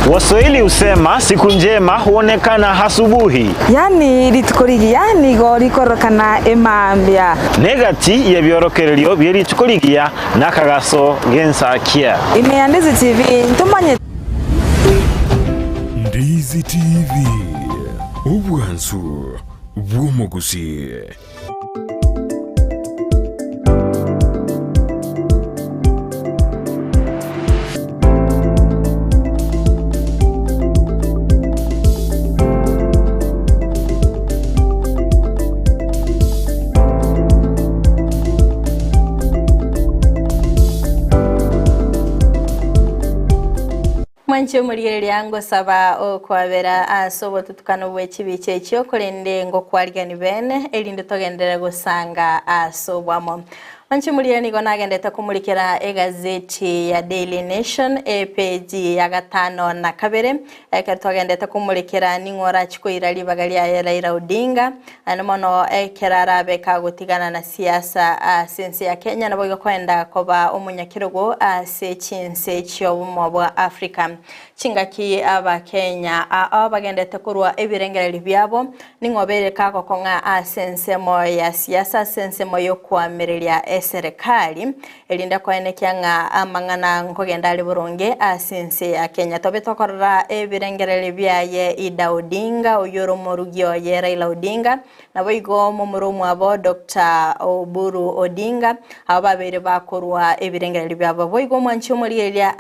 What's Waswahili husema siku njema huonekana asubuhi. Yani litukurigia nigo likorokana emambya. Negati ya byorokereryo byeritukurigia nakagaso Ensakia. Ndizi TV ntumanye. Ndizi TV obwansu bw'omugusi. Mwanche muri yango saba okwabera asobo tutukano bwekibiche ekyo kolende ngo kwalgani bene elinde togendera gusanga asobwamo. Mwanche muri nigo nagendeta kumulikira egazeti ya Daily Nation page ya 5 na 2 ekatogendeta kumulikira ningora chikoira libagali ya Raila Odinga anomono ekerarabe kagutigana na siasa sense ya Kenya nabo kwenda koba omunyakirogo sechinse cyo bwa Africa chingaki aba Kenya abagendeta kurwa ebirengereri byabo ningobere kako konga sense mo ya siasa sense mo yo kwamerelia serikali elinda kwaenekya nga amangana nkogenda ali burunge sense ya Kenya tobe tokorra ebirengereri byaye Ida Odinga oyoro morugyo ye Raila Odinga nabo igo mu murumu abo Dr. Oburu Odinga ababere bakorwa ebirengereri byabo boigo mwanchi omuriyelia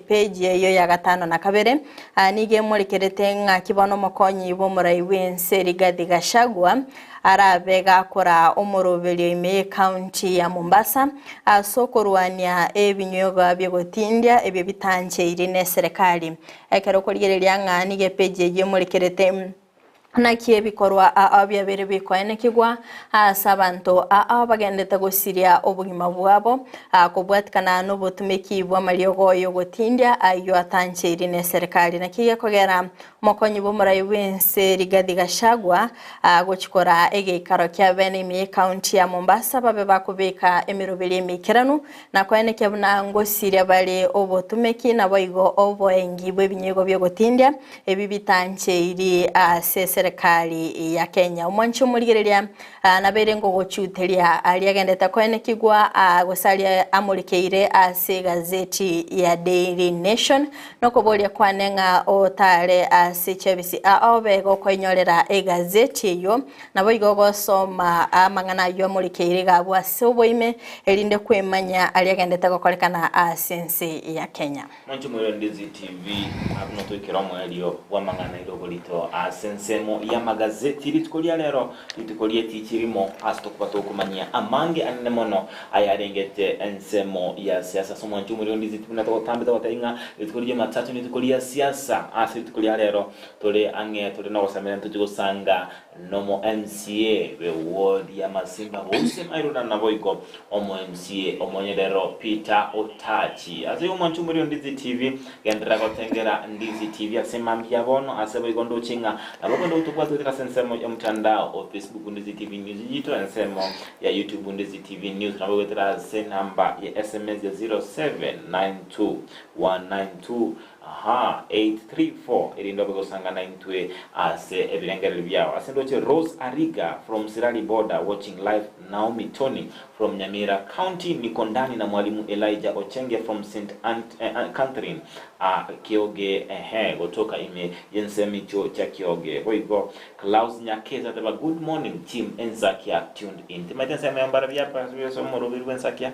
page yo ya 5 na 2 nige mulikerete nga kibono mokonyi bo murai wense Rigathi Gachagua arabega kora omurobelio ime county ya Mombasa sokorwania ebinyoga byogotindia ebyo bitanje irine serikali ekero kurigerelia nga nige page yo mulikerete nakie bikorwa abyabere bikwanekigwa sabanto abagendeta gosiria obugima bwabo kubwatikana no botumeki bwa maliogo yo gotindia ayo atanche irine serikali nakiye kogera mokonyi bo murai wense Rigathi Gachagua gochikora egeikaro kya bene mi county ya Mombasa babe bakubika emirobeli emikiranu na kwaneke buna ngosiria bale obotumeki na boigo oboengi bwebinyego byo gotindia ebi bitanche iri serikali ya Kenya umwanchi umurigerelia nabere ngo gochutelia aliagendeta kwenekigwa gosalia amurikeire ase gazeti ya Daily Nation nokobolia kwanenga otale ase chebisi obego kwenyorera egazeti yo nabo igogo soma amangana yo amurikeire gabwa soboime elinde kwemanya aliagendeta gokolekana asense ya Kenya. Mwanchi muri Ndizi TV abunoto ikiramo elio wamangana idogolito asensemo ya magazeti litukolia lero litukolie tichirimo astokubato kumanya amange anemono ayarengete ensemo ya siasa somo Mwanchi muri Ndizi TV nato tambeta watainga litukolie matatu litukolia siasa litukolia lero tole ange tole na wasamela tujigosanga nomo MCA we ward ya Masimba wose mairuna navoiko omo MCA omonyelero Peter Otachi aziyo Mwanchi muri Ndizi TV gendera kotengera Ndizi TV asema mbiabono asebo igondo chinga abondo utukwazo tika sensemo ya mtandao o Facebook Ndizi TV News jito ensemo ya YouTube Ndizi TV News na bwetera se namba ya SMS ya 0792192834 ilindo bwosanga 92 ase ebilengereri byao asendoche Rose Ariga from Sirali Border watching live. Naomi Tony from Nyamira County niko ndani na mwalimu Elijah Ochenge from St. Catherine Kioge gotoka ime yensemi cho cha Kioge boigo Klaus Nyakeza taba good morning team Ensakia tuned in timatensa membara byapa so morobiru Ensakia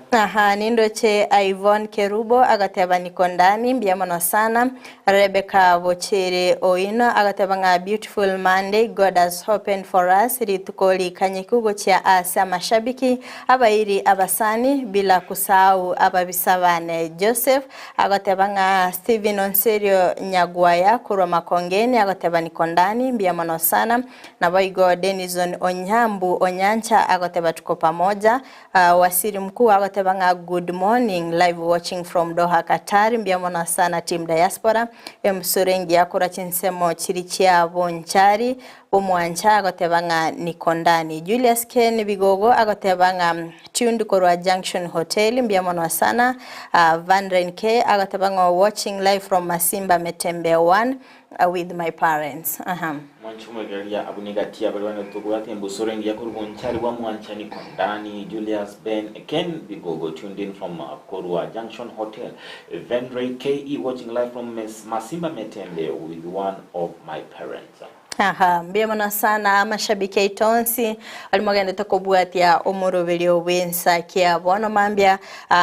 nindoche Ivon Kerubo agateba niko ndani mbiamono sana Rebecca Bochere Oino agateba nga beautiful Monday God has opened for us ritukoli kanyikugo cha asa mashabiki abairi abasani bila kusahau ababisabane Joseph agateba nga Steven Onserio Nyagwaya kurwa Makongeni agateba niko ndani mbiamono sana na boigo Denison Onyambu Onyancha agateba tuko pamoja wasiri mkuu agateba nga good morning live watching from Doha Qatar mbiamono sana team diaspora emsurengi akora chinsemo chirichia bonchari Bomwancha agotebanga Nikondani. Julius Ken Bigogo agotebanga tuned korwa Junction Hotel mbiamono sana. Van Renke agotebanga watching live from Masimba Metembe 1 with my parents. Mwanchumo galia abunigatia balwana tukuwate mbusorengi yakurubonchari wa mwancha Nikondani. Julius Ben Ken Bigogo tuned in from Korwa Junction Hotel. Van Renke watching live from Masimba Metembe with one of my parents. Mbiamana sana mashabiki itonsi alimagenda tokobwatia omurobelio wensakia bono mambia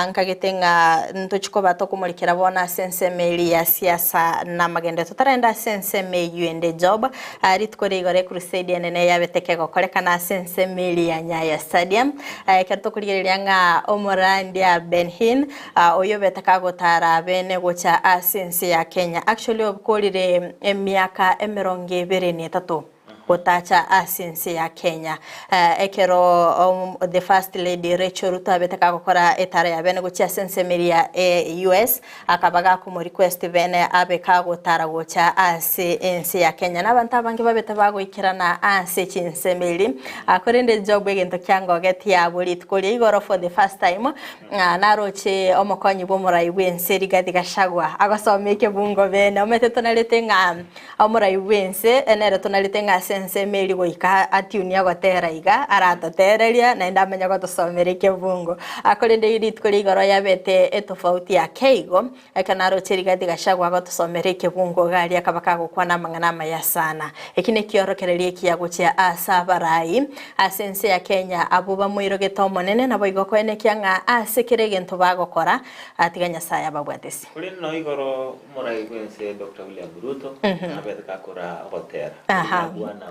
nkagetenga ntochikoba tokumurikira bona sensemeli ya siasa na magenda totarenda senseme yuende job ari tukore igore crusade nene yabeteke gokorekana sensemeli ya Nyaya Stadium kerto kurigirianga omorandia Benhin oyo betaka gotara bene gocha asense ya Kenya actually obukolire emiaka emeronge bereni tatu kotacha asense ya Kenya ekero the first lady Rachel Ruto abetaka gukora etara ya bene gocha asense meria US akabaga ku request bene abeka gotara gocha asense ya Kenya nabanta bangi babeta bagoikirana ase chinsemeli akorende job egento kyango getia buri tukuri igoro for the first time naroche omokonyi bomurai wense Rigathi Gachagua agosomeke bungo bene omete tonaletenga omurai wense enere tonaletenga sensemeli goika atiunia gotera iga aratotereria na ndamenya gotosomereke bungo akorende iri tukuri igoro yabete etofauti ya keigo ekanaroche Rigathi Gachagua gotosomereke bungo gali akabaka gukwana mangana ya sana ekine kiorokererie kiagochia asabarai asense ya Kenya abuba muiro getomo nene nabo igokone kyanga asekere gento bagokora atiganya saya babwatesi kuri no igoro murai kwense Dr. William Ruto abetaka kora hotel bwana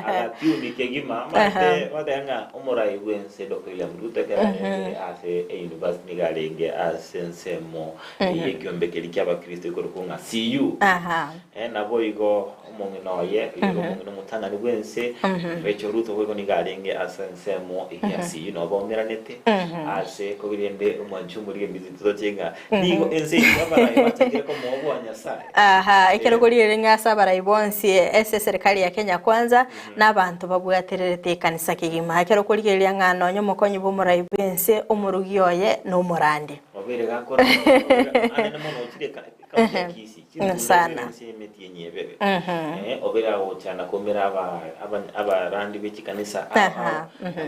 atiuni kegima mate wadanga umurai kwense Dr. William Ruto kare ase university galenge asensemo yekyombe kelikia bakristo ikorukunga CU nabo igo omongino ye omongino mutangani kwense Rachel Ruto wego nigalenge asensemo ikiasi no bomeranete ase kogirende umwanchumuri mbizito cyenga nigo ense abarai batakire ko mobo anyasa ikero kuri ngasa barai bonsi ese serikali ya Kenya kwanza n'abantu babwatererete kanisa kigima ikero kuri ngano nyomokonyi bomurai bense omurugioye no murande obere gakora anene mono ukireka Kisii sana metie bebe obera ochana komera abarandi bechikanisa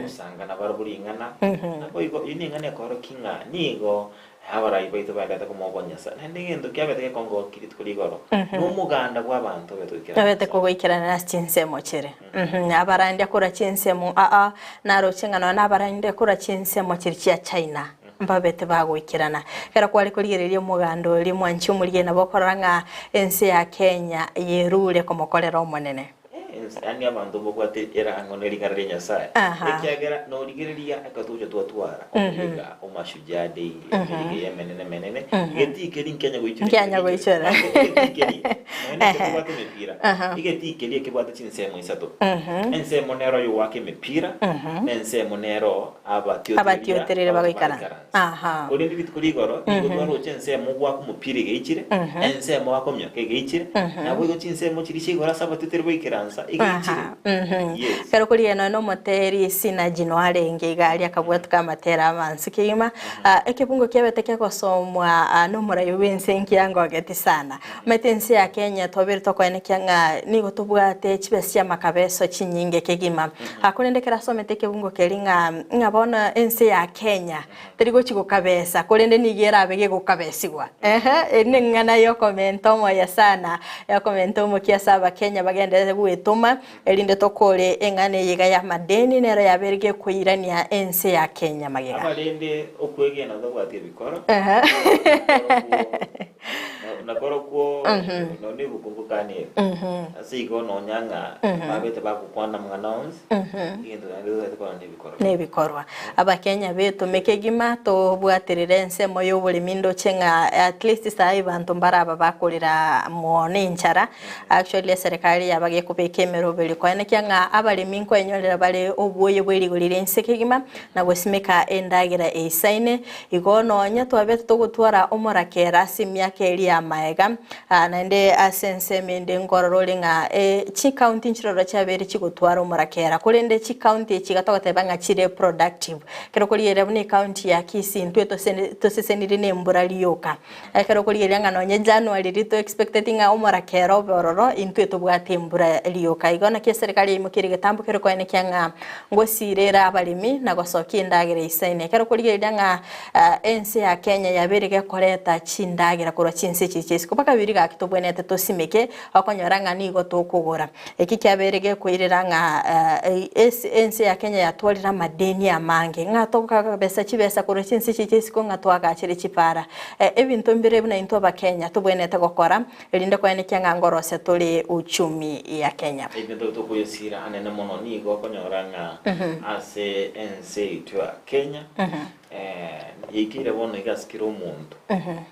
usanga nabaruburingana nabo igo iningane koro kinga nigo abarai baito bagata kumobonyasa ndengendo kyabete kongo kirit kuligoro n'umuganda gw'abantu betokira abete kogoikirana na chinsemo chire abarandi akora chinsemo narocengana n'abarandi akora chinsemo chirchia China mbabete bagoikirana kera kwali kurigereria mugando limwanchi umuriye nabokoranga ense ya Kenya yerure komokorera omonene yani abantu bokwate era ngoneri karere nyasaye ekyagera no rigereria akatuja twatwara omega omashujade ye menene getikeri Kenya goichira igetikeri kebwata chinsemo isato ensemo nero yo wake mepira ensemo nero abatioterere bagoikara kuri ndibit kuri goro igotwaro chensemo gwa kumupira geichire ensemo wakomya geichire nabo go chinsemo chirishigora sabatutere boikiransa kero kuri no moteri sina jino arenge gali akabwatuka matera amansi kima ekebungo kyabeteke kosomwa no murai wense nkiyango ageti sana metensi ya Kenya tobiri tokwene kyanga nigo tubwate chibesia makabeso chinyinge kegima akurendekera someteke bungo kelinga ngabona ense ya Kenya terigo chigo kabesa kurende nigera abege gukabesigwa enengana yo komento moya sana yo komento mo kiasaba Kenya bagende gwetuma elinde tokole engane yiga ya madeni nero yaberge kuirania ense ya Kenya magega abalende okwege na ndagwate bikoro nakoro ko no ne bukungukane asigo no nyanga abete bakukwana mwanons ngendo ngeze ko ne bikorwa abakenya beto mekegima to bwaterere ense moyo buli mindo chenga at least sai bantu mbaraba bakolera muone nchara actually serikali yabage kupeke emerobeli kwene kyanga abalimi nkwenyorera bale obuoye bwerigorire ensekegima na gwesimeka endagira eisaine igononya twabe tugutwara omorakera simyaka eri ya maega nande asense mende ngororole nga chi county nchiroro chabere chigutwara omorakera kulende chi county chigatogoteba nga chire productive kero kuliere bune county ya Kisii ntweto tosesenire ne mburalioka kero kuliere nga nonye January rito expecting nga omorakera obororo intweto bwate mburalioka igona ke serikali imukire getambo kero kwene kyanga ngosirera abalimi na gosoki ndagire isaine kero kuliere nga ense ya Kenya yaberege koreta chindagira kurwa chinse chichesi kupaka biriga kitobwenete tosimeke akonyoranga nigo tokugura eki kyaberege kwirira nga ense ya Kenya yatwalira madeni ya Maangi ngatoka besa chibesa kurwa chinse chichesi ko ngatwaga chire chipara ebintu mbire buna into ba Kenya tobwenete gokora elinde kwene kyanga ngorose tuli uchumi ya Kenya ebintu tokuyesira anene mono nigo akonyoranga ase ense itwa Kenya ikire bono igaskira omuntu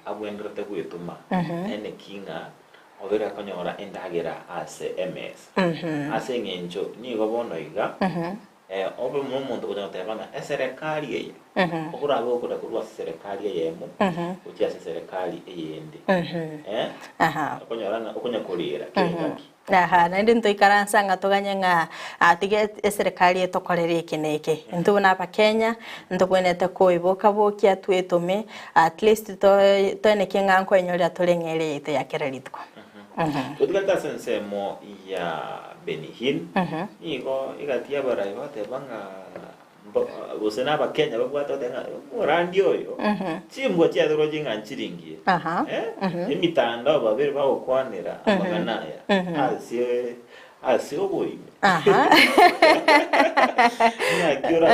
abwenderete gwituma ene kinga obera konyora endagera ase MS ase ngenjo nigo bono iga obe omuntu kujatebanga eserikali ye okurabe okura kurwa serikali yemo uchi ase serikali eyende konyora okunyakulira kengaki nandi ntoikaransa nga toganya nga atige serikali etokorere ikineke ntubona apa Kenya ntubonete koiboka bokia twetume at least to eneke nga nkwenyorya tulengere ite yakereritwa tutikata sensemo ya Benihin igo igatia barai bate banga usena aba Kenya babwata tenga murandi oyo chimbo tia doro jinga nchiringie emitanda babere bakwanira abaganaya asi oboyi nyakira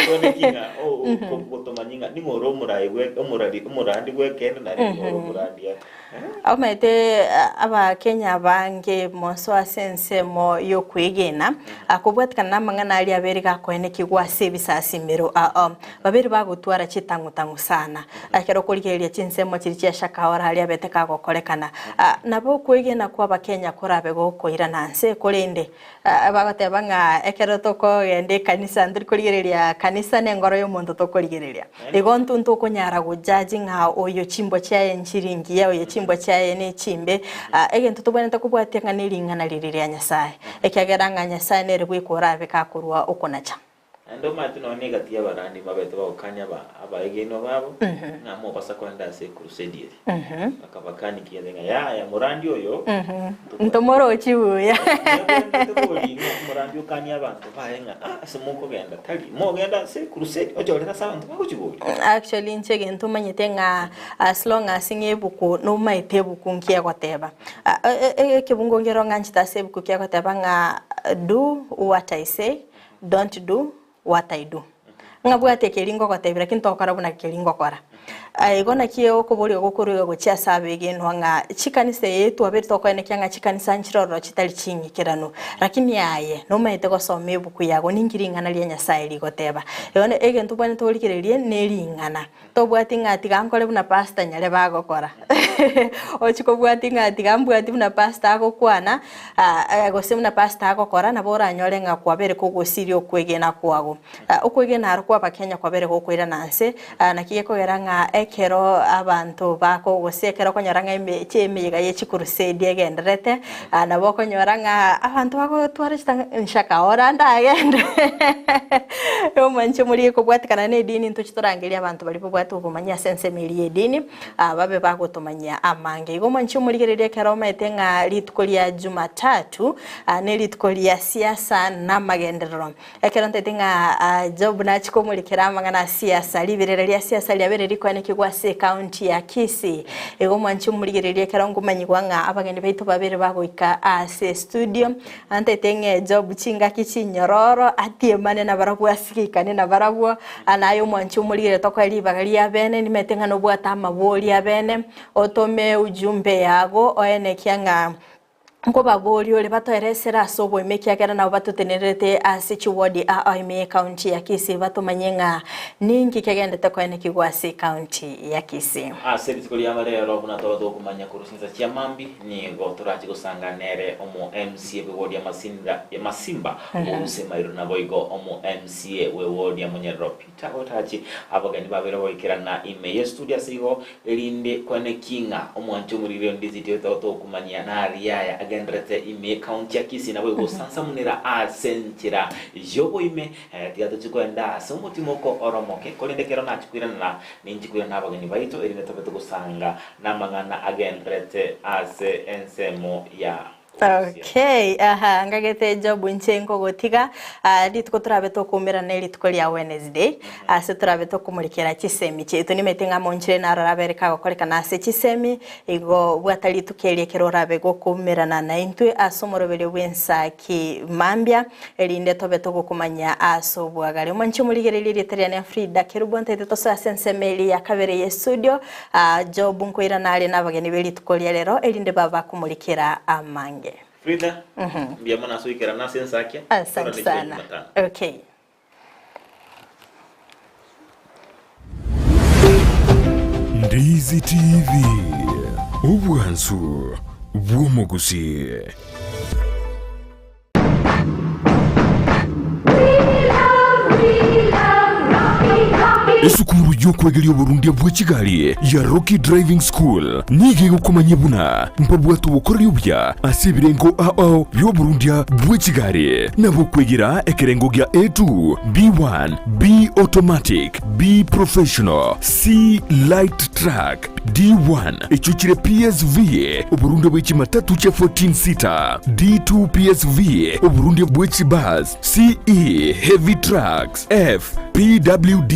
koneka kotomanyinga ni moro muraiwe omurandi gwekende na moro murandi Aumete aba Kenya bange monso asense mo yokwigena akubwatikana namangana ali aberi gakwene kigwa service asimero babiri bagutwara chitangutangu sana akero kuligeria chinsemo chirichia shakawara ali abete kagokorekana nabo kwigena kwa aba Kenya kurabe gokoira nanse kulinde bagoteba nga ekero toko gende kanisa ndiri kuligeria kanisa nengoro y'omuntu tokoligeria igontu ntukunyara gujaji nga oyo chimbo cha enchiringi ya oyo chimbo chaye ne chimbe egento tuboneta kubwatenga nilingana liriri ya Nyasaye ekyageranga Nyasaye nere bwikora bekakurwa okonacha ando mati no negative barandi babeto bakanya abaegeno babo ngamo basa kwenda se crusade akabakani kiyenga ya murandi oyo ntomoro chibuya murandi ukanya abantu bayenga semuko genda tali mo genda se crusade ojolera sabantu bakuchibuya actually nchege ntumanyite nga as long as ngebuku no maite buku nkia goteba ekebungongero nganchita se buku kia goteba nga do what I say, don't do what I do. Ngabwate kelingo gotebira kinto okara buna kelingo kora igona kiyo okobori ogokuru gocha sabege nwanga chikanise yetu abirito kwene kyanga chikanisa nchiroro chitali chingi kirano lakini yaye no maite gosome buku yago ningiringana lya Nyasaye ligoteba yone ege ntubane tolikirerie nelingana tobwati ngati gankole buna pastor nyale bagokora ochiko bwati ngati gambwati buna pastor agokwana gosemuna pastor agokora nabora nyole nga kwabere kogosiri okwegena kwago okwegena arukwa abakenya kwabere gokwira nanse nakiyeko geranga ekero abantu bako gosekera konyoranga imechemiga yechikurusedi egenderete nabo konyoranga abantu bako twarista nshaka oranda agende yo manche muri ko bwatikana ne dini ntuchitorangeria abantu bali bwatu ubumanya sense mili edini babe bako tomanya amange igo manche muri gerere kero maetenga litkolia Jumatatu ne litkolia siasa na magenderero ekero ntetenga job na chiko muri kerama ngana siasa liberera lya siasa lyabere likwene kigwase county ya Kisii ego mwanchi murigererie karongo manyigwa nga abagende baitu babere bagoika ase studio antetenge job chinga kichinyororo atiemane na barabwa sikikane na barabwa anayo mwanchi murigere toko libagari ya bene nimetenga no bwata maboli ya bene otome ujumbe yago oene kyanga ngo babori ole batoeresera sobo imeki agera na batutenerete asichi ward aime county ya Kisii batumanyenga ningi kegendete kwene kigwasi county ya Kisii aseri tikoli amarero buna todo kumanya kurusinza cia mambi ni go turachi gusanganere omo MCA we ward ya Masimba usema iro na boigo omo MCA we ward ya Munyero Peter otachi abagani babero boikirana ime studio sigo elinde kwene kinga omo anchumurire Ndizi todo kumanya na ariya agendrete ime county ya Kisii na boigo sansa munira asentira jobo ime tigato chikwenda somutimoko oromoke kolendekero na chikwirana ninjikwirana abagani baito elinde tobeto gusanga namangana agendrete ase ensemo ya Okay, ngagete job nchengo gotiga litko turabe to kumira ne litko ya Wednesday ase turabe to kumulikira chisemi chetu nimetenga monchire na rabereka gokoreka na ase chisemi igo bwatali tukelie kerorabe go kumira na naintwe asomorobele wensaki mambia elinde tobe to kumanya aso bwagale monchi muligere lilitere ne Fridah Kerubo ntete to sa sensemeli ya kabere ye studio job nkoira nale nabageni beli tukolia lero elinde baba kumulikira amange Fridah, biama na suikera na Ensakia. Asante sana. Okay. Ndizi TV. Ubwansu bw'omugusi. Esukuru y'okwegerya Burundi bwa Kigali ya Rocky Driving School nige gukomanya buna mpabwa tubukorera ubya asibirengo ao byo Burundi bwa Kigali nabo kwegera ekerengo gya A2 B1 B automatic B professional C light track D1 echuchire PSV Burundi bwa kimatatu cha 14 seater D2 PSV Burundi bwa bus CE heavy trucks F PWD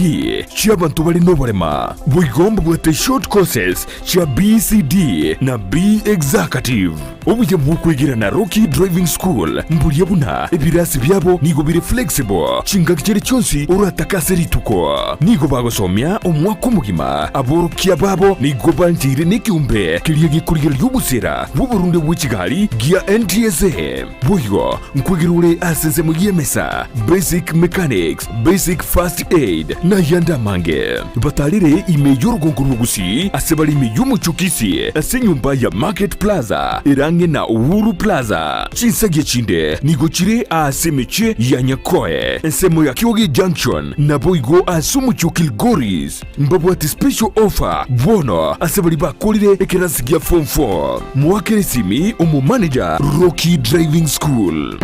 Chiabantu bali nobarema bwigomba bwate short courses cha BCD na B executive obuye bwukwigira na Rocky Driving School mbuliye buna ebirasi byabo nigo biri flexible chinga kicere cyonsi urataka rituko nigo bagosomya omwaka mugima aborokia babo nigo banjire nikiumbe kiliye gikurira y'ubusera bu Burundi bwa Kigali gia NTSA buyo nkwigirure aseze mu yemesa basic mechanics basic first aid na yanda mange batalire ime y'urugongo Gusii asebali ime y'umucukisi ase nyumba ya Market Plaza irange na Uhuru Plaza chinsage chinde nigo chire asemeche ya Nyakoe ensemo ya Kiogi Junction na boigo asumuchukil Goris mbabwati special offer bono asebali bakolire ekerasigia form 4 mwakere simi umu manager Rocky Driving School.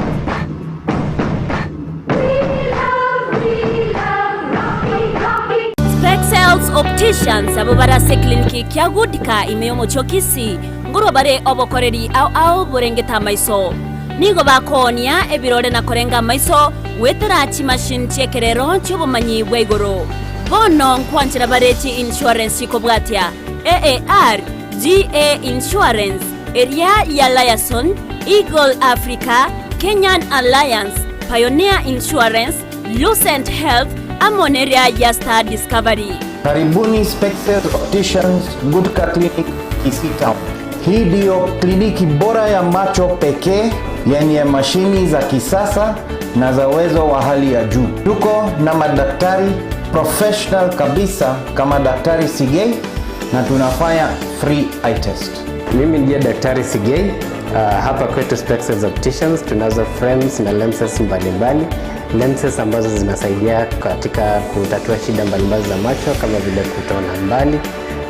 Opticians abo barase kliniki kya gudika imeyomo chokisi ngoro bare obokoreri au burengeta maiso nigo bakonia ebirore na korenga maiso wetera chi machine chekerero chubumanyi bwegoro bono nkwanchira bareti insurance ikobwatia AAR GA Insurance area ya Liason Eagle Africa Kenyan Alliance Pioneer Insurance Lucent Health Amoneria ya Star Discovery. Karibuni Spexel Opticians Goodka Clinic Kisii Town. Hii ndio kliniki bora ya macho pekee yenye mashini za kisasa na za uwezo wa hali ya juu. Tuko na madaktari professional kabisa kama Daktari Sigei na tunafanya free eye test. Mimi ndiye Daktari Sigei. Hapa kwetu Spexel Opticians tunazo frames na lenses mbalimbali. Lenses ambazo zinasaidia katika kutatua shida mbalimbali za macho kama vile kutoona mbali,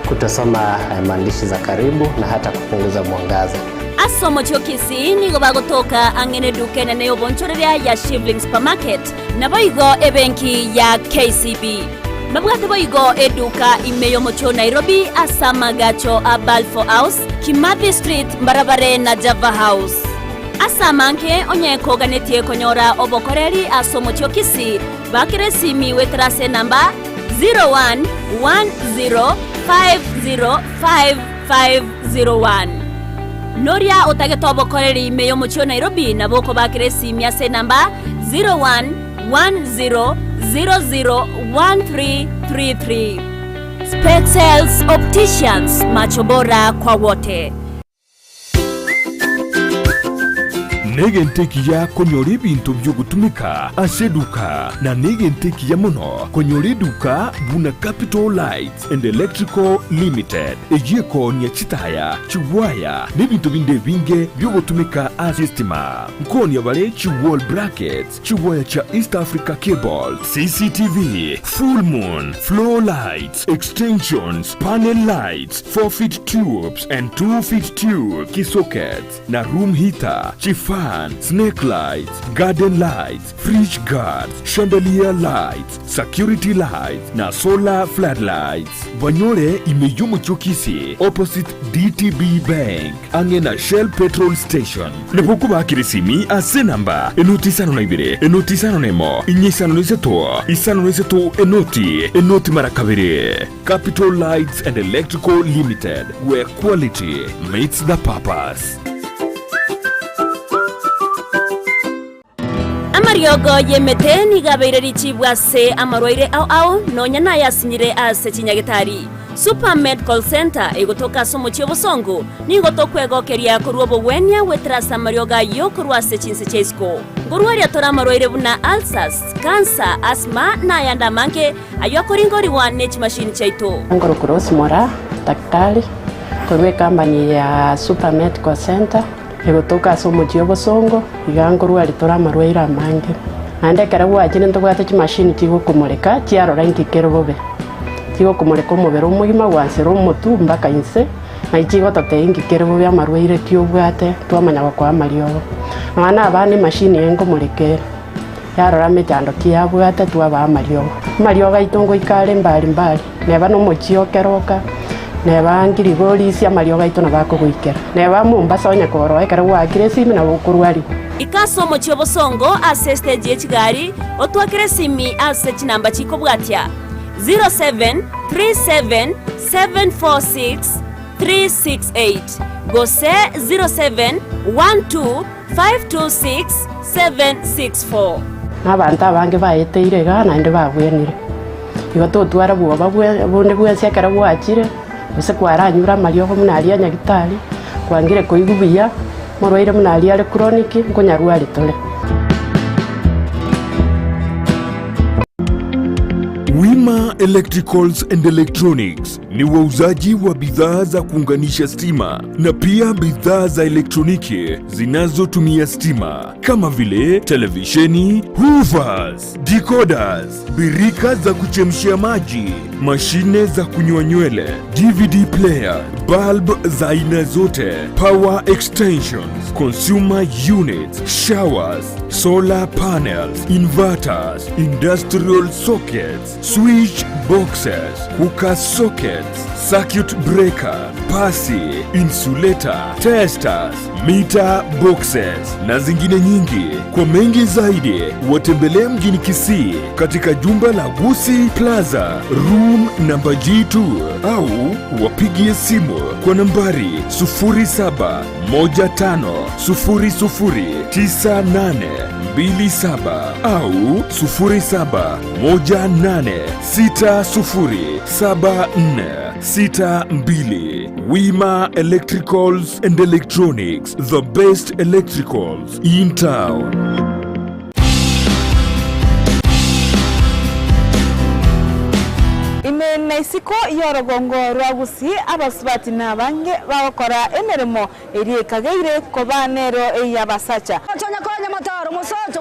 kutosoma maandishi za karibu na hata kupunguza mwangaza. Asomo chokisi nigo bagotoka angene dukene ne obonchoreria ya Shivling Supermarket na boigo ebenki ya KCB. Mabwate boigo eduka imeyo mocho Nairobi asama gacho a Balfour House, Kimathi Street, Mbarabare na Java House. Asamanke onyeko ganetie konyora obokoreri asomo chokisi bakire simi wetrase namba 0110505501 Noria otageto obokoreri meyo mocho Nairobi na boko bakire simi ase namba 0110001333 Spexels Opticians, macho bora kwa wote. negenteki ya konyora ibintu byo gutumika aseduka na negenteki ya muno konyora iduka buna Capital Lights and Electrical Limited ejiko ni chitaya chiwaya n'ibintu binde binge byo gutumika asistima nkoni abale chiwall brackets chiwaya cha East Africa Cable, CCTV, full moon, floor lights, extensions, panel lights, 4-feet tubes and 2-feet tube key sockets na room heater, fan, snake lights, garden lights, fridge guards, chandelier lights, security lights na solar floodlights. Banyore imeyomo chokisi opposite DTB Bank angena Shell petrol station. Nebuku bakirisimi ase namba enotisano na ibire enotisano nemo inyisano niseto enoti marakabire. Capital Lights and Electrical Limited, where quality meets the purpose. Amariogo yemete nigabeire richibwa se amarwaire au nonya na yasinyire ase chinyagitari. Super Medical Center egotoka somo chiobosongo nigotokwegookeria Kerubo wenya wetrasa marioga yokorwa se chinse chesko. Ngurwaria tora marwaire buna ulcers, cancer, asthma na yanda manke ayokoringori wa nech machine chaito. Ngoro cross mora daktari korwe company ya Super Medical Center egotoka somo chiobosongo igangorwa ritora marwaire amange. Ande karabu ajine ntobwate chi machine chigo kumureka chiarora nkikerobe. Chigo kumureka omubere omugima gwansero omotu mbaka inse na ichigo tateingi Kerubo bya marwaire tiobwate twamanya kwa mariogo. Mwana abane machine yengo murekera yarora metando kiabwate twaba mariogo. Mariogo itongo ikale mbali neba no mochiokeroka neba ngiri goli cia mariogo itona bakugwikera neba Mombasa onya koro ekara wa kiresimi na bukurwari ikaso mochiobosongo ase stage echigari otwakiresimi ase chinamba chikobwatia 0737746368 gose 0712526764 n'abantu abange bayeteire gana inde babwenire igoto twara buoba bune bwese kara bwakire use kwaranyura mariogo munali anyagitari kwangire koigubia morwaire munali ale chronic nkonyarwari tole. Wima Electricals and Electronics ni wauzaji wa bidhaa za kuunganisha stima na pia bidhaa za elektroniki zinazotumia stima kama vile televisheni, hoovers, decoders, birika za kuchemshia maji, mashine za kunyoa nywele, DVD player, bulb za aina zote, power extensions, consumer units, showers, solar panels, inverters, industrial sockets, switch boxes, cooker sockets, circuit breaker, pasi, insulator, testers, meter boxes na zingine nyingi. Kwa mengi zaidi watembelee mjini Kisii katika jumba la Gusii Plaza room namba G2 au wapigie simu kwa nambari 0715009827 au 0718607462. Wima Electricals and Electronics, the best electricals in town. Naisiko yorogongo rwa Gusii abasubati nabange bakora emeremo eri kagaire kobanero eyabasacha Konya mataro musocho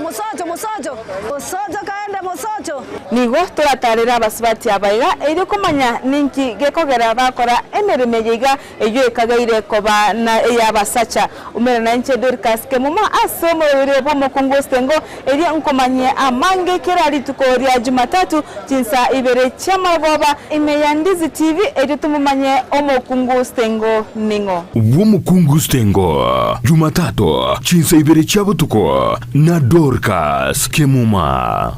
kaende musocho nigo turatarira abasubati abaiga eri kumanya ninki gekogera bakora emeremo yiga eyo kagaire kobana eyabasacha umera nanche Dorcas kemuma asomo ere bomo kungostengo eri nkomanye amange kerali tukoria Jumatatu jinsa ibere chamagoba ya Ndizi TV editumumanye omukungustengo ningo Womukungustengo Jumatatu chinsa ibere chabutuko na Dorcas kemuma.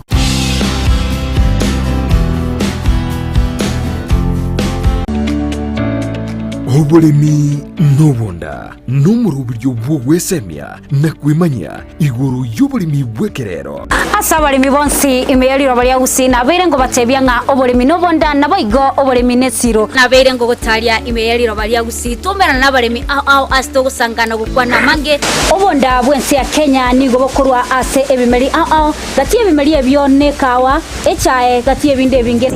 Oburimi nobonda n'umurubiryo bwo gwesemya na kwimanya iguru y'oburimi bwekerero. Asa abarimi bonsi imeyaliro bali Gusii nabeire ngo batebya nga oburimi nobonda naboigo oburimi nesiro nabeire ngo gotalia imeyaliro bali Gusii tumera n'abarimi aho asto gusangana gukwana mange obonda bwensi ya Kenya nigo bokorwa ase ebimeri aho gati ebimeri ebyone kawa echae gati ebinde binge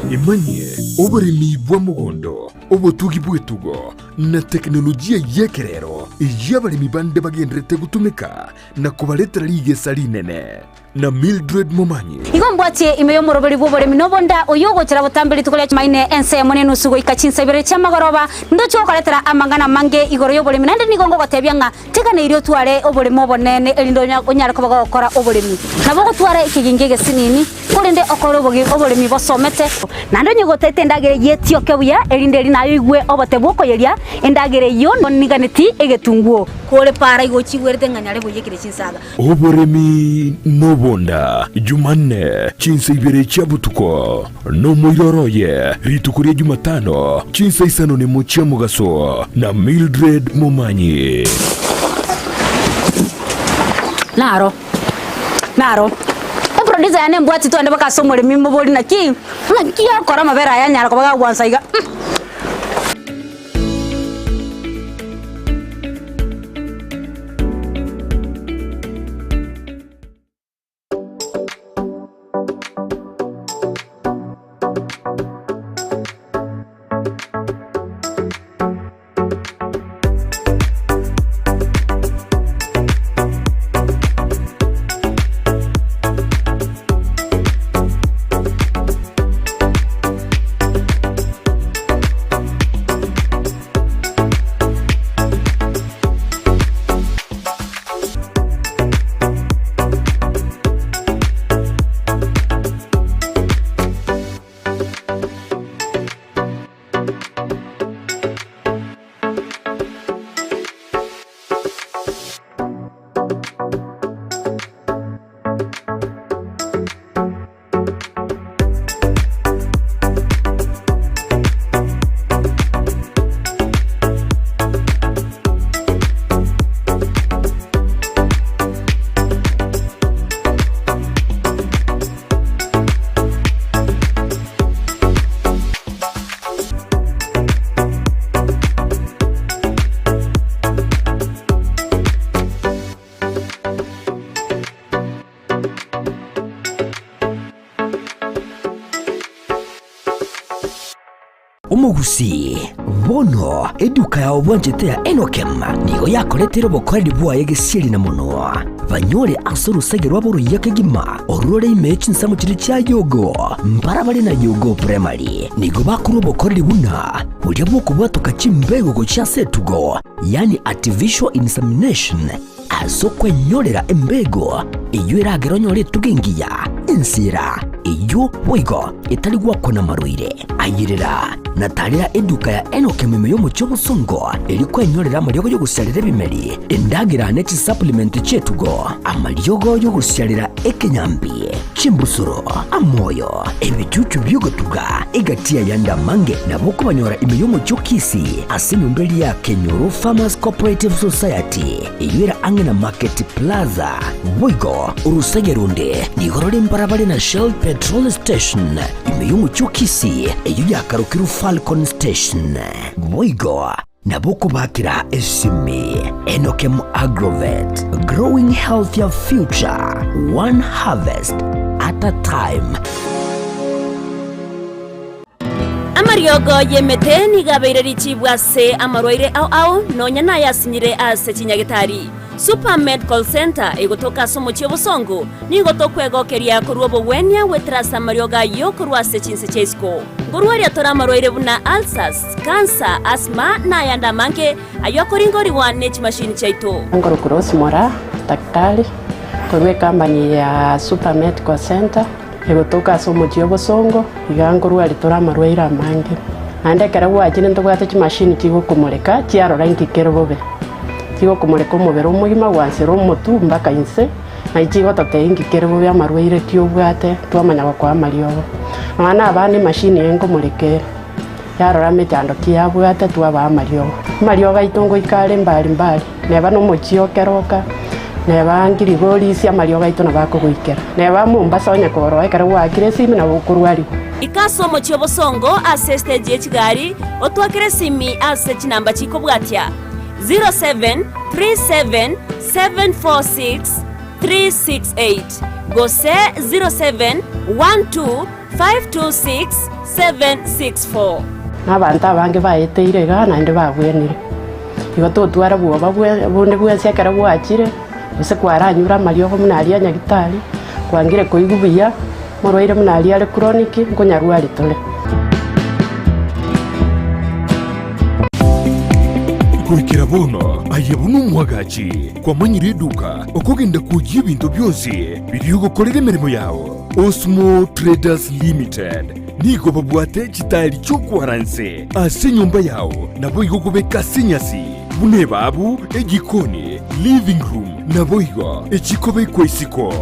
imanye oburimi bwa mugondo obutugi bwetugo na teknolojia yekerero y'abalimi bande bagendrete gutumika na kubaletera ligesa linene na Mildred Momanyi igombwatie imeyo moroberi bw'oburimi nobonda oyogokera butambiri tukolia maine ense monene usugo ikachinsa ibere chamagoroba ndocho koletera amangana mange igoro y'oburimi nande nigongo batebya nga tekana irio tware oburimi obonene elindo onyara kubaga gukora oburimi nabo gutwara ikiginge gesinini kurinde okoro oburimi bosomete nando nyogotete ndagere yetio kebuya elinde nayo igwe obote bwokoyeria endagere yo noniganeti egetunguo kole para igochigwerte nganyare boyekire chinsaga oburimi nobonda Jumanne chinsa ibere chabutuko no moiroroye ritukuria Jumatano chinsa isano ni mochia mugaso na Mildred Momanyi naro producer yane mbwati to ande bakasomole mimbo boli na ki akora mabera yanyara kubaga gwansaiga Gusii bono eduka ya obwanjete ya Enokem nigo yakoretero bokoreri bwaye gesieri na muno banyore asorusage rwabo yakegima orore imechi nsamu kiri cya yogo mbarabari na yogo primary nigo bakuru bokoreri buna burya bwo kubatuka chimbego go cya setugo yani artificial insemination azo kwenyorera embego iyo irageronyore tugengiya insira iyo wigo itari gwakona maruire ayirira natalira eduka ya Enokem yo mu cyobusongo iri kwenyorera amaryogo yo gusalira bimeri endagira neti supplement chetugo amaryogo yo gusalira ekenyambi chimbusuro amoyo ebicucu byogotuga egatia yanda mange nabo kubanyora imeyo mu cyokisi asinyumbeli ya Kenyoro Farmers Cooperative Society iyira angena Market Plaza wigo urusegerunde nigorore mbarabare na Shell Petrol Station imeyo mu cyokisi iyo yakarukiru Falcon Station wigo naboko bakira esimi Enokem Agrovet growing healthier future one harvest at a time. Amaryogo yemete nigabeire richibwa se amarwaire au nonya na yasinyire ase Chinyagitari Super Medical Center egotoka somo cyobosongo nigotokwegookeria kuruobo wenya wetrasa maryoga yo kurwase chinse chesko ngurwari atora amarwaire buna ulcers cancer asthma na yanda manke ayo koringori wa net machine chaito ngoro cross mora daktari korwe company ya Super Medical Center egotoka somo cyobosongo igangurwari tora amarwaire amange ande karabu ajine ndogwate machine kigo kumureka cyaro ranki Kerubo kigo kumureka umubero umugima wansero umutu mbaka inse na ikigo tateingi Kerubo ya marwaire kyobwate twamanya kwa maryobo abana abandi machine yengo murekera yarora mechando kiabwate twaba marioga itongo ikare mbali neba no mochio keroka neba ngirigori cia marioga ito na bakugwikera neba Mombasa onye koro ekara wakire simi na bukurwari ikaso mochio bosongo ase stage echigari otwakire simi ase chinamba chiko bwatia 0737746368 gose 0712526764 n'abantu abange bayeteire gana inde bagwenire igo totwara bwoba bunde bwese akara bwakire ese kwaranyura mariogo munali ya nyagitari kwangire koigubiya moroire munali ale chronic nkonyarwari tole kurikira bono ayabuno mwagachi kwa manyire duka okogenda kujia bintu byose biri gukorera imirimo yawo Osmo Traders Limited nigo babwate chitari cyokwaranse ase nyumba yawo nabo igokubeka sinyasi bune babu egikoni living room nabo igo echikobe kwesiko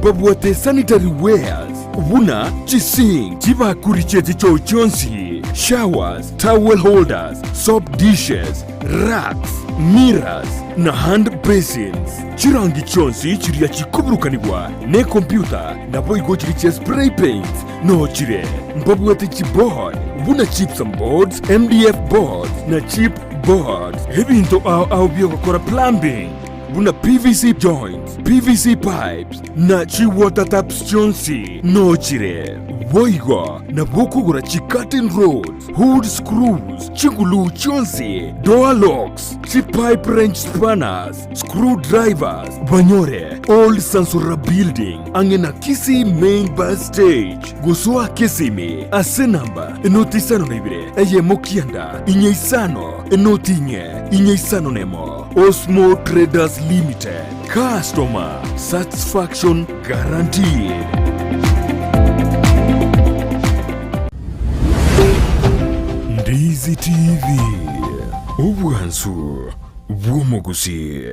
babwate sanitary wares buna chising chibakuricheze cyo cyonsi showers towel holders soap dishes racks mirrors na hand basins chirangi chonsi chiria chikuburukanibwa ne computer nabo igo chiriche spray paint no chire mbabwate chipboard buna chips and boards MDF boards na chip boards hebinto au biogokora plumbing buna PVC joints PVC pipes na chi water taps chonsi no chire boigo na bokugura chi curtain rods hood screws chingulu chonsi door locks chi pipe wrench spanners screwdrivers banyore old Sansora building angena Kisii main bus stage gusua Kisimi ase namba enotisano naibire eye mokianda inyeisano enotinye inyeisano nemo Osmo Traders Limited customer satisfaction guaranteed. Ndizi TV ubwansu bw'omugusi.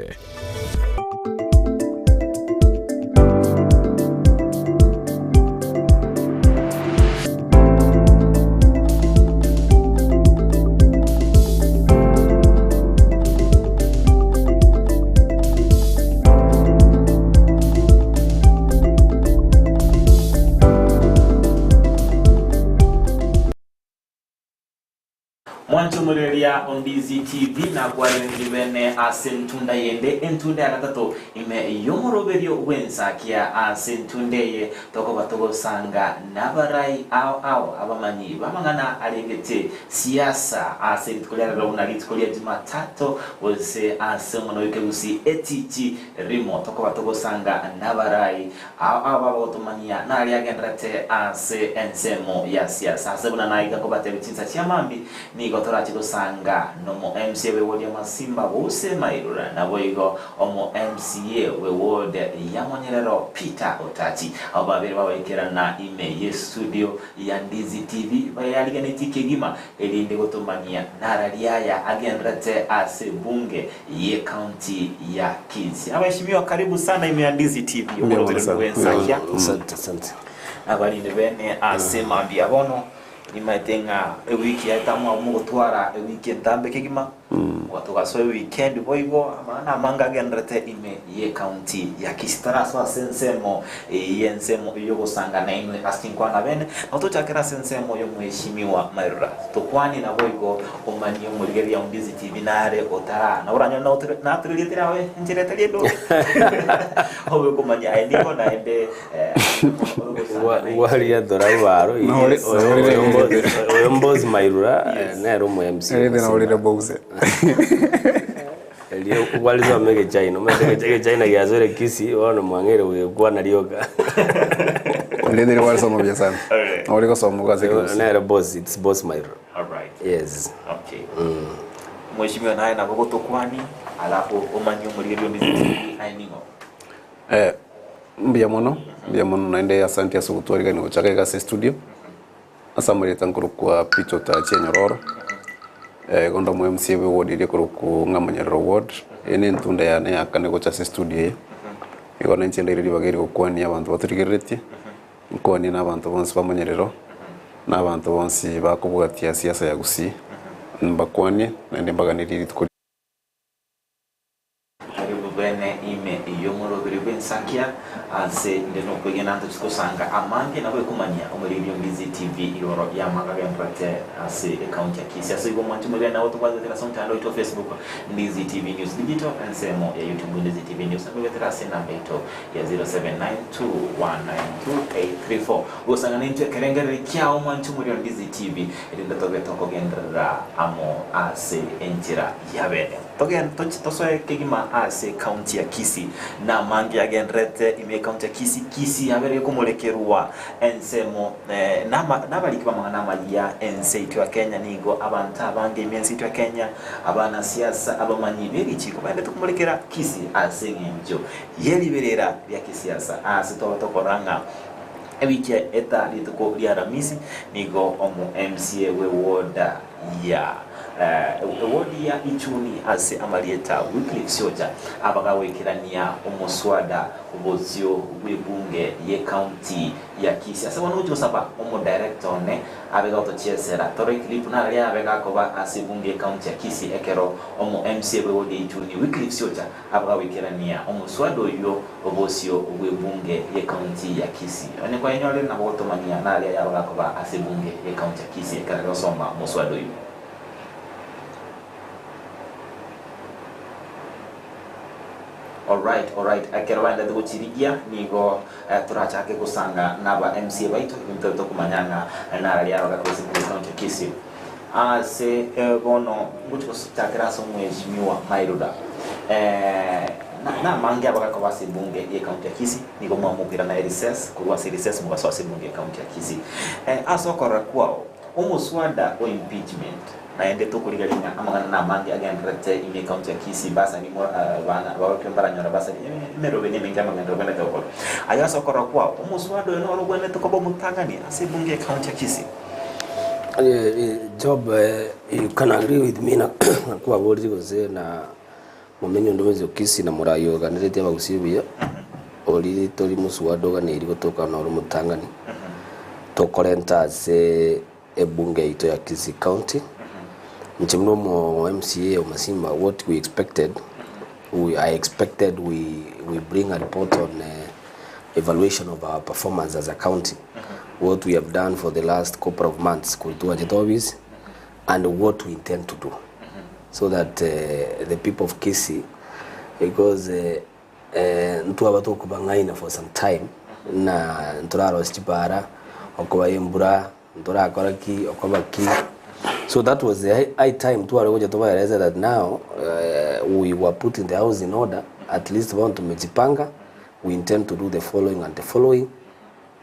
Mwancho mureria on Ndizi TV na kwa bene asentunda yende entunde akatato ime yomoroberio Ensakia asentunde ye toko batogo sanga nabarai au abamanyi bamangana alengete siasa asentkulera rona litkolia Jumatatu wose asemono Gusii etichi rimo toko batogo sanga nabarai au babotomania na aliagendrate ase ensemo ya siasa asebuna naiga ko batebe chinsa chiamambi ni gotora chiko sanga nomo MCA we wodi masimba wose mairura na boigo omo MCA we wodi yamonyerero Peter Otati ababere bawekera na ime ye studio ya Ndizi TV bayaligane tikegima elinde gotomania naraliaya agendrate ase bunge ye county ya Kisii. Abashimiwa karibu sana ime ya Ndizi TV Ensakia. Asante. Abali bene asema mbiabono nimaitenga wiki yatamwa mugutwara wiki ntambe kigima watugasoe weekend boigo amana manga gendrate ime ye county ya Kisii so sensemo yensemo yogo sanga na ino casting kwa na bene otochakera sensemo yo mheshimiwa Mairura tokwani na boigo omani yo murigeri ya Ndizi TV nare otara na uranyo na atrilitira we njiretelie do obe komanya ndiko na ende wali ya dorabaro oyombozi Mairura nero mu MC ende na olire boxe elio kwalizo mege China mege China yazore Kisii ono mwangere we kwa narioka ndende wale somo bya sana oli ko somo kwa zeko nero boss it's boss Mairura. All right, yes, okay. Mheshimiwa naye na bogoto kwani alafu omanyo murigeri Ndizi TV ainingo mbia mono naende asante asugutwariga ni uchakega se studio asamuri tankuru kwa picho ta chenyororo gondo mu MCA we wodi ri ku ngamanyero ward ene ntunda ya ne akane go cha se studio igona nchele ri bageri ko kwani abantu baturigirete kwani na abantu bonse bamanyerero n'abantu bonsi bakubwatia siasa ya Gusii mbakwanie na ndimbaganiriri tukuri bene ime iyo murobere Ensakia ase ndeno kwegena ntukusanga amange nawe kumanya umuribyo Ndizi TV iroro ya magaga mpate ase account ya Kisii ase go mwanti muri na watu kwanza tena sometimes ito Facebook Ndizi TV News Digital and semo ya YouTube Ndizi TV News na kwa tena namba ito ya 0792192834 usanga nitwe kerengere kyao mwanti muri Ndizi TV irinda tobe toko gendera amo ase entira yabene togen tosoe kegima ase county ya Kisii na Maangi agenrete ime county ya Kisii abere kumulekerwa ensemo nabaliki bamangana malia enseito ya Kenya nigo abantu abange imenseito ya Kenya abana siasa abamanyi berichi kubande tukumulekera Kisii ase ngenjo yeliberera bya kisiasa ase tokoranga ebiki etali tuko lya Ramisi nigo omu MCA we woda ya wodi ya Ichuni ase amalieta weekly soja abagawekirania umuswada ubozio webunge ye county ya Kisii ase wano saba umu director ne abega otochesera tore clip na ali abega koba ase bunge county ya Kisii ekero umu MCA we wodi Ichuni weekly soja abagawekirania umuswada uyo ubozio webunge ye county ya Kisii ane kwa enyole na botomania na ali abega koba ase bunge ye county ya Kisii ekero soma umuswada uyo. Alright akerwanda tuguchirigia nigo turachake kusanga naba MCA baitu mtoto kumanyanga na ali aroga kwesi county Kisii ase bono ngucho kutakira so mheshimiwa Mairuda na Maangi abaka kwa bunge ye county Kisii nigo mwamupira na recess kuwa recess mugaso bunge county Kisii asokora kwao umuswada o impeachment na ende tukuligalinga amagana na Maangi agenrete ime county Kisii basa ni bana bawakembara nyora basa imerobe ni menga maganda bana tokolo ayaso korwa kwa umuswado no rogwene tukobo mutangani ase bunge county Kisii. Job you can agree with me na kwa bodi goze na mumenyo ndomezo Kisii na murayo ganirete bagusibia oli tori muswado ganiri gotoka na mutangani tokorenta ase ebunge ito ya Kisii county nchimno mo MCA Masimba what we expected I expected we bring a report on evaluation of our performance as a county what we have done for the last couple of months kultua jetovis and what we intend to do so that the people of Kisii because ntu abato kubangaina for some time na nturaro stipara okoba imbura ntura koraki okobaki. So that was the high time to realize that now we were putting the house in order. At least want to mejipanga. We intend to do the following and the following.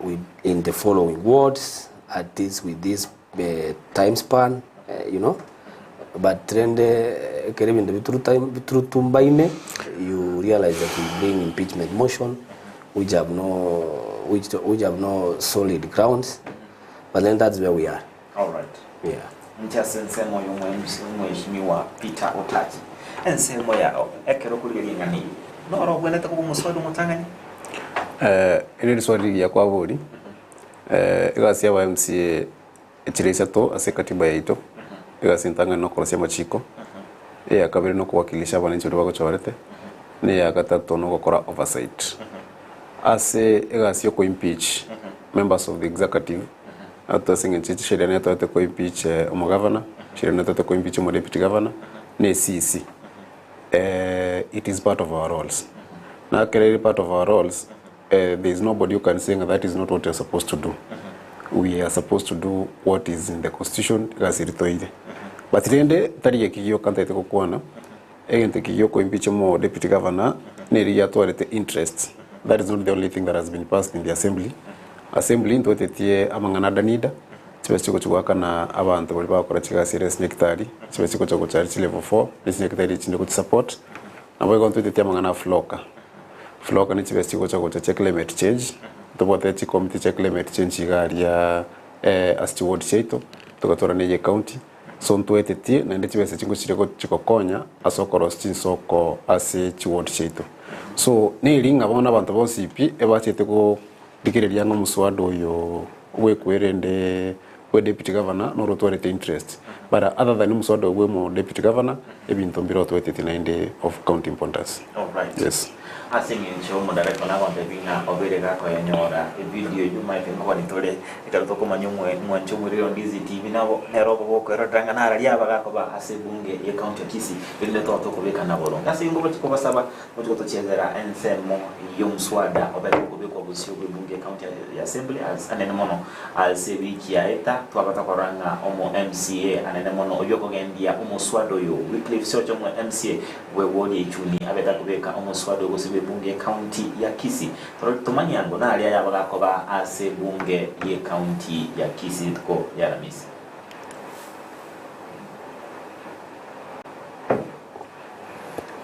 We in the following wards at this with this time span, you know. But trend in the true tumbaine, you realize that we bring impeachment motion, which have no solid grounds. But then that's where we are. All right. Yeah. Nchasensemo mheshimiwa Peter Otachi ensemo yao ekero kuligelinga ni no rogwene tako muswado mutangani ene swali ya kwa bodi igasi ya MCA echiresa to ase katiba yaito igasi ntanga no korosia machiko akabiri no kuwakilisha abananchi bako chorete ne ya gatatu no gukora oversight ase igasi yo ko impeach members of the executive ata singe chichi sheria ne tote ko impeach omo governor sheria ne tote ko impeach omo deputy governor ne CC it is part of our roles na clearly part of our roles there is nobody who can say that is not what we are supposed to do we are supposed to do what is in the constitution gasiritoide but rende tari yakigyo kanta ko kuona egente kigyo ko impeach omo deputy governor ne ria toite interest that is not the only thing that has been passed in the assembly ntotetie amangana danida chibesiko chugwaka na abantu bali bakora chigasi snectari chibesiko chako charity level 4 snectari chinde ku support nabo ntotetie amangana floka ni chibesiko chako cha climate change tobote chi committee cha climate change igaria as ward cheito tukatora neje county so ntotetie na ndi chibese chingo chireko chikokonya asokoro chinsoko ase chi ward cheito so ni linga bona abantu bose ipi ebachete ko dikireria ngo muswado yo wekwerende we deputy governor no rotwarete interest but other than muswada we mo deputy governor ebintu mbiro twetete nainde of county importance. All right. Yes. Asing show mo director na kwambe bina obere gako ya nyora video yuma kwa nitole ikaruto kuma nyumwe mwancho muri Ndizi TV nabo nerobo boko erodanga na ari abagako ba asebunge ya county ya Kisii binde to kubeka na bolo ngasi ngo bati ko basaba mutuko tochezera ensemo yomswada obere kubeko Gusii bunge county ya assembly as anene mono as wiki ya eta twabata koranga omo MCA anene mono oyoko gendia omuswado yo weekly search omo MCA we wodi ichuni abeta kubeka omuswado Gusii bunge county ya Kisii tumanyango na ali abagako ba ase bunge ye county ya Kisii ko ya Ramisi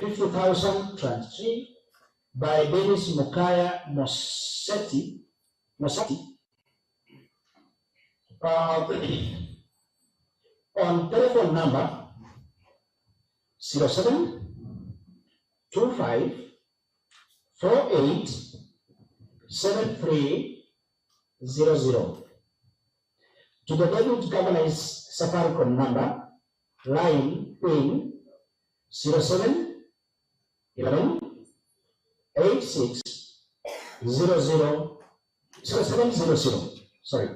50,000 23 by Dennis Mukaya Mosati on telephone number 07 25 48 7300 to the Deputy Governor's Safaricom number line pin 07 11 86 00 0700. Sorry.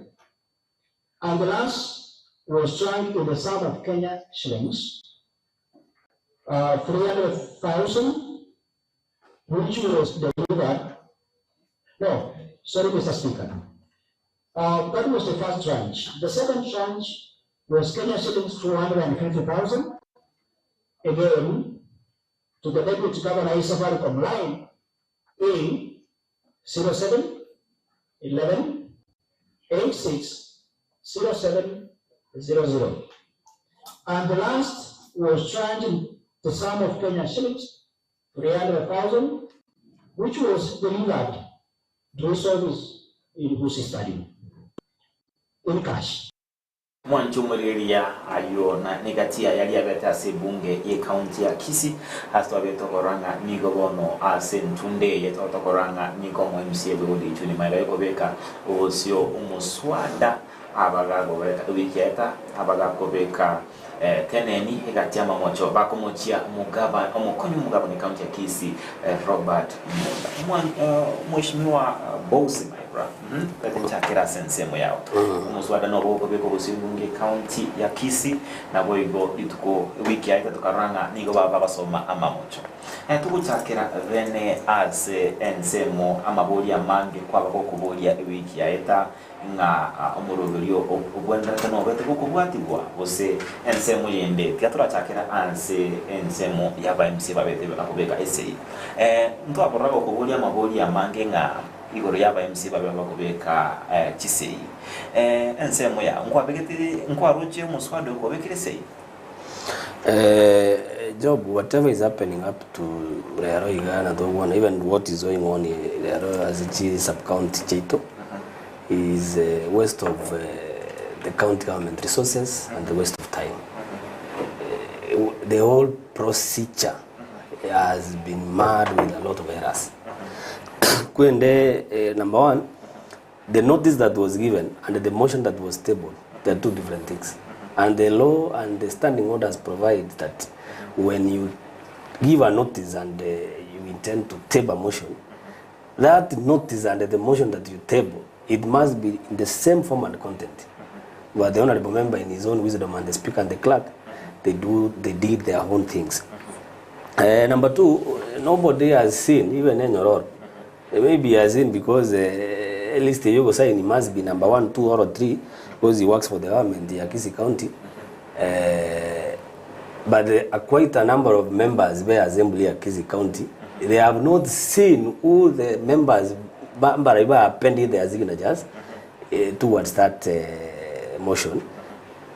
And the last was joined in the South of Kenya shillings 300,000, which was delivered. No, sorry, Mr. Speaker. That was the first tranche. The second tranche was Kenya shillings 250,000. Again, to the Deputy Governor Safaricom line in 07 11 86 0700. And the last was charging the sum of Kenya shillings 300,000, which was delivered through service in Gusii Stadium in cash. Mwanchumuliria ayo na negatia yali abeta ase bunge ye county ya Kisii asto abeto koranga nigobono ase ntunde ye tokoranga nikomo MCA bodi chuni maile ko beka osio umuswada abagago beka wiketa abagago beka teneni egatiama mocho bakomochia mugaba omukonyo mugaba ni county ya Kisii Robert mheshimiwa bosi maibra chakira sensemo yao umuswada no boko beko Gusii bunge county ya Kisii na boigo ituko wiki ya tukaranga nigo baba basoma amamocho tukuchakira vene ase ensemo amaboli ya Maangi kwa bako boli ya wiki ya eta nga omurubiryo obwenda no bete kukubwatibwa bose ensemo yende tyatura chakira anse ensemo ya ba MC babete bakubeka essay ndo aborako kubuli amaboli ya Maangi nga igoro ya ba MC babeka Kisii ensemo ya nkwabegete nkwaruche muswado ko bekire sei Job, whatever is happening up to Rero Igana, even what is going on in Rero as a sub-county Cheito is waste of the county government resources and the waste of time. The whole procedure has been marred with a lot of errors. Number one, the notice that was given and the motion that was tabled, they are two different things. And the law and the standing orders provide that when you give a notice and you intend to table a motion, that notice and the motion that you table, it must be in the same form and content. But the honorable member, in his own wisdom, and the speaker and the clerk, they did their own things. Number two, nobody has seen, even Enyoror, maybe he has seen because at least the Yogo sign, he must be number 1, 2, or 3, because he works for the government in Kisii County. But quite a number of members by assembly at Kisii County, they have not seen who the members appended their signatures towards that motion.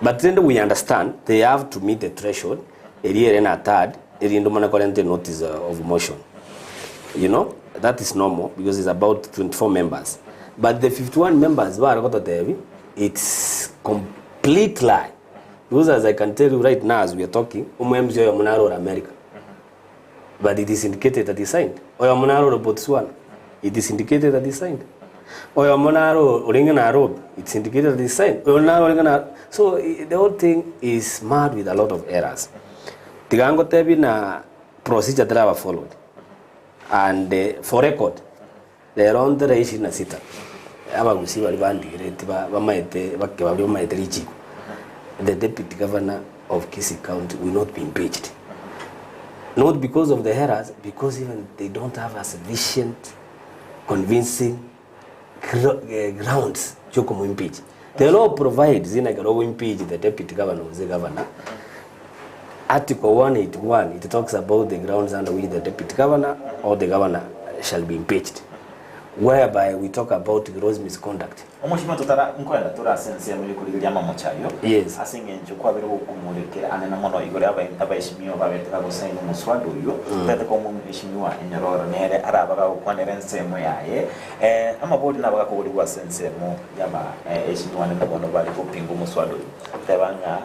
But then we understand they have to meet the threshold, a year and a third, notice of motion. You know, that is normal because it's about 24 members. But the 51 members, it's complete lie. Because as I can tell you right now, as we are talking, America. But it is indicated that he signed. Or Botswana. It is indicated that he signed. Oyo monaro ulinga na road, it's indicated this sign. So the whole thing is marred with a lot of errors. Tigango tebi na procedure that were followed. And for record, the around the ratio na sita. Aba Gusii walibandi retiba bamaite bakebali bamaite richi. The deputy governor of Kisii County will not be impeached. Not because of the errors, because even they don't have a sufficient convincing grounds to impeach. The law provides in a impeach the deputy governor or the governor. Article 181, it talks about the grounds under which the deputy governor or the governor shall be impeached, whereby we talk about gross misconduct. Omushima tutara nkwenda turasense muri kuligiria mamochayo. Yes. Asingenje kwa bero kumulekera anena mono igore abayishimiyo babeteka gusaina umuswado uyo. Tete ko mumishimiwa enyororo nere arabaga kwanere nsemo yaye. Amabodi nabaga ko buri wasensemo yaba eshimiwa ne bono bali kupinga umuswado. Tebanga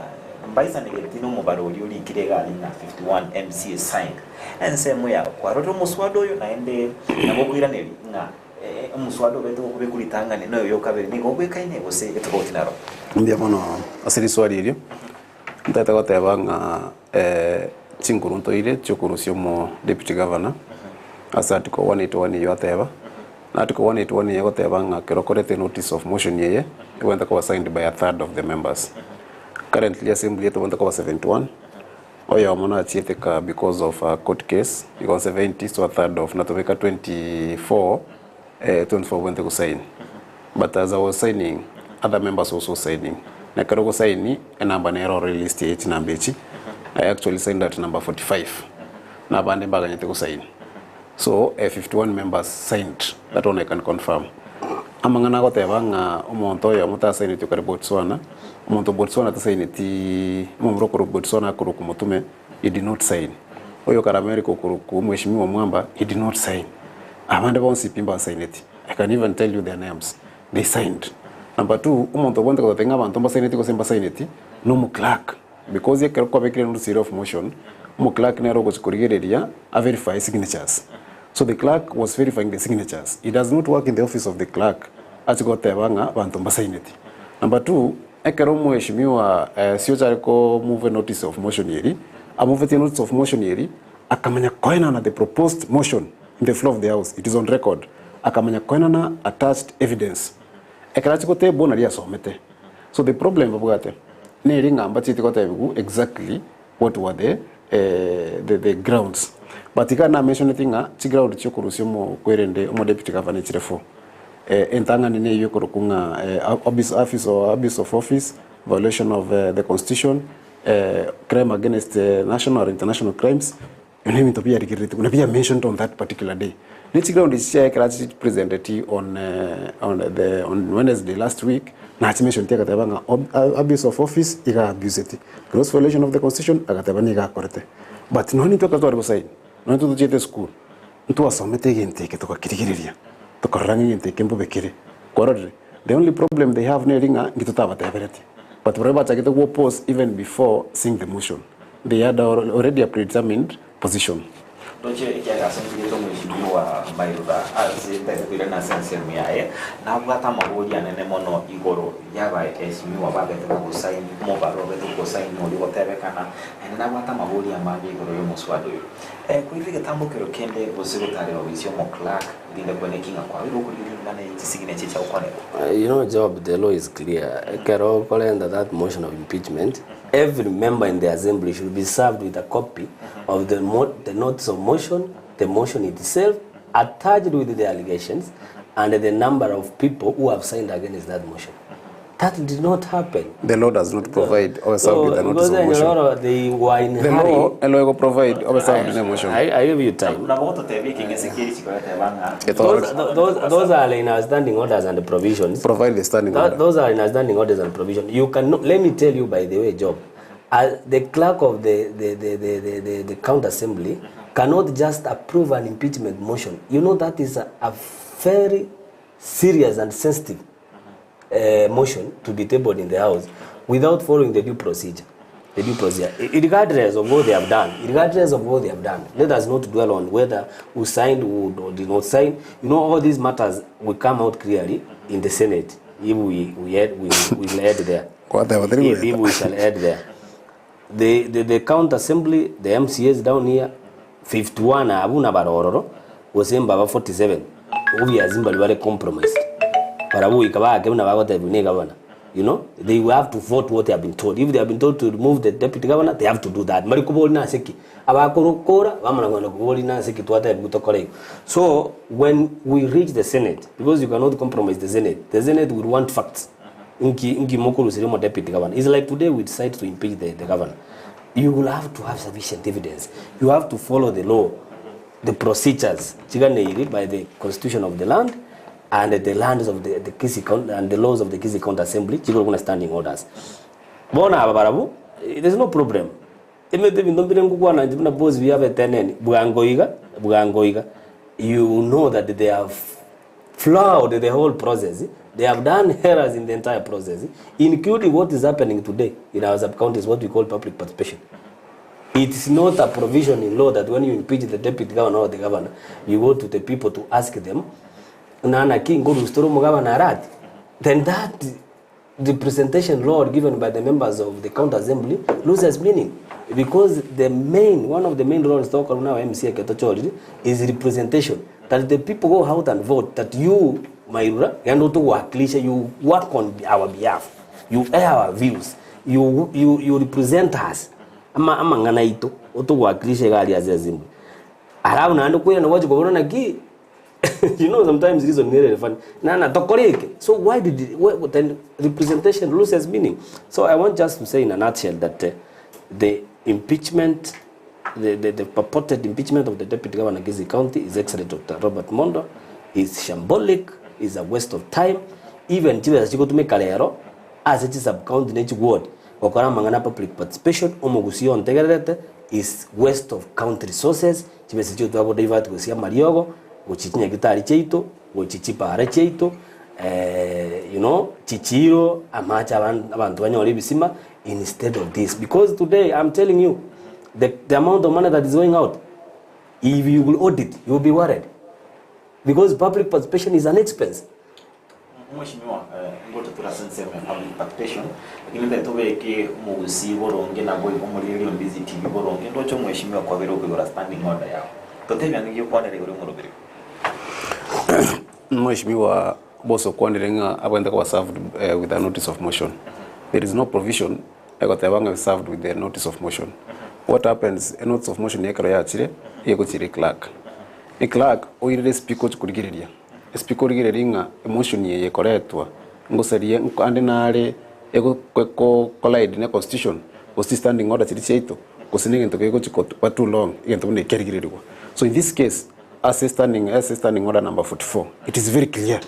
mbaisa negetino mubaro uli kirega na 51 MCA signed. Ensemo ya kwa roto umuswado uyo naende nabokwira neri nga umuswado beto kube kulitangane no yo kabere ni gogwe kaine gose etokotinaro ndia mono asiri swali ilio ndata goteba nga chinkurunto ile chukurusio mo deputy governor asati ko 181 yo ateba nati ko 181 yo goteba nga kerokorete notice of motion yeye wenda ko signed by a third of the members. Currently assembly to wenda ko 71 oyo mono achieteka because of a court case because 70 so a third of natobeka 24 went to sign. But as I was signing, other members also signing. Na Kerubo signing a number nero released H number. I actually signed at number 45. Na bande baganye to sign. So 51 members signed. That one I can confirm. Amangana ko tebanga umonto ya muta sign to Kerubo Botswana. Umonto Botswana ta sign ti umro ko Botswana ko mutume he did not sign. Oyo karameri ko mheshimiwa Mwamba he did not sign. Amanda bonsi pimba signed it. I can even tell you their names. They signed. Number 2, umuntu bonde ko tenga abantu sign it ko semba sign it. No mu clerk because ye ko bekire no series of motion. Mu clerk ne rogo sikurigereria a verify signatures. So the clerk was verifying the signatures. He does not work in the office of the clerk. Atiko tebanga abantu sign it. Number 2, ekero mheshimiwa sio chariko move notice of motion yeri. A move notice of motion yeri akamanya koina na the proposed motion. In the floor of the house, it is on record. Akamanya koinana attached evidence. Ekarachiko te bona ria somete. So the problem babugate. Ne ringa ambati tikote bigu exactly what were the grounds. But ikana mention tinga chi ground chyo kurusio mo kwerende mo deputy governor chirefo. Entanga nine yo kurukunga abuse of office, violation of the constitution, crime against national or international crimes. You name it to be mentioned on that particular day. This ground is presented on Wednesday last week. Na mentioned abuse of office, iga abuse it. Gross violation of the constitution, agatabani iga korete. But no need to go side. No to the school. Ntu asomete gente to kakiriria. To korangi gente kembo bekire. Korore. The only problem they have neringa ngitotaba tabereti. But whatever I get to post even before seeing the motion. They had already a predetermined position. Doche ikiaga asembili to mheshimiwa Mairuda azitekuire na sense miae na bwata magodi anene mono igoro yaba eshimiwa babete ko sign mo baro beto ko sign mo ligo tebekana na bwata magodi amagi igoro yo muswado yo kuivige tambo kero kende bosego tare obisio mo clerk dinda kone kinga kwa iro kulingana na signature cha ukone. You know, Job, the law is clear. Kero kolenda that motion of impeachment, every member in the assembly should be served with a copy of the notice of motion, the motion itself, attached with the allegations, and the number of people who have signed against that motion. That did not happen. The law does not provide or serve with the notice of motion. They were in the hurry. law will provide or serve with the motion. I give you time. Those are in our standing orders and provisions. Provide the standing order. Those are in our standing orders and provisions. You cannot. Let me tell you, by the way, Job, the clerk of the county assembly cannot just approve an impeachment motion. You know that is a very serious and sensitive motion to be tabled in the House without following the due procedure. The due process, regardless of what they have done, let us not dwell on whether we signed or did not sign. You know, all these matters will come out clearly in the Senate if we add there. If we shall add there. The county assembly, the MCAs down here, 51 abuna barororo, was in Baba 47. Obviously, but very compromised. Parabu ikaba akemna bagote bune governor. You know, they will have to vote what they have been told. If they have been told to remove the deputy governor, they have to do that. So when we reach the Senate, because you cannot compromise the Senate will want facts. It's like today we decide to impeach the governor. You will have to have sufficient evidence. You have to follow the law, the procedures by the constitution of the land, and the lands of the Kisii County and the laws of the Kisii County Assembly, standing orders. There's no problem. We have a tenant, you know that they have flawed the whole process. They have done errors in the entire process, including what is happening today in our sub-county is what we call public participation. It is not a provision in law that when you impeach the deputy governor or the governor, you go to the people to ask them, then that the presentation law given by the members of the county assembly loses meaning, because one of the main roles now MCA Ketochori is representation, that the people go out and vote, that you Mairura, you work on our behalf, you air our views, you represent us. You know, sometimes it is only fun. So why did then representation loses meaning? So I want just to say in a nutshell that the impeachment, the purported impeachment of the deputy governor of Gusii County is excellent. Dr. Robert Mondo is shambolic, is a waste of time. Even as you go to make a as it is a county in each ward, Okara Mangana public participation, Gusii on Tegarete is waste of county resources. Chimesichu to Abu David Gusii Mariogo. Uchichinya gitari cheito, uchichipa hare cheito, you know, chichiro, amacha abantu banyoli bisima, instead of this. Because today, I'm telling you, the amount of money that is going out, if you will audit, you will be worried. Because public participation is an expense. Mheshimiwa, ngoto turasensema public participation, lakini ndio tobeke Gusii boronge na boy omulili on Ndizi TV boronge ndocho mheshimiwa kwa bero kwa standing order yao. Totemi angiyo kwa nere uri murobere. Mheshimiwa boso kwandirenga abwenda kwa served with a notice of motion. There is no provision ekotebanga served with the notice of motion. What happens, a notice of motion yekaro yachire yekochire clerk. A clerk oire speaker kurigiriria. Speaker rigiriringa motion yekoretwa ngoserie ande nare ego collide na constitution was standing order chiri cheito kosinenge ntokego chikoto for too long igento ne kerigiririrwa. So in this case, as a standing order number 44, it is very clear.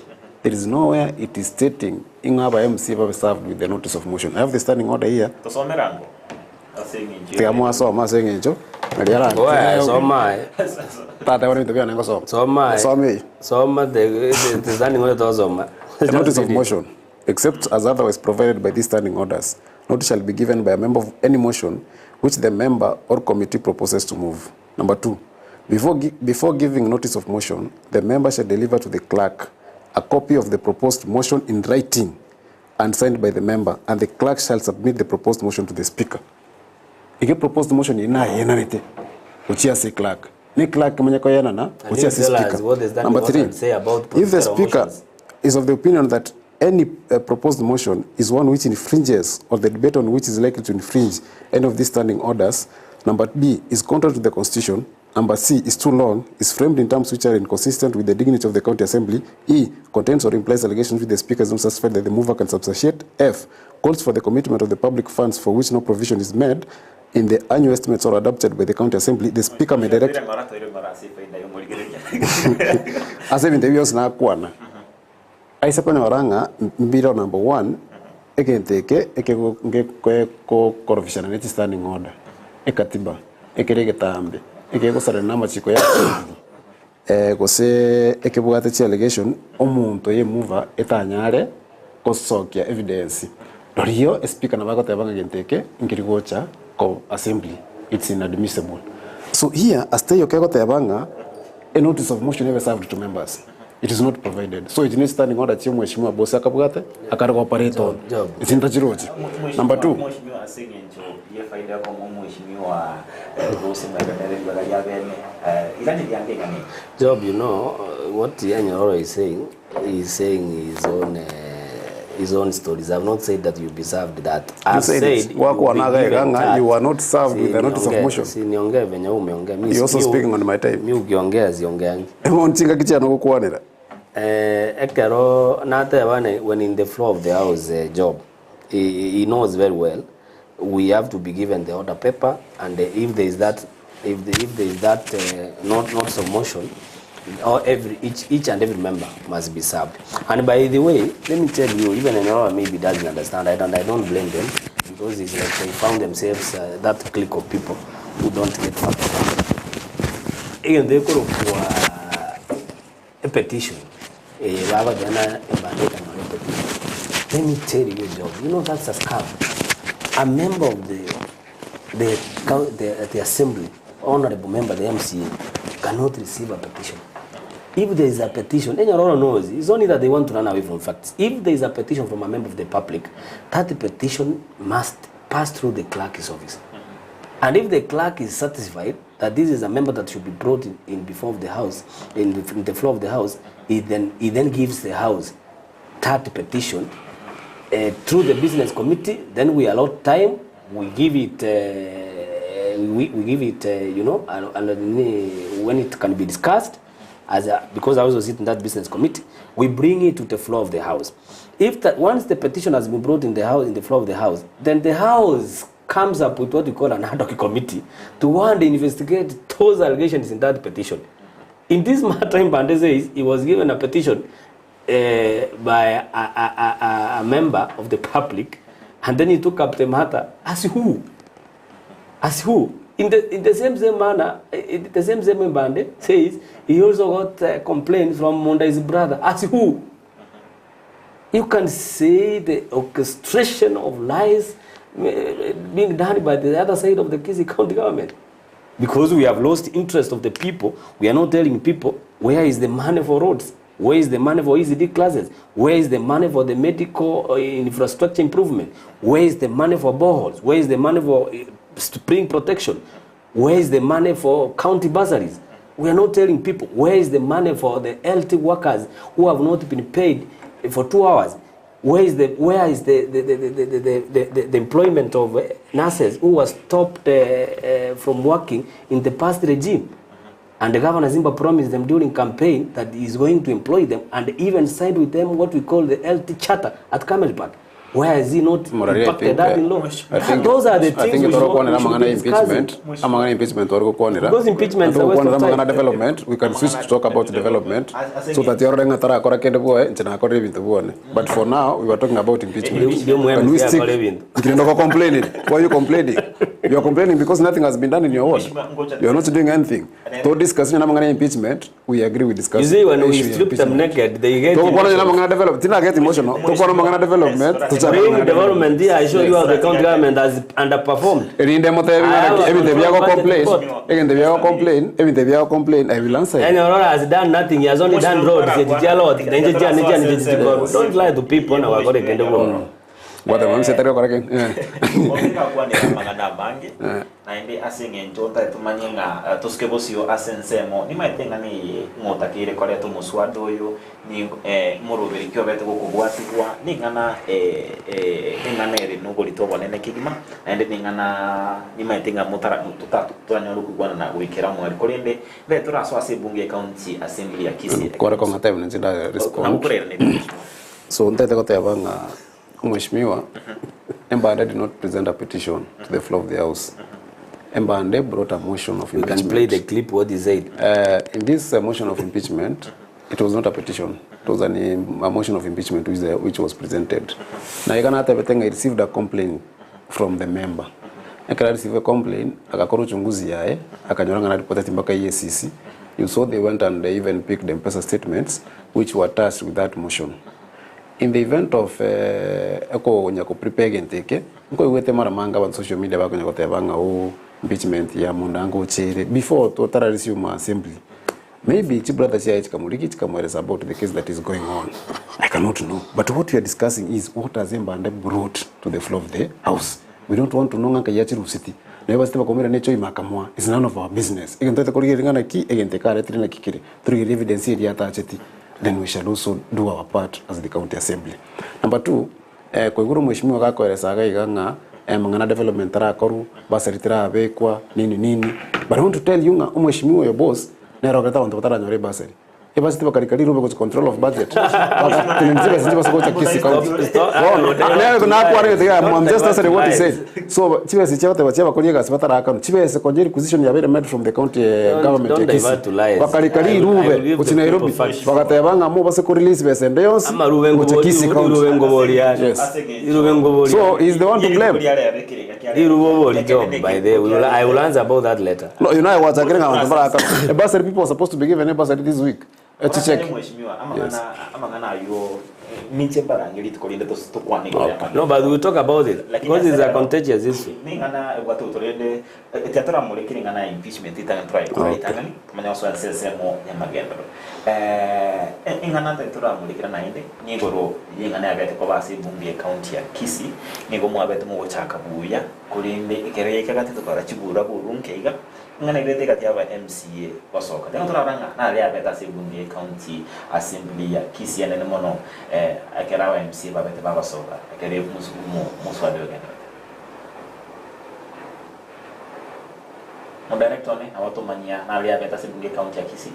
There is nowhere it is stating in our MC served with the notice of motion. I have the standing order here. Tosomerango. Tiamwa soma sengenjo. The standing order the notice of motion, except as otherwise provided by these standing orders, notice shall be given by a member of any motion which the member or committee proposes to move. Number 2. Before giving notice of motion, the member shall deliver to the clerk a copy of the proposed motion in writing and signed by the member, and the clerk shall submit the proposed motion to the speaker. If you propose the motion in a uchia say clerk. Ne clerk manyako yana na uchia say speaker. Number 3. If the speaker is of the opinion that any proposed motion is one which infringes or the debate on which is likely to infringe any of these standing orders, number B is contrary to the constitution, number C is too long, is framed in terms which are inconsistent with the dignity of the county assembly, E contains or implies allegations which the speaker is not satisfied that the mover can substantiate, F calls for the commitment of the public funds for which no provision is made in the annual estimates or adopted by the county assembly, the speaker may direct as if in the years na kwana. I suppose waranga mbiro number 1 ekenteke ko corruption standing order ekatiba ekeregetambe ekegosara namachiko ya gose ekebugate chi allegation omuntu ye mover etanyare kosokia evidence Dorio speaker na bagote banga genteke ngirigocha ko assembly. It's inadmissible. So here a stay okay gote banga a notice of motion never served to members. It is not provided. So it needs standing order chimu mheshimiwa boss akabugate akara operate on. It's in Tajiroji. Number 2. Mheshimiwa asengenjo ye faida kwa mheshimiwa Gusii maendeleo bagaja bene ilani ndiandika ni. Job, you know what Nyamira is saying his own stories. I have not said that you be served that. I said you are not served with the notice of motion. Niongee venye umeongea mimi. You also speaking on my time. Mm. Mimi ukiongea ziongeangi. Ontinga kichana kukuanira. Ekero nate when in the floor of the house Job, he knows very well we have to be given the order paper, and if there is that notice of motion, or each and every member must be served. And by the way, let me tell you, even Nyamira maybe doesn't understand it, and I don't blame them, because it's like they found themselves that clique of people who don't get factored. Again, they could have a petition. Let me tell you, Job, you know that's a scam. A member of the assembly, honorable member, the MCA, cannot receive a petition. If there is a petition, Nyamira knows, it's only that they want to run away from facts. If there is a petition from a member of the public, that petition must pass through the clerk's office. And if the clerk is satisfied that this is a member that should be brought in before of the house, in the floor of the house, he then gives the house that petition through the business committee. Then we allot time, we give it, you know, when it can be discussed, because I also sit in that business committee, we bring it to the floor of the house. Once the petition has been brought in the floor of the house, then the house comes up with what we call an ad hoc committee to go and investigate those allegations in that petition. In this matter, Mbande says he was given a petition by a member of the public, and then he took up the matter as who? In the same manner, the same Mbande says he also got a complaint from Mondai's brother. As who? You can say the orchestration of lies being done by the other side of the Kisii County government. Because we have lost interest of the people, we are not telling people where is the money for roads, where is the money for ECD classes, where is the money for the medical infrastructure improvement, where is the money for boreholes, where is the money for spring protection, where is the money for county bursaries. We are not telling people where is the money for the LT workers who have not been paid for 2 hours. Where is the employment of nurses who were stopped from working in the past regime? And the Governor Zimba promised them during campaign that he is going to employ them, and even signed with them what we call the LT Charter at Camelback. Where is he not impacted that in law? Those are the things we should be discussing. Because impeachment is a waste of time. Development, we can switch to talk about development, so that you are but for now, we were talking about impeachment. And we stick. Complaining. Why are you complaining? You are complaining because nothing has been done in your ward. You are not doing anything. So discussing impeachment, we agree with discussing. You see, when we strip them naked, they get emotional. Bring development here, I show you how the county government has underperformed. I will answer. Nyamira has done nothing, he has only done roads. Don't lie to people now. What the ones that are correct. Naende asengenjo tumanyinga tuskebosio asensemo nimaitenga ni ngotakire kore tumuswado uyu ni murubiri kyo bete gukugwatigwa ningana ningana eri nugurito bonene kigima naende ningana nimaitenga mutara tutatu twanyo rukugwana na wikera mwari korinde beto raso asebunge county assembly ya Kisii kore ko ngata ibintu nda respond so ntete kote abanga mheshimiwa Mbande did not present a petition to the floor of the house. Mbande brought a motion of impeachment. You can play the clip what he said. In this motion of impeachment, it was not a petition. It was a motion of impeachment which was presented. Now, I received a complaint from the member. I received a complaint, akakoro chunguzi yae, akanyoranga na report mpaka EACC. You saw they went and they even picked the M-Pesa statements which were attached with that motion. in the event of eko nya ko prepare genteke nko igwete mara manga on social media bako nya gotebanga o impeachment ya mundango chere before to resume assembly. Maybe chi brother chia chikamuliki chikamweleza about the case that is going on. I cannot know. But what we are discussing is what has Mbande brought to the floor of the house. We don't want to know ngaka yachi rusiti. Never step komera necho imakamwa. It's none of our business. Igento tekori ngana ki egente kare trina kikire. Through evidence here yata acheti. Then we shall also do our part as the county assembly. Number 2, kwa iguru mheshimiwa gakoeleza gaiga mangana development tarakoru basari tirabekwa nini. But I want to tell you nga mheshimiwa your boss nero kata wantu batara basari. Ebasi tiba karikali rube ko control of budget. Tinimziba sinjiba soko cha Kisii County. Leo kuna hapo wale ya I'm just answering what he said. So chiba si chaba tiba koliga gas batara account. Chiba se konjeri position ya very made from the county government ya Kisii. Bakarikali rube kuti Nairobi. Bakata yabanga mo base ko release bese ndeyos. Ama rube ngobori ya. So he's the one to blame. By the way, I will answer about that later. No, you know I was agreeing on the basari people are supposed to be given a basari this week. To check. No, but we'll talk about it because it's a contagious issue. Ingana tetura mulikira nainde nyigoro yingana yabete ko basi bumbiye county ya Kisii nigo mwabete mu guchaka buya kurinde ikereye kagati tukara kibura burunkeiga ngana irete kati aba MCA basoka denga turaranga na ali yabete asibumbiye county assembly ya Kisii ene mono akera wa MCA babete babasoka akere musu ade ogenda mo director ne awatomanya na ali yabete asibumbiye county ya Kisii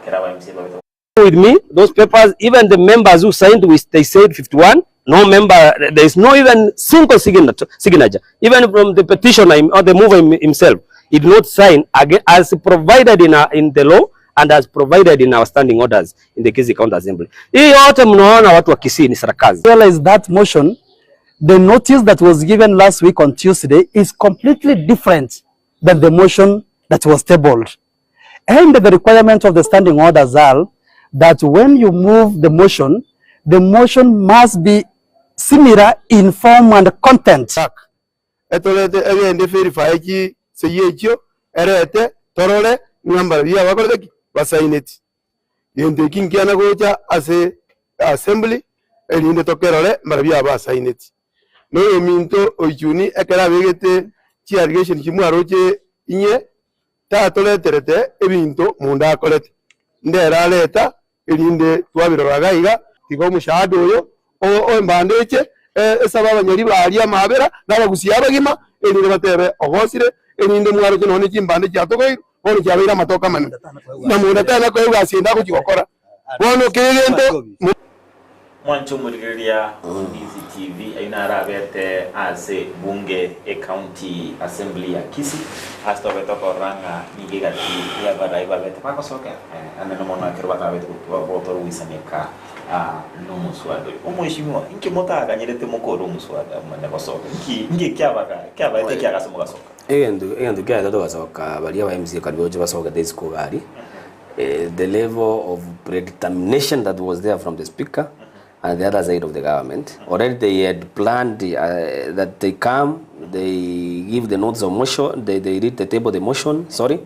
kera wa MCA babete with me those papers, even the members who signed with, they said 51, no member, there is no even single signature, even from the petitioner or the mover himself. He did not sign again as provided in the law and as provided in our standing orders in the Kisii County Assembly. Realize that motion, the notice that was given last week on Tuesday is completely different than the motion that was tabled. And the requirement of the standing orders are that when you move the motion must be similar in form and content. Etolete egende verify ki seyekyo erete torole number ya bakoleki basaineti. Yende kinkiana gocha ase assembly elinde tokerole marabia basaineti. No eminto oyuni ekera begete chi irrigation kimwaroche inye ta toleterete ebinto munda akolete. Ndera leta elinde twabirora iga tigo mushado yo o mbandeche esaba abanyari bari amabera n'abagusi abagima elinde batebe ogosire elinde mwaro kino ne kimbande cyatoko ono cyabira matoka manene na munda tana ko ugasinda ko cyokora bono kirento mwancho muriria Ndizi TV aina rabete ase bunge county assembly ya Kisii asto beto koranga nigegati ya baraiba bete pakosoka aneno mona kirwata bete kwa boto wisaneka no muswado umweshimiwa inki mota akanyerete mukoro muswada mane basoka inki kyaba ite kyagasomo gasoka Egendu kya dato gasoka bali aba MC kalboje basoka this ko gari the level of predetermination that was there from the speaker and the other side of the government. Already they had planned that they come, they give the notes of motion, they read the table, the motion, sorry.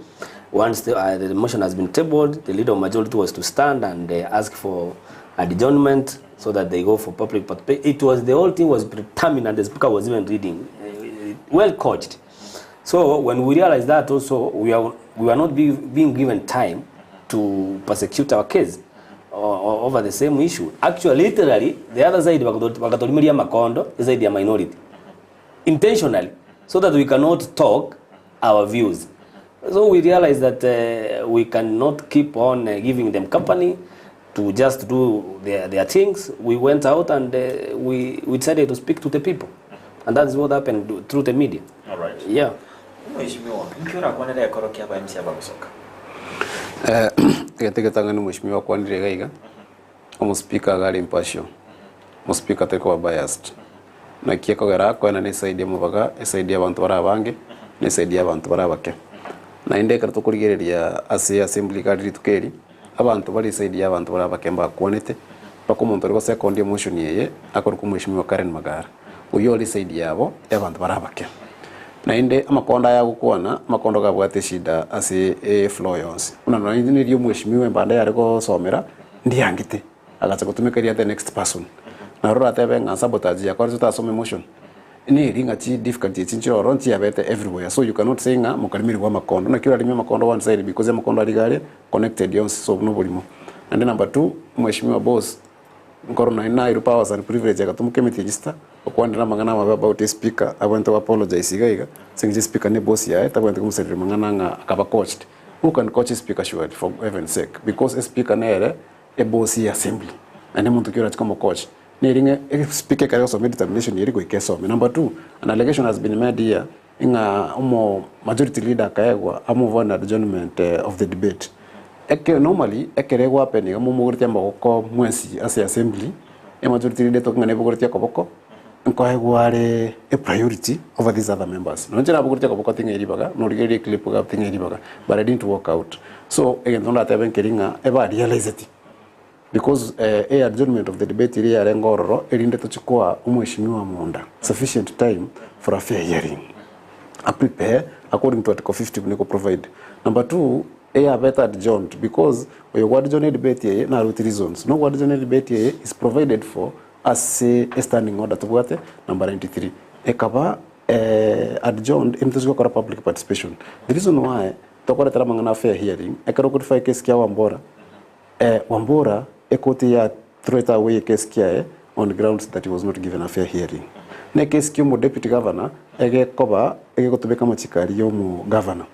Once the motion has been tabled, the leader of majority was to stand and ask for adjournment so that they go for public participation. It was, the whole thing was predetermined and the speaker was even reading, well coached. So when we realized that also, we are not being given time to prosecute our case over the same issue. Actually, literally, the other side wakatolimiria makondo is the minority intentionally, so that we cannot talk our views. So we realized that we cannot keep on giving them company to just do their things. We went out and we decided to speak to the people, and that's what happened through the media. All right. Yeah. Getegetangani mheshimiwa Kwandire Gaiga omuspika gari impassion muspika teko biased na kieko gara ko na nisaidia mubaga isaidia abantu barabange nisaidia abantu barabake na inde karto kurigereria ase assembly gari tukeri abantu bari isaidia abantu barabake mba kwonete pako muntu ariko second emotion yeye akora kumheshimiwa Karen Magara uyo oli side yabo abantu barabake na inde amakonda ya gukwana makondo gabwate shida ase flow yonse una no ni rio mheshimiwa mbanda yariko somera ndiyangite agacha gutumikaria the next person na rora tebe nga sabotage yakora tutasome emotion ni ringa chi difficulty chinchiro ronti yabete everywhere, so you cannot say nga mukalimiri wa makondo na kila rimwe makondo one side because makondo aligale connected yonse so no bulimo. And then number 2 mheshimiwa boss ngoro na ina powers and privilege akatumuke register okwandira mangana about the speaker I want to apologize igaiga singi speaker ne boss ya eta want kumsaidia mangana nga akaba coached who can coach speaker sure for heaven's sake because a speaker nere a boss ya assembly and muntu kira kama coach ni ringe speaker kare so determination yiri go ikeso. Number 2 an allegation has been made here inga majority leader kaegwa move on adjournment of the debate. Normally ekeregwa happening mugurtia magoko mwensi as assembly majority leader tokanga nebugurtia koboko nkoegware a priority over these other members no njira bugurtia koboko tinga iribaga no rigeri clip ga tinga iribaga but I didn't work out, so again don't that even keringa eba realize it because a adjournment of the debate iri ya ngororo erinde tochukua umheshimiwa munda sufficient time for a fair hearing a prepare according to article 50 kuneko provide. Number 2 better adjourned because we what adjourned debate here na root reasons no what adjourned debate here is provided for as a standing order to what number 93 ekaba adjourned into kwa public participation. The reason why tokora tara mangana fair hearing ekaro kodify case kia Wambora ekoti ya throw it away case kia on the grounds that he was not given a fair hearing. Ne case kia mo deputy governor egekoba egekotubeka machikari yo mu governor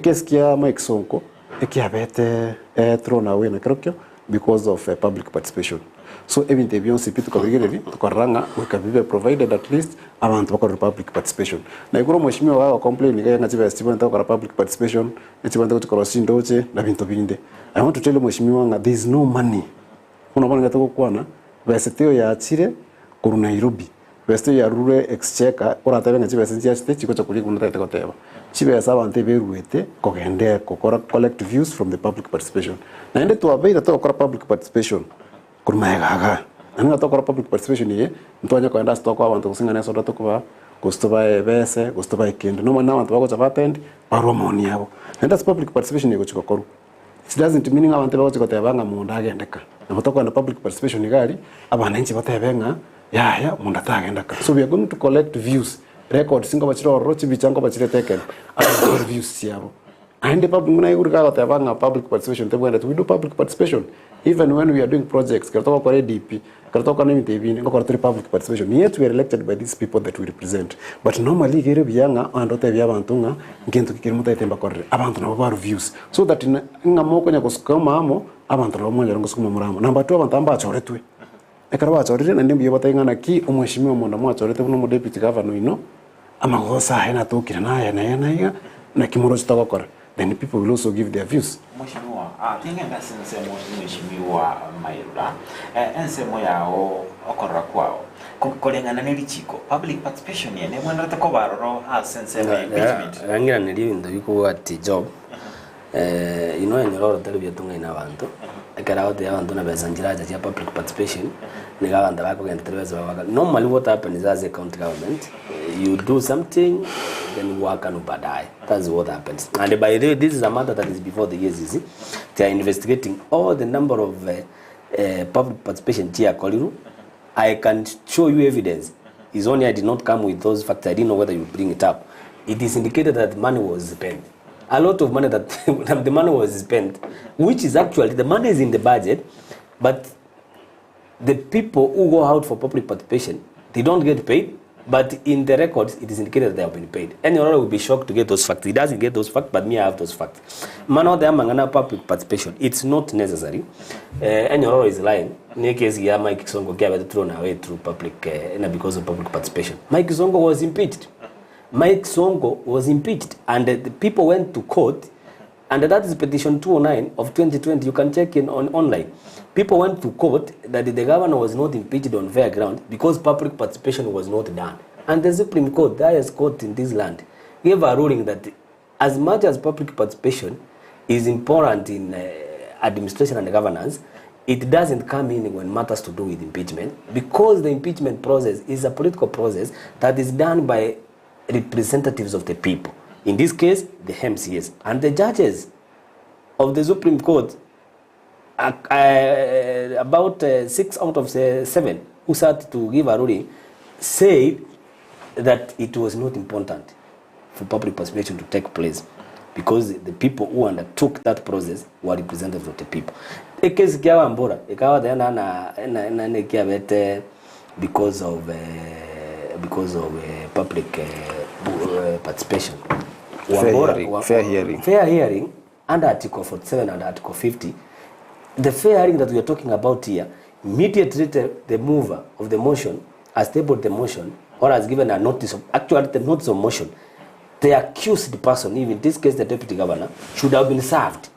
case kia Mike Sonko ekiabete thrown away na krokyo because of public participation. So even the beyond CP tukabigireri tukaranga wekabibe provided at least abantu bakora public participation. Na iguro mheshimiwa wa complain ga yanga chiba Stephen takora public participation echibanda kutukora sindoche na bintu binde. I want to tell mheshimiwa nga there is no money. Unabona ngatoko kwana besiteo ya achire kuru Nairobi. Besiteo ya rure exchequer ora tabenga chiba sentia state chiko chakuli kuna tete koteba. Chibe saba antebe ruete kogende kokora collect views from the public participation. Na ende to abeira to kokora public participation kurmaega nanga to kokora public participation ye mtonya ko enda stoko abantu kusingana soda to kuba gustoba ebese gustoba ikende no mana abantu bako chavatend baromoni yabo enda public participation ye kuchikokoru. It doesn't mean abantu bako chikotebanga munda agendeka na mutoko na public participation igari abananchi batebenga ya munda tagendeka. So we are going to collect views records singo bachiro rochi bichango bachire taken views yabo and the public muna igurika gotebanga public participation tebwenda we do public participation even when we are doing projects karatoka kwa DP karatoka na MTV ngo kwa public participation yet we are elected by these people that we represent, but normally gere byanga andote byabantunga ngento kikirimuta itemba kwa abantu na baru views so that ngamoko nya kusukama amo abantu lo mwenye ngo sukuma muramo. Number 2 abantu amba achoretwe ekarwa achorire na ndimbiye batayingana ki umheshimiwa munda mwa achorete kuno mu deputy governor ino amagosa hena tukira na na kimoro chitagokora, then people will also give their views. Mheshimiwa tingenga sense mheshimiwa Mairura ensemo yao okora kwao kolengana nelichiko public participation yene mwana takobaroro sense engagement rangira neliyo ndo yuko ati job ino enyororo telebya tunga ina abantu akara ote abantu na bezanjira ya public participation ni gabanda bako gentereza baba. Normally what happens as a county government you do something then work and badai. That's what happens. And by the way, this is a matter that is before the EACC. They are investigating all the number of public participation here Koliru. I can show you evidence. It's only I did not come with those facts. I didn't know whether you bring it up. It is indicated that money was spent. A lot of money that the money was spent, which is actually the money is in the budget, but the people who go out for public participation, they don't get paid. But in the records, it is indicated that they have been paid. And Anyone will be shocked to get those facts. He doesn't get those facts, but me, I have those facts. Man, they are public participation. It's not necessary. Anyone is lying. Mike Songo got thrown away through public, because of public participation. Mike Songo was impeached. And the people went to court. And that is petition 209 of 2020. You can check in online. People went to court that the governor was not impeached on fair ground because public participation was not done. And the Supreme Court, the highest court in this land, gave a ruling that as much as public participation is important in administration and governance, it doesn't come in when matters to do with impeachment, because the impeachment process is a political process that is done by representatives of the people. In this case, the MCAs and the judges of the Supreme Court. About 6 out of 7 who sat to give a ruling said that it was not important for public participation to take place because the people who undertook that process were representatives of the people. The case Mbora, because of public participation. Fair hearing under Article 47 and Article 50. The fair hearing that we are talking about here, immediately the mover of the motion has tabled the motion or has given a notice of, actually the notice of motion. The accused person, even in this case the deputy governor, should have been served.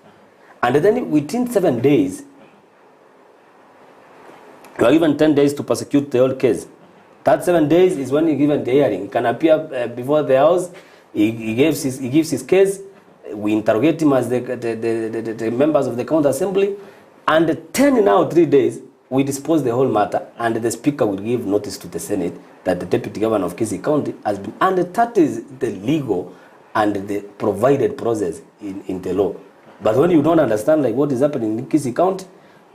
And then within 7 days, you are given 10 days to prosecute the whole case. That 7 days is when you given the hearing. He can appear before the house, he gives his case, we interrogate him as the members of the county assembly, and 3 days, we dispose the whole matter, and the speaker will give notice to the Senate that the deputy governor of Kisii County has been, and that is the legal and the provided process in the law. But when you don't understand like what is happening in Kisii County,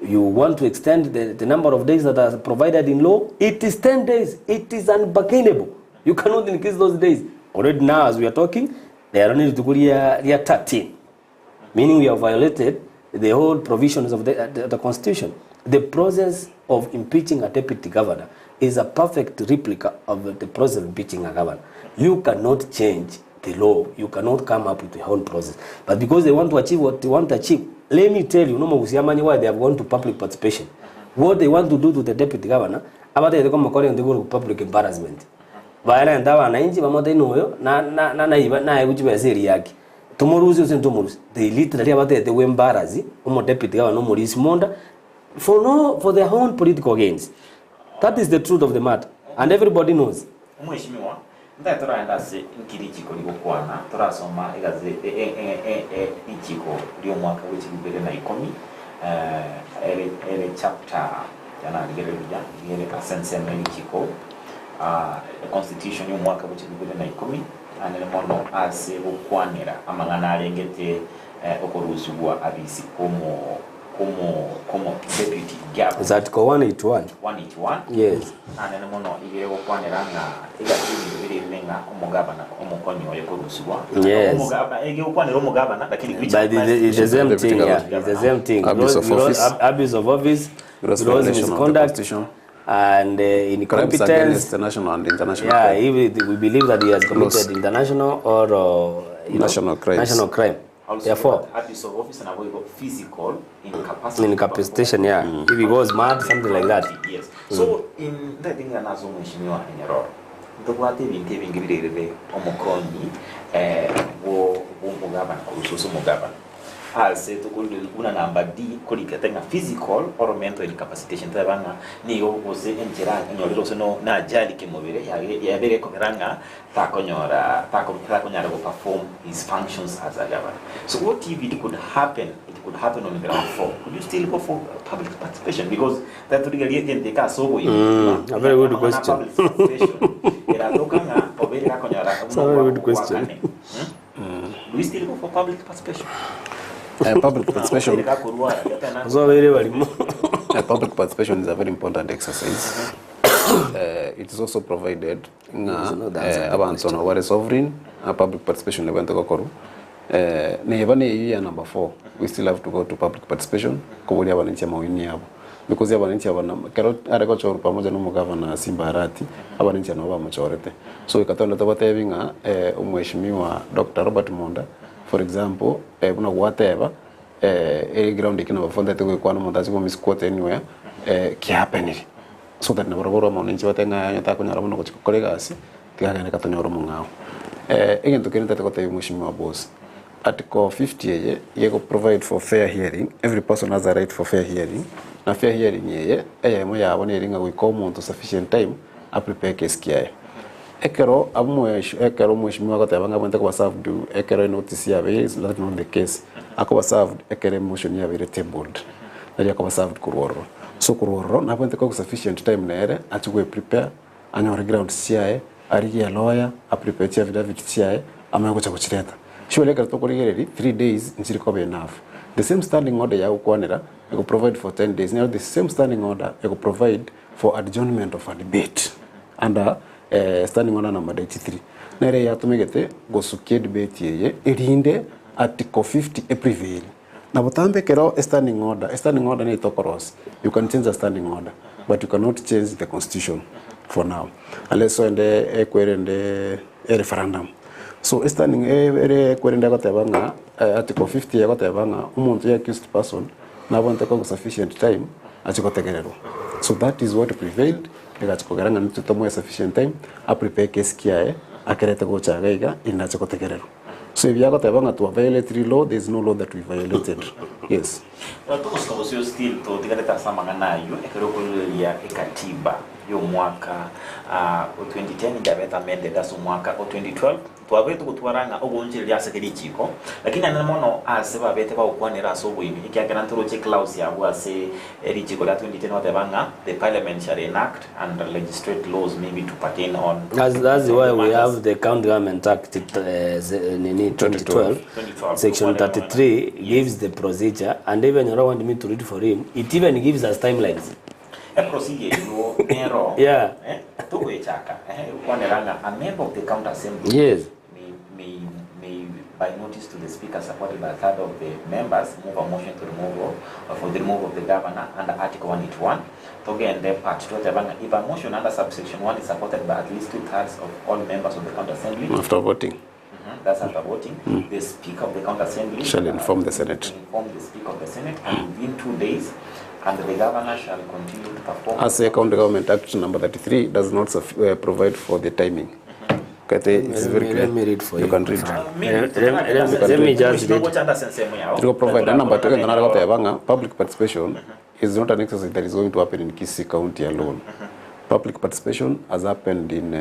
you want to extend the number of days that are provided in law, it is 10 days. It is unbargainable. You cannot increase those days. Already now, as we are talking, they are only to go year 13, meaning we have violated the whole provisions of the Constitution. The process of impeaching a deputy governor is a perfect replica of the process of impeaching a governor. You cannot change the law. You cannot come up with your own process. But because they want to achieve what they want to achieve, let me tell you, why they have gone to public participation. What they want to do to the deputy governor, they come according to public embarrassment. Baada ndawa wananchi pamoja inoyo na ujiwezeri yake. They literally about the embarrass deputy governor no monda for their own political gains. That is the truth of the matter, and everybody knows. Mheshimiwa, ndio turaenda se nkirichiko ligokwana turasoma igaze ichiko lyo mwaka w'2010 ere chapter yana ligereja yere kasense ichiko the constitution yo mwaka w'2010 anele mono ase okwanira amangana arengete okorusubwa abisi como deputy governor. Is that 181? 181? Yes. Anele mono igere okwanira nga igatini biri menga omugabana omukonyo yokorusubwa. Yes. Omugabana ege okwanira omugabana lakini which is the same thing. It's the same thing. Abuse of office, gross misconduct, and incompetence, national and international. Yeah, we believe that he has committed international or national crime. Also, therefore, abuse of office and avoid physical incapacity. Incapacitation, yeah. If he goes mad, something like that. Yes. So in that thing that nazo mheshimiwa Nyamira, ndobwate bintu bingibirere omukonyi wo mugabana kurususu mugabana. Ase tukundu una namba D kolika tenga physical or mental incapacitation tabanga niyo oze enjera nyolero sono na ajali kemobere ya bere komeranga takonyora go perform his functions as a governor. So what if it could happen on the ground floor? Could you still go for public participation? Because that would really get the case so a very good question. It's a very good question. Do we still go for public participation? Public participation. Public participation is a very important exercise. It is also provided abantu who are sovereign. Public participation level to go. Number 4, we still have to go to public participation. Because yabananchi abana kero arekochoro pamoja no mugavana Simbarati abananchi anaba machorete. So ikatola tabatebinga umheshimiwa Dr. Robert Monda, for example, kuna whatever ground ikina bafonda te kwa no mondazi ko misquote anywhere kihapeniri. So that nabaraboro amananchi batenga nyata kunyara muno kuchikorega asi tigagane katonyoro mungao. Egento kenita tekote mheshimiwa boss. Article 50 yego provide for fair hearing. Every person has a right for fair hearing. Na fair hearing yeye mo yabo ne ringa we come to sufficient time a prepare case kiaye. Ekero mheshimiwa ko tabanga mwente ko served ekero notice ya is not on the case. Ako served ekere motion ya very tabled. nari kwa served kuroro so kuroro na ponte kwa sufficient time nere achukue prepare anyore ground ciae arigia lawyer a prepare chia affidavit ciae amako cha kuchireta shule ka to kurigereri 3 days nchiri ko be enough the same standing order ya ukwanira eko provide for 10 days now the same standing order eko provide for adjournment of a debate under standing order number 83 nere ya tumegete gosukie debate yeye irinde article 50 e prevail na botambe kero standing order ni tokoros you can change the standing order but you cannot change the constitution for now unless so ende ekwerende referendum so standing ekwerende gotebanga article 50 ya gotebanga umuntu ya accused person na bonte ko sufficient time achikotegerero so that is what prevailed egachikogeranga nitutomo sufficient time a prepare case kiae akerete gochagaiga inachikotegerero so if you have to violate law, there is no law that we violated. Yes. Tuko still to tigaleta sama nganayo ekerokulia ekatiba yo mwaka 2010 ndabeta mende daso mwaka 2012 twabetu kutwaranga ogonjiri ya sekerichiko lakini anamono aseba bete ba ukwanira so bwimi ikiagana ntoro che clause ya wase erichiko la 2010 watebanga the parliament shall enact and legislate laws maybe to pertain on that's why we have the county government act 2012 section 33 gives the procedure and even you don't want me to read for him it even gives us timelines a procedure you error yeah to wechaka kwaniranga a member of the county assembly yes may by notice to the speaker supported by a third of the members move a motion to remove for the removal of the governor under article 181 again the part 2 if a motion under subsection 1 is supported by at least 2/3 of all members of the county assembly after voting that's after voting the speaker of the county assembly shall inform the senate of the senate and within 2 days and the governor shall continue to perform as a county government act number 33 does not provide for the timing. It's very clear. Let me read for you. You can read. Let me just read. To provide number 2 public participation is not an exercise that is going to happen in Kisii County alone. Public participation has happened in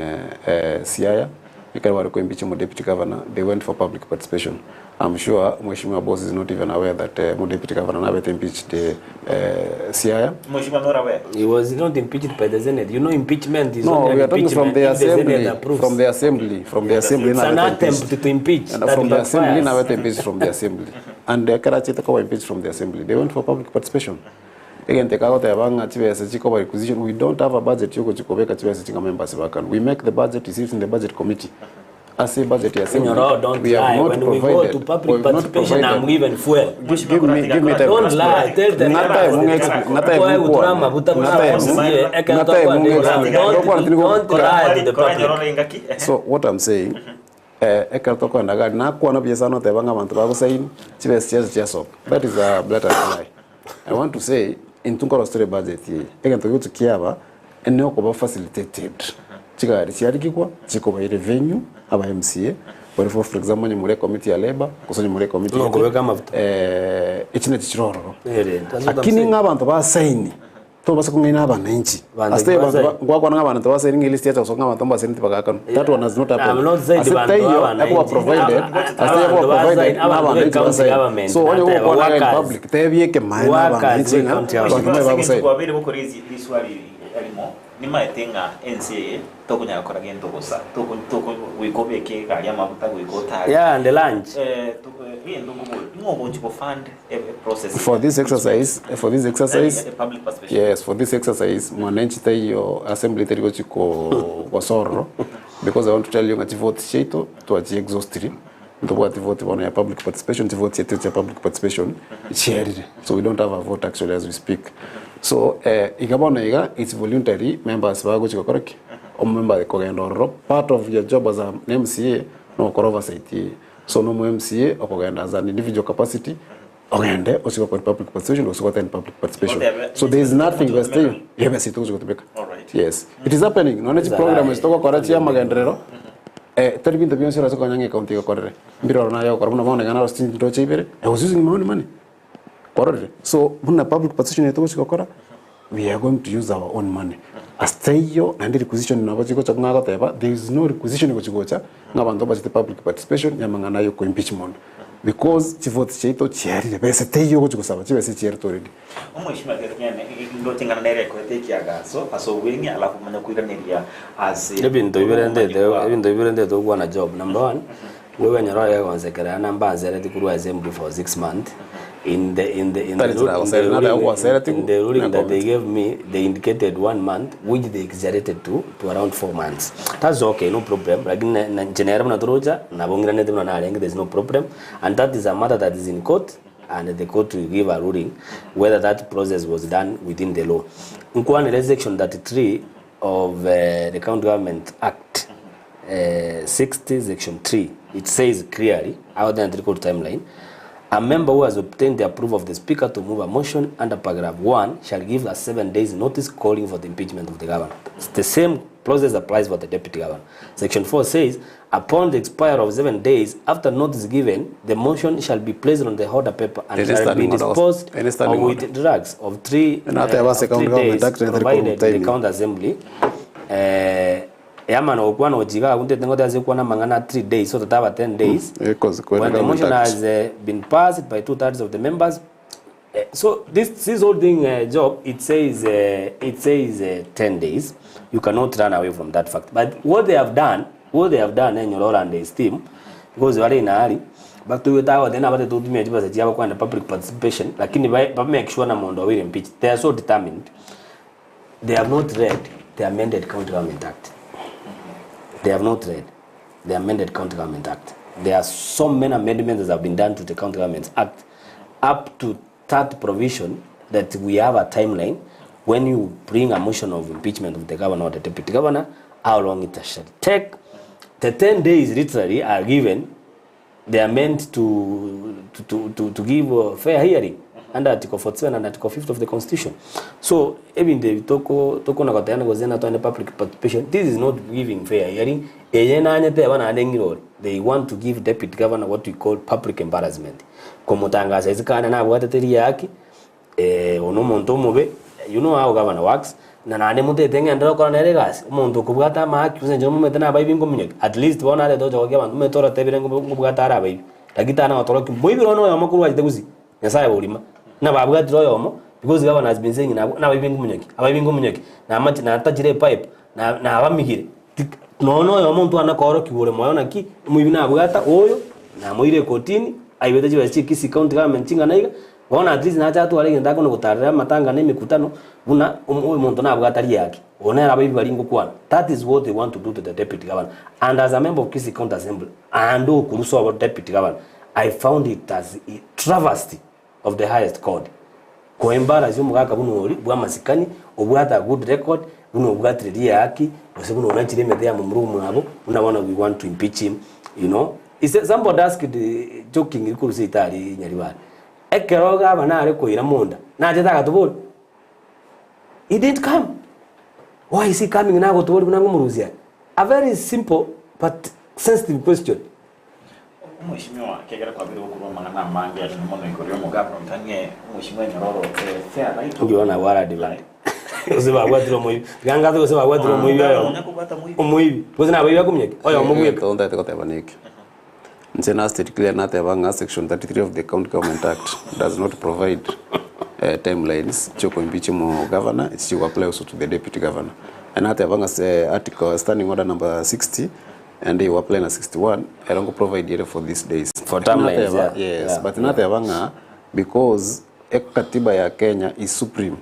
Siaya. You can work with deputy governor. They went for public participation. I'm sure Mheshimiwa boss is not even aware that deputy governor Nabe impeached Siaya. Mheshimiwa not aware. He was not impeached by the Senate. You know, impeachment is no, only we are talking from the assembly. From the assembly. It's an attempt to impeach. And from the assembly, Nabe impeached from the assembly. And Karachi Takawa impeached from the assembly. They went for public participation. Again, we don't have a budget. We make the budget, it sits in the budget committee. As a budget assembly, we have not when provided. We go to public participation, I'm given fuel. Give me time. Don't lie. Tell them. Don't lie to the public. So what I'm saying, that is a blatant lie. I want to say, in Tunkara story budget, again to go to Kiava, and no cover facilitated. Chiga Richiarikwa, Chikoba revenue, our MCA, but for example, you mure committee ya labor, kusonyi mure committee. No, go come up. Ichine chichiroro. Akini ngabantu basaini. To basa kungaina abananchi. Aste ngwa kwa ngabantu basaini list ya kusonga ngabantu basaini bagakano. That one has not happened. I'm not saying the bantu provided. Aste provided ngabantu. So only one in public. Tebiye ke maina abananchi. Kwa vile bukorezi liswali elimo. Nima etenga NCA toko nyakora gento gosa toko wikobeke kali amabuta wikota yeah and the lunch fund a process for this exercise public participation. Yes, for this exercise mwananchi tayo assembly teriko chiko wasoro because I want to tell you ngati vote sheito to achi exhaustive ndo what vote on public participation to vote sheito public participation shared so we don't have a vote actually as we speak. So, it's voluntary. Members are going to correct. Or member part of your job as an MCA, no oversight. So, no MCA or as an individual capacity. Also public participation, also public participation. So there is nothing we stay. Yes, it to make. All right. Yes, it is happening. No program is to Karachi Magendrero. Termin the Beyonce as a Konyang County or Corre. Biro na yo koruna bona ngana rosti to chibere. I was using my own money. So, when a public position we are going to use our own money. As tayo and the requisition in there is no requisition which gocha, Nabanto the public participation, Yamangana impeachment. because chivoti cheito chiarire bese teyo kuchusaba chibese chierto already umwishima kernyane ngotengana nere ko tekiagaso aso wengi alafu manya kuiganiria ase ebintu ibirende to gwana job number 1 wewe nyara ya konsekera namba azere tikuru assembly for 6 months in the ruling that they gave me, they indicated 1 month, which they exaggerated to around 4 months. That's okay, no problem. Like in general, there's no problem, and that is a matter that is in court, and the court will give a ruling whether that process was done within the law. In section 33 of the County Government Act, 60 section 3, it says clearly, out there in the court timeline, a member who has obtained the approval of the Speaker to move a motion under paragraph 1 shall give a 7 days notice calling for the impeachment of the governor. The same process applies for the deputy governor. Section 4 says, upon the expiry of 7 days after notice given, the motion shall be placed on the order paper and shall be disposed of with drugs of 3 days, provided the county assembly. Yaman okwana ojiga kunte tengo taze kwana mangana 3 days, so that 10 days. When the motion has been passed by 2/3 of the members, so this whole thing job, it says 10 days. You cannot run away from that fact. But what they have done in your and the team, because they are in a hurry, but to the then about to me as a public participation, lakini by make sure na mondo will impeach. They are so determined. They have not read the amended County Government Act. They have not read the amended County Government Act. There are so many amendments that have been done to the County Government Act, up to that provision that we have a timeline when you bring a motion of impeachment of the governor or the deputy governor, how long it shall take. The 10 days literally are given. They are meant to give a fair hearing under Article 47 and Article 50 of the Constitution. So, even the toko na kotayana gozena to public participation, this is not giving fair hearing. They want to give deputy governor what we call public embarrassment. Komutangaza izikana na bwateteri yaki ono muntu mube, you know how governor works. Na nane mute tenga ndro kora nere gas. Umuntu kubwata maki usenje mumete na bayibi ngomunye. At least bona le dojo kwa bantu metora tebire ngubwata ara bayibi. Lakitana watoroki muyibi ono yo makuru wajite gusi. Nyasaye bulima. Na babwa droyomo because governor has been saying na babingu munyeki na amachi na atajire pipe na abamigire nono yo muntu anakoro kibure moyo naki muibina abwata oyo na moire kotini aibete jiba Kisii County Government chinga naiga bona at least na chatu wale ndako no gutarira matanga na mikutano buna muntu na abwata yake ona abayibi baringo kwana. That is what they want to do to the deputy governor, and as a member of Kisii County Assembly and kuruso about deputy governor, I found it as a travesty of the highest court. Ko embarrass yo mugaka buno bwa masikani obwata good record buno bwatiri yaki bose buno onachire mete ya mumrumu abo unabona we want to impeach him, you know. Is somebody asked joking ikurusi itali nyaribana ekeroga bana ari koira munda na jetaka tubol he didn't come. Why is he coming now to bol bunango muruzia? A very simple but sensitive question. Mheshimiwa kegera kwa biro kuba mangana Maangi ya tunamono ikorio mugapa mtanye mheshimiwa Nyororo fair right ukiona wala divide usiba gwadiro moyi ganga to usiba gwadiro moyi yo omoyi bozina bayi bakumyeke oyo omubuye tonda tekotebaniki Nsena state clear na tebanga section 33 of the County Government Act does not provide timelines choko impeach mo governor. It's to apply also to the deputy governor, and na tebanga say article standing order number 60 and they were applying at 61. I don't provide data for these days. For timelines, yeah. Yes, yeah. But not yeah. Because katiba ya Kenya is supreme.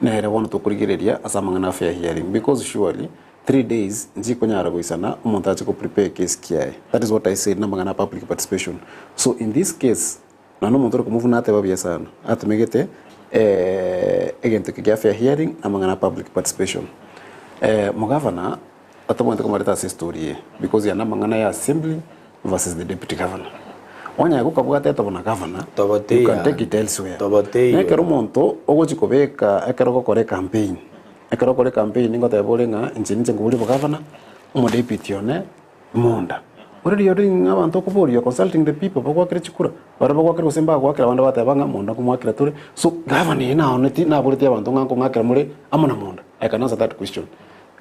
Na I want to kurigireria as a mangana fair hearing, because surely 3 days njiko nyara goisana umuntu achiko prepare case kiae. That is what I said na mangana public participation. So in this case na no muntu ko move na teba bia sana. Atumegete again to kia fair hearing na mangana public participation. Mugavana atamonte kumareta story because ya namangana ya assembly versus the deputy governor. Wanya yako bwate to na governor you can take it elsewhere. Nekero monto ogochikobeka ekero kore campaign. Ekero kore campaign ningo tabolenga inchinje ngubuli governor umo deputy one munda. Already you're doing abantu kubori, you're consulting the people bakwa kire chikura. Bara bakwa kire usemba bakwa kire banda batabanga munda kumwakira turi. So governor ina oneti na boliti abantu nganko ngakira muri amona munda. I can answer that question.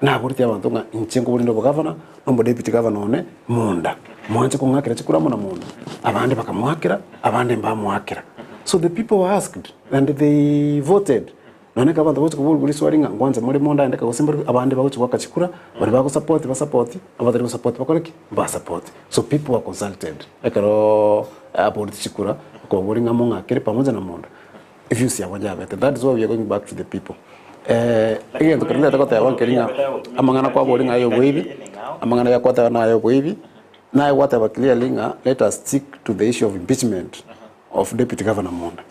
Na boliti abantu nga inchingo bulindo governor, umbo deputy governor one munda. mwanche kungakira chikura muna mundu abandi bakamwakira abandi mbamwakira. So the people were asked and they voted. None ka bantu boche kubulguri swaringa ngwanze muri monda ndeka gusimba abandi baguchi wakachikura bari bago support abandi support bakoreki ba support. So people were consulted ekero about chikura ko buringa monga kire pamoja na monda. If you see awajaga, that is why we are going back to the people. Again, to karenda takota ya wankeringa amangana kwa boringa ayo bwebi amangana ya kwata na ayo bwebi na whatever clear linga, let us stick to the issue of impeachment of deputy governor Monda.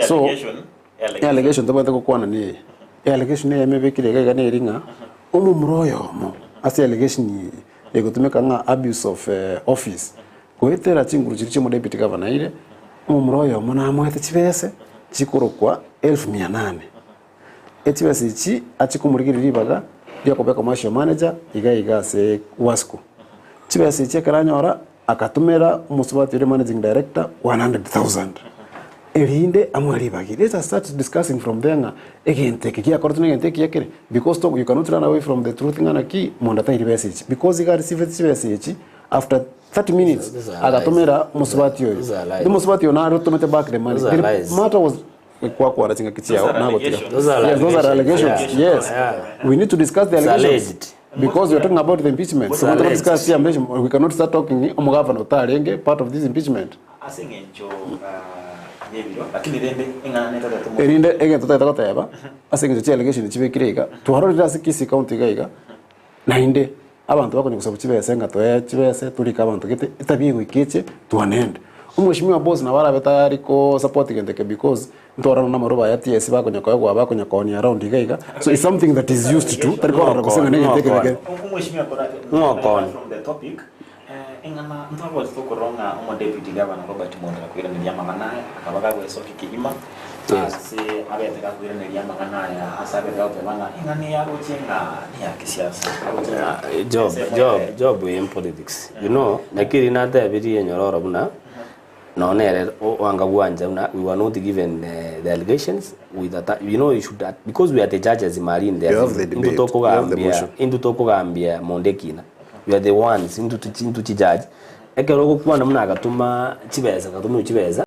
So allegation to batako kwana ni allegation ne mebekire ga ne ringa umumroyo mo asi allegation ni egotumeka nga abuse of office koetera chinguru chiricho mo deputy governor ile umumroyo mo na mwete chibese chikurukwa 1800 etibese ichi achikumurigirira baga bya kobeka commercial manager iga se wasco chibese ichi karanyora akatumira umusubati uri managing director 100,000 erinde amwari bagi. Let us start discussing from there again take kia kortuna again take yakere because you cannot run away from the truth ngana ki monda ta message because he got received message after 30 minutes akatumira umusubati yo the musubati yo na rotomete back the money. The matter was kwa ratinga kichia na gotia. Those are allegations. Yes. We need to discuss the allegations. Because we are talking about the impeachment. So we cannot discuss the impeachment. We cannot start talking governor Tarenge part of this impeachment. Erinde again tota yaba. Asengecho chi allegation chibekirega. Tuharorira Kisii county gaiga. Nainde abantu bakoni kusaba chibese ngatoya chibese tulika abantu gete itabiye gwikeche tuanende. Umweshimiwa boss na wala betari ko support gendeke because ntora na maroba ya TS bakonya kwa bakonya koni around gaiga. So it's something that is used to tariko kusenga ngendeke again. Umweshimiwa kona from the topic engana ntabo tukoronga umo deputy governor Robert Mondra kwira ni yamangana akabaga gwesoki kigima se abete ka kwira ni yamangana ya asabe gaute bana engani yaro chenga ni ya kisiasa job in politics you know nakiri na da biri enyororo buna no nere wanga bwanja una we were not given the allegations with that you know you should that because we are the judges in marine there into toko gambia mondekina we are the ones into judge ekero kwa namna agatuma chibeza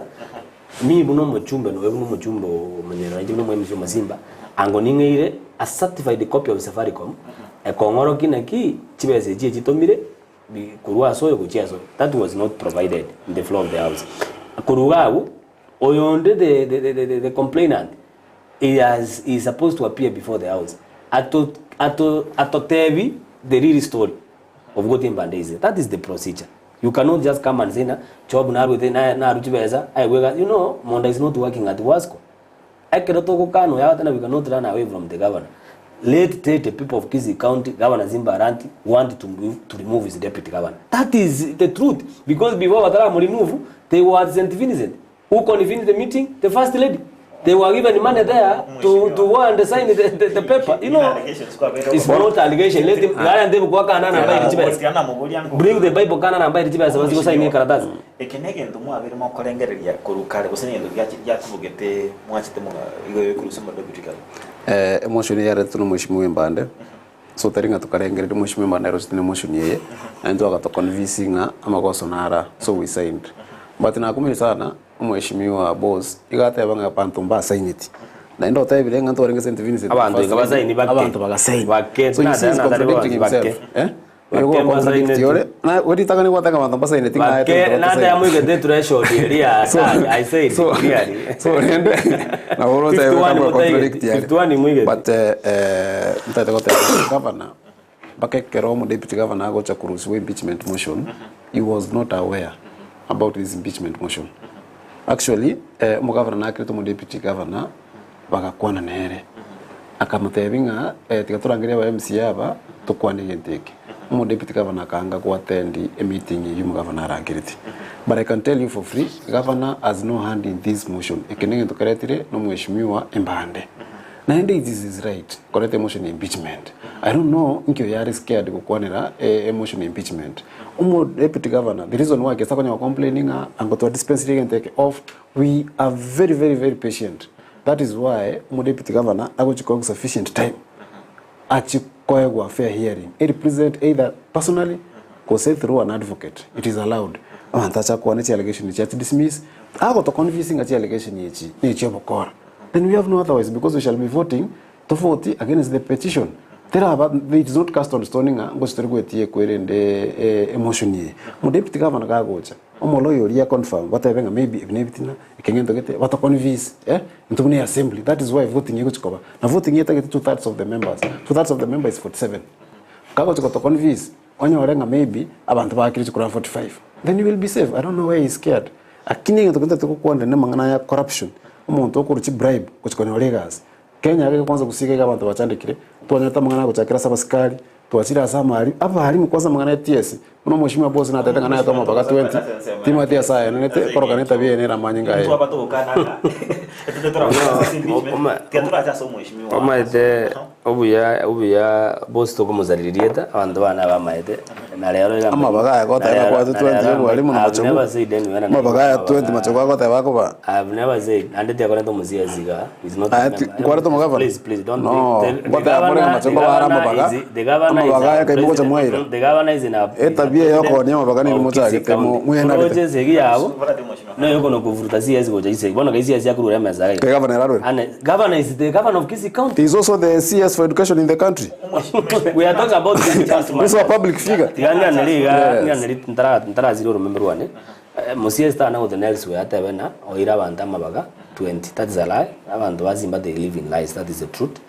mi buno muchumbe no buno muchumbo manyera nje buno mwemzo mazimba ango ningeire a certified copy of Safaricom ekongoro kinaki chibeza je chitomire kurwa soyo kuchiaso that was not provided in the floor of the house kurugawu oyonde the complainant is supposed to appear before the house atotevi the real story of gotin bandeze. That is the procedure. You cannot just come and say na job na within na rujibeza you know Monda is not working at Wasco. Ekerotoko kano ya tena we cannot run away from the governor. Let the people of Kisii County, Governor Zimbaranti, want to remove his deputy governor. That is the truth. Because before Watara remove, they were St. Vincent. Who convened the meeting? The first lady. They were given money there to go and sign the paper. You know, it's not allegation. Let them go and bring the Bible canon and buy the Tibet. So sign in Karadas. A Canadian to more very more Korenga, Kurukar was saying that Yatu get the once the Kurusuma deputy. Emotion yare tuno mheshimiwa mbande. So taringa tukarenga to mheshimiwa mbande rostine emotion yeye. And to got convincing amakoso nara. So we signed. But na kumiri sana mheshimiwa boss igate banga pantumba sainiti na ndo tayi bilenga ndo renga St. Vincent abantu igabazaini abantu bagasaini so you see is contradicting himself ego contradictiore na wodi takani wataka abantu basaini tinga na nda yamuige the threshold area I say clearly so rende na woro tayi contradictiore but ntata kote governor bake keromo deputy governor agocha kuruhusiwa impeachment motion he was not aware about this impeachment motion. Actually, governor na akirito deputy governor bagakwana nere akamutebinga tikaturangiria ba MCA aba tukwani yenteke deputy governor kanga ku attend a meeting you governor akiriti. But I can tell you for free, governor has no hand in this motion. Ekenenge tukaretire no mheshimiwa Mbande. Na indeed this is right. Correct motion impeachment. I don't know nkyo yari scared kukwanira motion impeachment. Deputy governor, the reason why kesa kwenye complaining angoto dispensary can take off, we are very very very patient. That is why deputy governor agochukwa sufficient time achikoyegwa fair hearing. It represent either personally Because through an advocate, it is allowed. Antacha kuona allegation is dismiss. Ago to convincing a allegation is bokora. Then we have no otherwise because we shall be voting to vote against the petition. It is not cast on stoning go story tie kwere emotion ye. Mo deputy governor ga gocha. Omo lawyer ya confirm whatever maybe if nebitina ikengento gete what convince into the assembly. That is why voting ye go chikoba. Na voting ye target 2/3 of the members. 2/3 of the members is 47. Kago chiko to convince onye orenga maybe abantu bakiri chikura 45. Then you will be safe. I don't know why he is scared. Akini ngento gete to kuonde ne mangana ya corruption. Umuntu okuruchi bribe kuchikone olegas. Kenya yake kwanza kusika abantu bachandikire tuanyota mangana kuchakira sabaskari tuachira samari aba halimu kwanza mangana ya TS uno mheshimiwa boss na tatanga nayo toma paka 20 tima tia saya nete korokaneta bie nera manyinga mtu hapa to kana Oma ite obuya boss to kumuzaririeta abantu bana bamaite na lero ila amabagaya kota ya kwa 20 mwalimu na machogo amabagaya 20 machogo kota bako ba I've never said and they are going to muzia ziga is not kwa to magava please don't kota ya pore machogo bara mabaga amabagaya kai muko chamwaira the governor is in a etabia yoko ni mabaga ni mucha gite muhena gite zegi yabo no yoko no kuvuruta CS goja ise bona kai CS yakurura meza kai governor arwe governor is the governor of Kisii County. He is also the CS for education in the country. We are talking about Kisii County. This is a public figure. Ntara zero remember one. Musiye sta na the next way ata bena oira banta mabaga 20. That is a lie. Abantu bazimba they live in lies. That is the truth.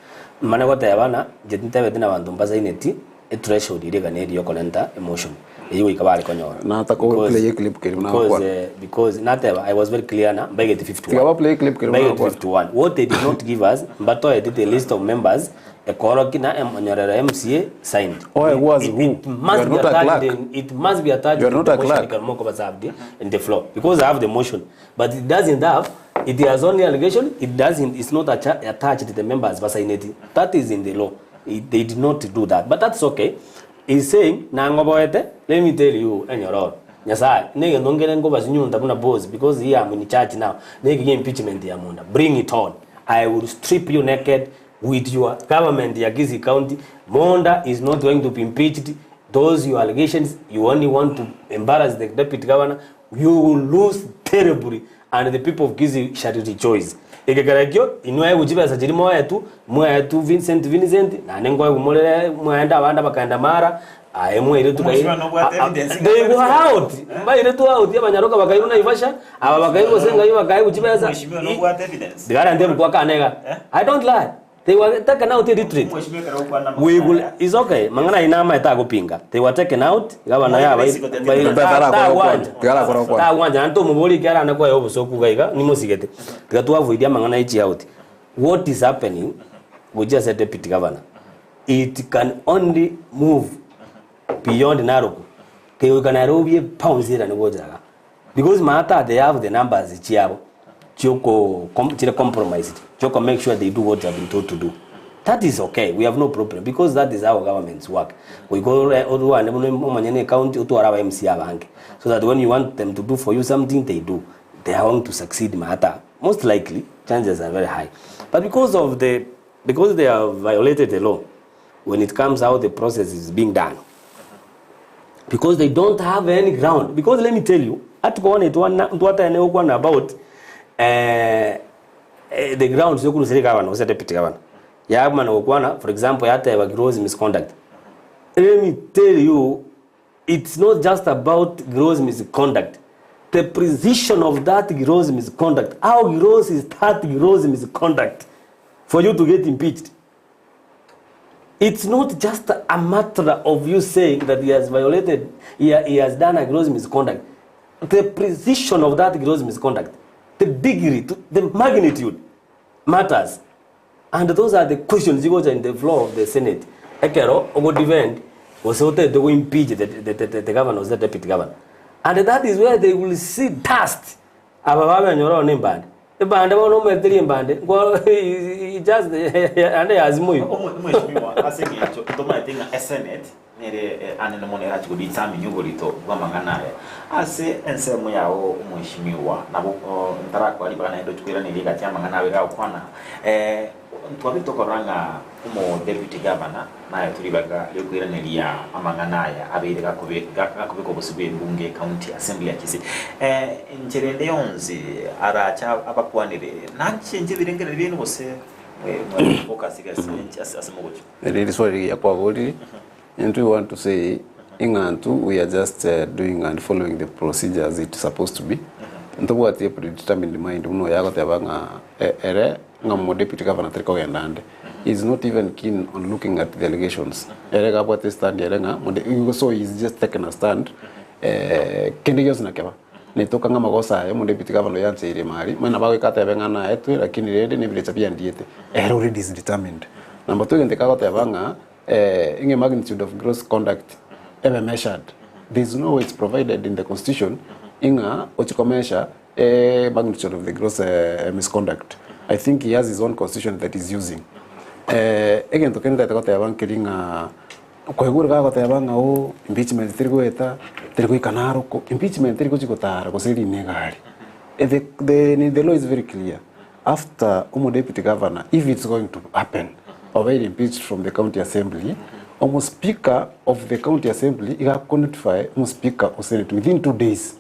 Mana kota yabana jetinte betina abantu mbaza ineti a threshold irega ne yokolenta emotion. Eyo ikabali konyora. Na atako play clip kiri na kwa. Because I was very clear na by get 51. Tikaba play clip kiri na kwa. 51. What they did not give us, but I did a list of members. A korokina mnyarera MCA signed. Oh, it was who? It must be attached. You are not a clerk. In the floor because I have the motion, but it doesn't have. It has only allegation. It doesn't. It's not attached to the members. That is in the law. They did not do that, but that's okay. He's saying, "Nangoboete, let me tell you, and your all. Nyasai, nege ndongere ngo bazinyu ndabuna boss because here I'm in charge now. Nege impeachment ya munda. Bring it on. I will strip you naked with your government ya Gusii County. Monda is not going to be impeached. Those your allegations, you only want to embarrass the deputy governor. You will lose terribly, and the people of Gusii shall rejoice." Egegarakyo inwaye kujiba sajiri moya tu Vincent na nengo kumolele mwenda abanda bakanda mara aemwe ile tukai they go out ba ile tu out yabanyaroka bakayiruna ifasha aba bakayibo senga yo bakayi kujiba sa the guarantee kwa kanega I don't lie. They were taken out in retreat. We will. It's okay. Mangana inama ita kupinga. They were taken out. Gavana ya bai. Ta wanja. Anto muboli kiara anakuwa yobo soku gaiga. Nimo sigete. Tikatu avoidia mangana ichi out. What is happening? We just said deputy governor. It can only move beyond Naroko. Ke can Nairobi pounds here and wojaga. Because Mata they have the numbers ichiabo. Choko compromised. Choko make sure they do what they have been told to do. That is okay. We have no problem because that is how governments work. We go county so that when you want them to do for you something, they do. They are going to succeed. Most likely, chances are very high. But because they have violated the law, when it comes out, the process is being done. Because they don't have any ground. Because let me tell you, about the grounds yokuru siri governor was a deputy governor yagman okwana for example yata gross misconduct. Let me tell you, it's not just about gross misconduct. The precision of that gross misconduct, how gross is that gross misconduct for you to get impeached? It's not just a matter of you saying that he has violated, he has done a gross misconduct. The precision of that gross misconduct, the degree, the magnitude matters. And those are the questions you go in the floor of the Senate. Ekero, Ogo defend, was so that they will impeach the governor, the deputy governor. And that is where they will see dust. Ababa and your own band. The band, I don't know, 3 band. Well, he just, and they has moved. I think it's a Senate. Anene monera chikudi tsami nyugolito kwa manganaye ase ensemo yawo mheshimiwa nabo ntarako ali bana ndo chikwira nilika chama nganawe ga kwana twabito koranga umo deputy governor nayo tulibaga yokwiraneria amanganaya abiri gakubiko busubye bunge county assembly ya Kisii ncherende yonzi aracha abakwanire nanchi njibirengere bintu bose focus igasi asimugocho really sorry ya kwa body and we want to say ingantu we are just doing and following the procedures it's supposed to be ndo what you predetermined mind uno yago tabanga ere ngam deputy governor triko yandande is not even keen on looking at the allegations ere ga what stand ere nga so is just taking a stand kende yos na keba nitoka ngama gosa ya deputy governor yanse ire mari mana bago ikata bengana etu lakini rede ni vile tabia ndiete already is determined number 2 ngende kago tabanga inge magnitude of gross conduct ever measured there is no way it's provided in the constitution inga ochikomesha magnitude of the gross misconduct. I think he has his own constitution that he's using. Again, to kenda takota yabang kiringa kwa gura kakota yabanga o impeachment tirgo ikanaro ko impeachment tirgo chikotara ko seri negari. The law is very clear. After deputy governor, if it's going to happen, or very impeached from the county assembly, almost speaker of the county assembly, you have to notify speaker of senate within 2 days.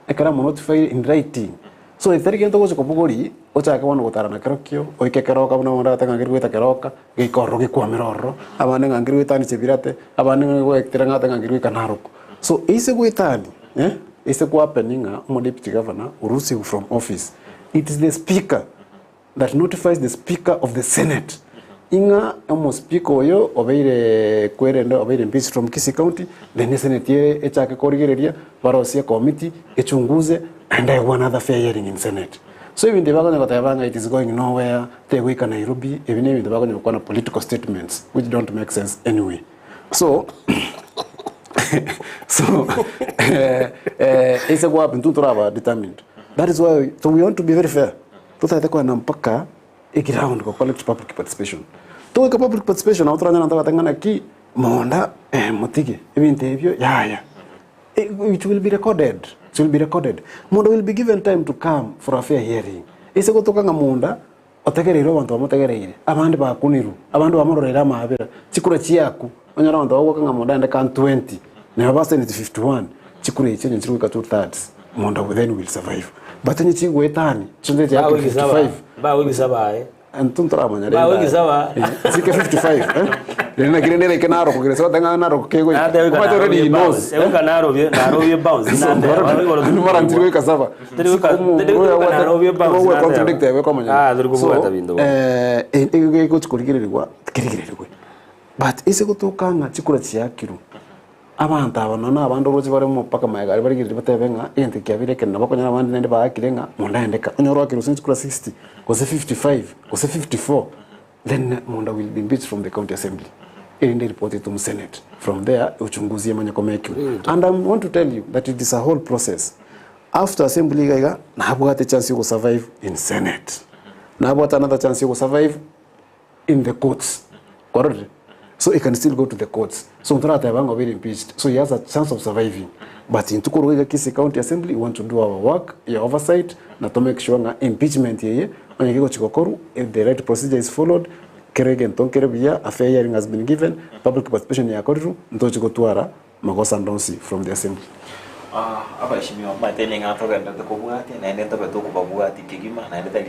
I can notify in writing. So if there is a bugori, ocha ka wano gotara na kerokyo, oike keroka buna wanda tanga ngirweta keroka, gikorro gikwamero, abane ngirweta ni chebirate, abane ngirweta tanga ngirweta naruko. So ise gwetani, ise kwa happening deputy governor urusi from office. It is the speaker that notifies the speaker of the senate. Inga speaker oyo obeire kwerendo obeire impeached from Kisii County, the senate ye echake korigereria barosia committee echunguze and I want another fair hearing in senate. So even the baganya it is going nowhere. They wake in Nairobi, even the baganya political statements which don't make sense anyway. So it's a go up in Tuturaba determined. That is why so we want to be very fair. Tutateko na mpaka ground ko collect public participation. To ka public participation autranya na tangana ki monda motike ebinte ebyo yaya. It will be recorded. It will be recorded. Munda will be given time to come for a fair hearing. Ise gotoka nga munda otegerero abantu bamutegereire. Abandi bakuniru. Abandi bamurorera mahabera. Chikura chiyaku. Onyara abantu bawoka nga munda ende kan 20. Na basa ni 51. Chikura ichenye chiru ka 2/3. Munda then will survive. But ni chigwe tani. Chunde ya 55. Ba wigi sabaye. Antuntra manyare. Ba wigi sawa. Sike 55. Nina kirendere kenaro ko kiresa tanga naro kego. Kuma already knows. Ebuka naro bie bounce nande. Mara ntirwe kasaba. Naro bie bounce. Wo contradict we ko manyare. Ndiri kubata bindo. Ego chikurigirirwa kirigirirwe. But ise gutokanga chikura chiyakiru. Abantu abana abandi rozi bare mu paka mayagari bari girira batebenga ente kyabireke nabakonyana abandi nende bakirenga munda endeka onyoro akiru sinchikura 60 kose 55 kose 54 then munda will be impeached from the county assembly and reported to the senate from there uchunguzi yamanya komeki and I want to tell you that it is a whole process after assembly gaiga na habwate chance you survive in senate na habwate another chance you survive in the courts correct. So he can still go to the courts. So Ntrata Yabanga will be impeached. So he has a chance of surviving. But in Tukuruga Kisii County Assembly, we want to do our work, your oversight, na to make sure that impeachment here, when you go to Chikokoru, if the right procedure is followed, Kerege and Tonkerebia, a fair hearing has been given, public participation in Yakoru, Ntochiko Tuara, Magosa Ndonsi from the Assembly. Abashimiwa matene ngatoka ndakubwati na ndenda batoko babwati kigima na ndenda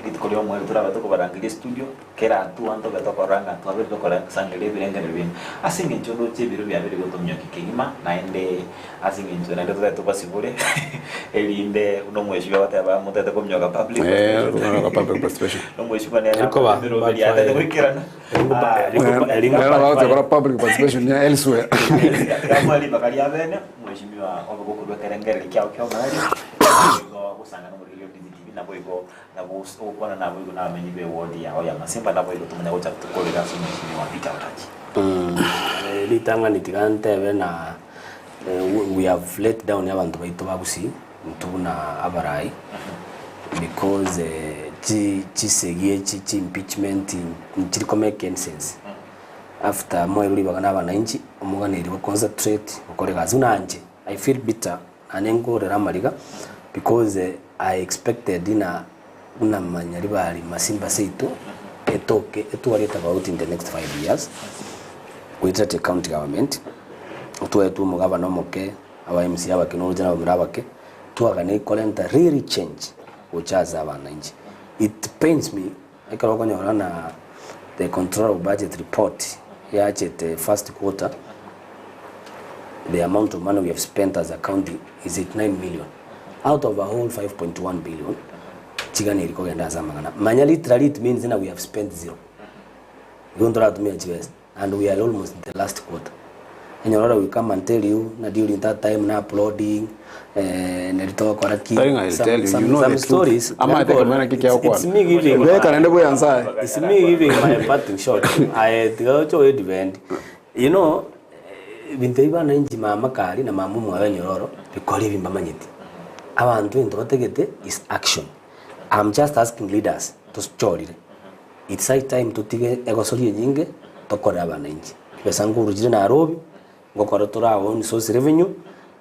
litkolyo mwe turaba toko barangire studio kera tu anto batoko ranga to abe toko sangele birengere bin asinge nchodo chebiro bya bere gotomyo kigima na ende asinge nchodo na ndenda to basibure elinde uno mweshwa wataba mutete komyoka public participation no mweshwa ne biro bya tete kwikirana elinga public participation elsewhere kama ali bakali abene mweshimiwa obugukuru kerengere kyao mari go kusanga no muri DTV na boygo na ukona na boygo na menyi be wodi ya oya masimba na boygo tumenya gocha tukolera sumu mweshimiwa pita utachi litanga nitigante bena we have let down abantu baito bagusi ntuna abarai because chisegie chi impeachment chiriko make sense after moyo uri bagana bananchi umuganiri wa concentrate ukore gazi unanje I feel bitter anengo ramaliga because I expected una manyari bali masimba seitu etwarite about in the next 5 years witrate county government tuetu mugavana moke aba MC abake no jana bamurabake tuagane kolenta really change uchaza abananchi. It pains me ekaro konyora the control of budget report yache the first quarter. The amount of money we have spent as a county is 89 million out of a whole 5.1 billion. Chigani iliko genda zamangana manya literally it means that we have spent zero. You don't have to make GS and we are almost in the last quarter. And you we come and tell you na during that time na uploading nelito kwa some stories. It's me giving it's me giving my parting shot. I go to event. You know bintaiba na inji mama kali na mamu mwa nyororo bikoli bimbamanyiti. Abantu intotegete is action. I'm just asking leaders to story. It's high time to tige egosori nyinge tokora abananchi. Pesa nguru jire na Nairobi ngokora tora on source revenue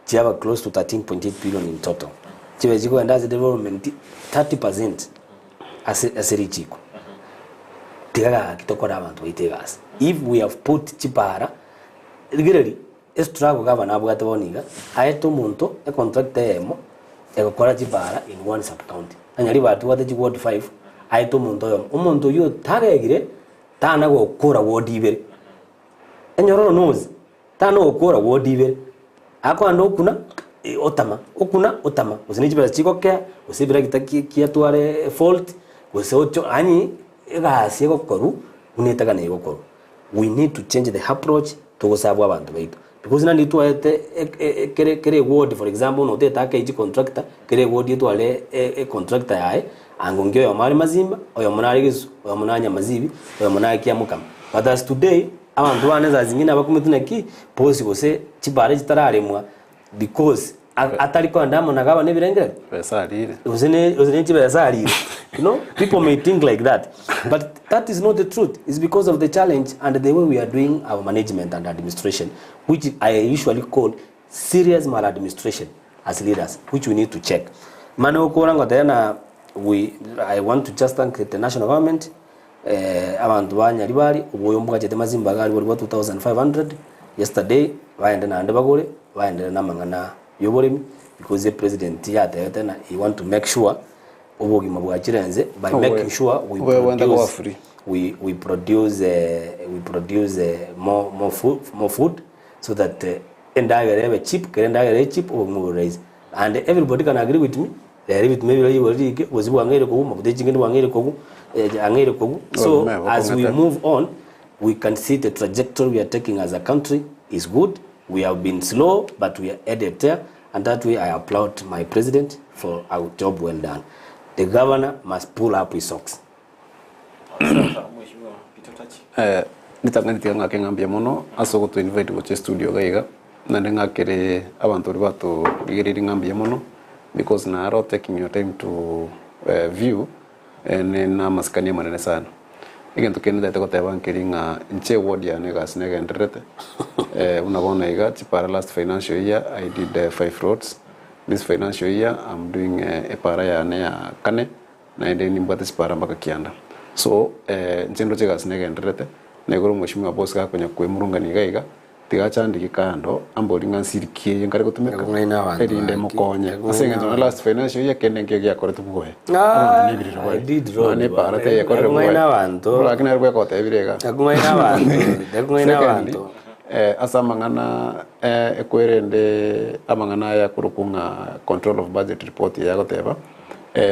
chiaba close to 13.8 billion in total. Chiwe jiko and as development 30% asiri chiko. Tigaga kitokora abantu itegas. If we have put chipara really struggle governor abugate boniga ayeto muntu e contract emo egokora chipara in one sub county. Anyari batu wate ward 5 aito umuntu yo tagegire tana gukura ward ibere enyororo nozi tana gukura ward ibere akwanda okuna otama usinijibera chiko ke usibira kitaki kiatware fault useocho ani egasi gokoru unetaga ne gokoru. We need to change the approach to gusabwa abantu baitu because nandi tuete kere ward for example no teta ke contractor kere ward yetwale contractor yae angongyo yo mali mazimba oyo munarigizu oyo munanya mazibi oyo munakia mukama. But as today abantu baneza zingine abakumituna ki posi gose chibare chitararemwa because ataliko ndamo nagaba nebirengere pesa alire uzene chibesa alire. You know, people may think like that, but that is not the truth. It's because of the challenge and the way we are doing our management and administration, which I usually call serious maladministration as leaders, which we need to check. I want to just thank the national government. Abantu banyaribari ubuyombuga jete mazimba gali wali 2500 yesterday waende na ndebagore waende na mangana yoboremi because the president yatena he want to make sure by making sure we produce more food so that cheap or raise. And everybody can agree with me. They agree with me. So as we move on, we can see the trajectory we are taking as a country is good. We have been slow, but we are headed there, and that way I applaud my president for our job well done. The governor must pull up his socks. Nitangani ngake ngambia mono asoko to invite go studio gaiga na ngakere abantu ribato rigeri ngambia mono because na are taking your time to view na maskania manene sana igen tukende tete koteba nkiringa nche ward ya negas nega ndrete unabona iga para last financial year I did 5 roads. This financial year I'm doing a para ya ne ya kane na ende ni mbate para mpaka kianda. So nchendo chegas nega ndrete negoro mheshimiwa boss ka kwenye kwemurunga niga tigacha ndiki kando ambolinga nsirikie ngare gutumeka erinde mukonye asenga na last financial year kende ngege yakore tubuwe I did road ne para te yakore buwe bantu lakini arwe ko tebirega agumena bantu asa mangana ekwerende amangana ya kurukunga control of budget report ya goteba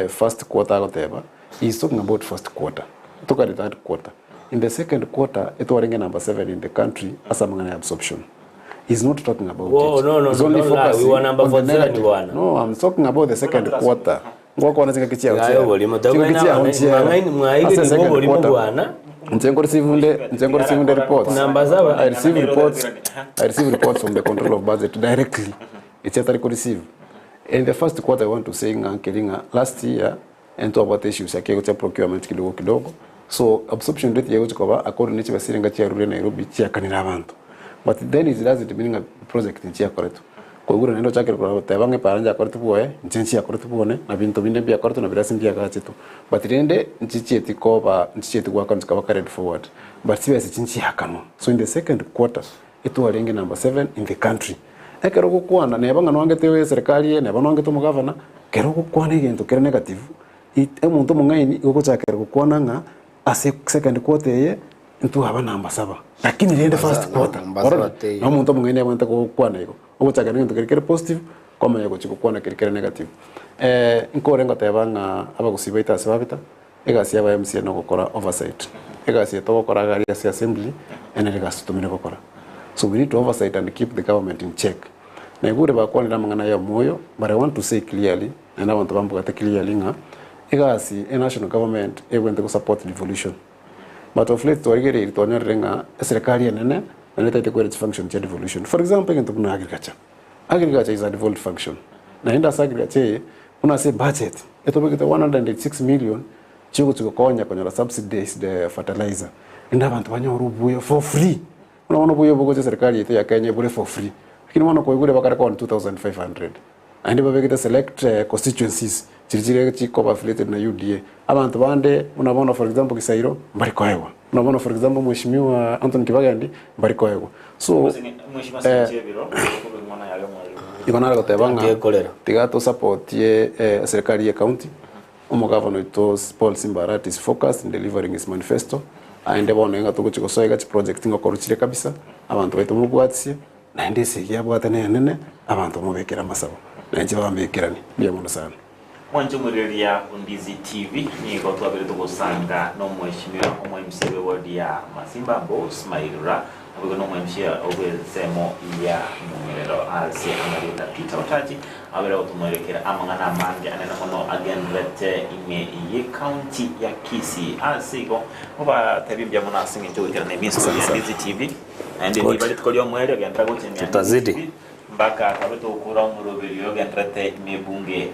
first quarter goteba is talking about first quarter toka the third quarter. In the second quarter, it was number 7 in the country as a mangana absorption. He's not talking about it. No, He's only focusing we were number 47 one. No, I'm talking about the second quarter. Ngoko wanazika kichia utia. Ayo bolimo tagwena mwaige ni bolimo bwana. Nzengo receive reports. Number 7 I receive reports from the control of budget directly. It's yet I receive. In the first quarter I want to say ngankelinga last year and to about issues ya procurement kidogo. So absorption rate yego chikoba according to basirenga chia rule Nairobi chia kanira abantu. But then it doesn't mean a project in chia correct. koigura nendo chakira kwa tebange paranja kortu boe nchenchi ya kortu bone na bintu binde bia kortu na birasi mbia gachitu but rende nchichi etikoba nchichi etikwa kan ska carried forward but siwe chinchi hakano so in the second quarter itu aringe number 7 in the country ekero gukwana nebanga nwange tewe serikali ne banwange to mugavana kero gukwana igento kere negative emuntu mungaini gukuchakira gukwana nga ase second quarter ye ntu haba number 7 lakini rende first quarter na muntu mungaini abanta gukwana iko oguchakira ngento kere positive koma yego chikukwana kere negative nkore ngotebanga abagusiba ita sababita egasi aba MC no gukora oversight egasi to gukora gari ya assembly ene egasi tumire gukora. So we need to oversight and keep the government in check. Na igure bakwanira mangana ya moyo, but I want to say clearly, and I want to bambugate clearly nga, egasi a national government egwente ko support devolution. But of late to agere ito nyarenga serikali enene na leta ite kwere function cha devolution. For example, ngento kuna agriculture. Agriculture is a devolved function. Na inda agriculture una say budget. Ito bigita 186 million chiko konya kwenye subsidized fertilizer. Inda abantu banyorubuyo for free. Unaona buyo bogoje serikali yetu ya Kenya bure for free. Lakini wana koigure bakara kwa 2500. And babegita select constituencies chirchire chiko affiliated na UDA. Abantu bande unaona for example Kisairo mbari kwaewa. Unaona for example mheshimiwa Anthony Kibagandi mbari kwaewa. So mheshimiwa Sechebiro mwana yale ibana gotebanga tigato support ye serikali ya county. Umugavana to Paul Simbarat is focused in delivering his manifesto. Aende bonenga tukuchiko soiga chi project ngo koruchire kabisa abantu baitu mugwatsie na ndese yabwata nene abantu mubekera masabo na nje bambekirani bya muno sana mwanje muriria Ndizi TV ni go twabere tugusanga no mweshimira omwemsibe wodi ya Masimba Boss Mairura abugo no mwemshia obwezemo ya mumerero alse amarita Peter Otachi abera otumwerekera amangana Maangi anena mono again rete ime ye county ya Kisii alsigo oba tabimbya mona singe twekera na miso ya Ndizi TV and ni bali tukolyo mwere again trago chemia tutazidi mpaka kabeto ukura umuroberi yoga ntrete imebunge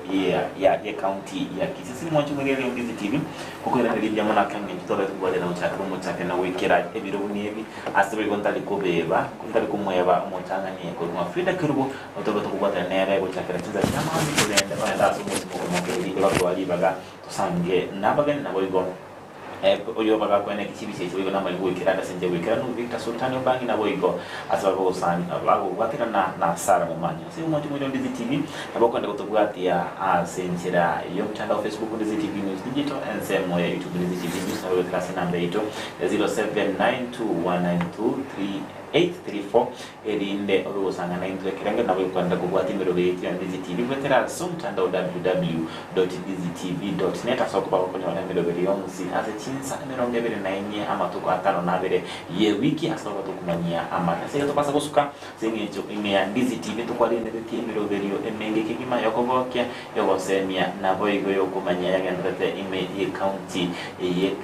ya county ya Kisii. Sisi mwancho mwere Ndizi TV kuko ira ndibya mona kamwe tutobe tubale na uchaka rumutaka na wekera ebiro nibi asebe gontali kobeba kuntali kumweba mutanga ni ko mwa Fridah Kerubo utobe tukubata nere go chakera tinza chama ndi kulenda bana ndaso muti mu kiri ko wali baga tusange nabagen na boygo oyo baga kwene kichibi cyo yo namba ngo ikiranda senje wikira no Victor Sultani Bangi na boygo asaba sani abago batira na Sara mumanya si umuntu muri Ndizi TV abakwenda kutubwatia asenjera yo mtandao Facebook Ndizi TV News Digital and same way YouTube Ndizi TV News na wewe kasi namba ito 0792123834 edinde orosanga na indre kiranga na wewe kwenda kubwati mirobe yetu ya Ndizi TV betera so mtandao www.ndizitv.net asoko bako kwenye mirobe yonsi chinsa mirongo ebere na enye amatuko atano na bere ye wiki asaba tukumanyia amana sega topasa kusuka zenyecho imea Ndizi TV tukwali ndeti miroberio emenge kigima yokogokia yogosemia na boigo yokumanya yagendete ime ye county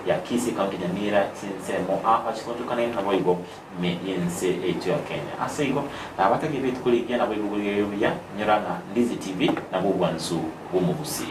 ya Kisii county Nyamira chinsemo apa chikotukana na boigo me yense echo ya Kenya asego na batake betu kuligia na boigo yo ya nyaranga Ndizi TV na bugwansu bumugusi.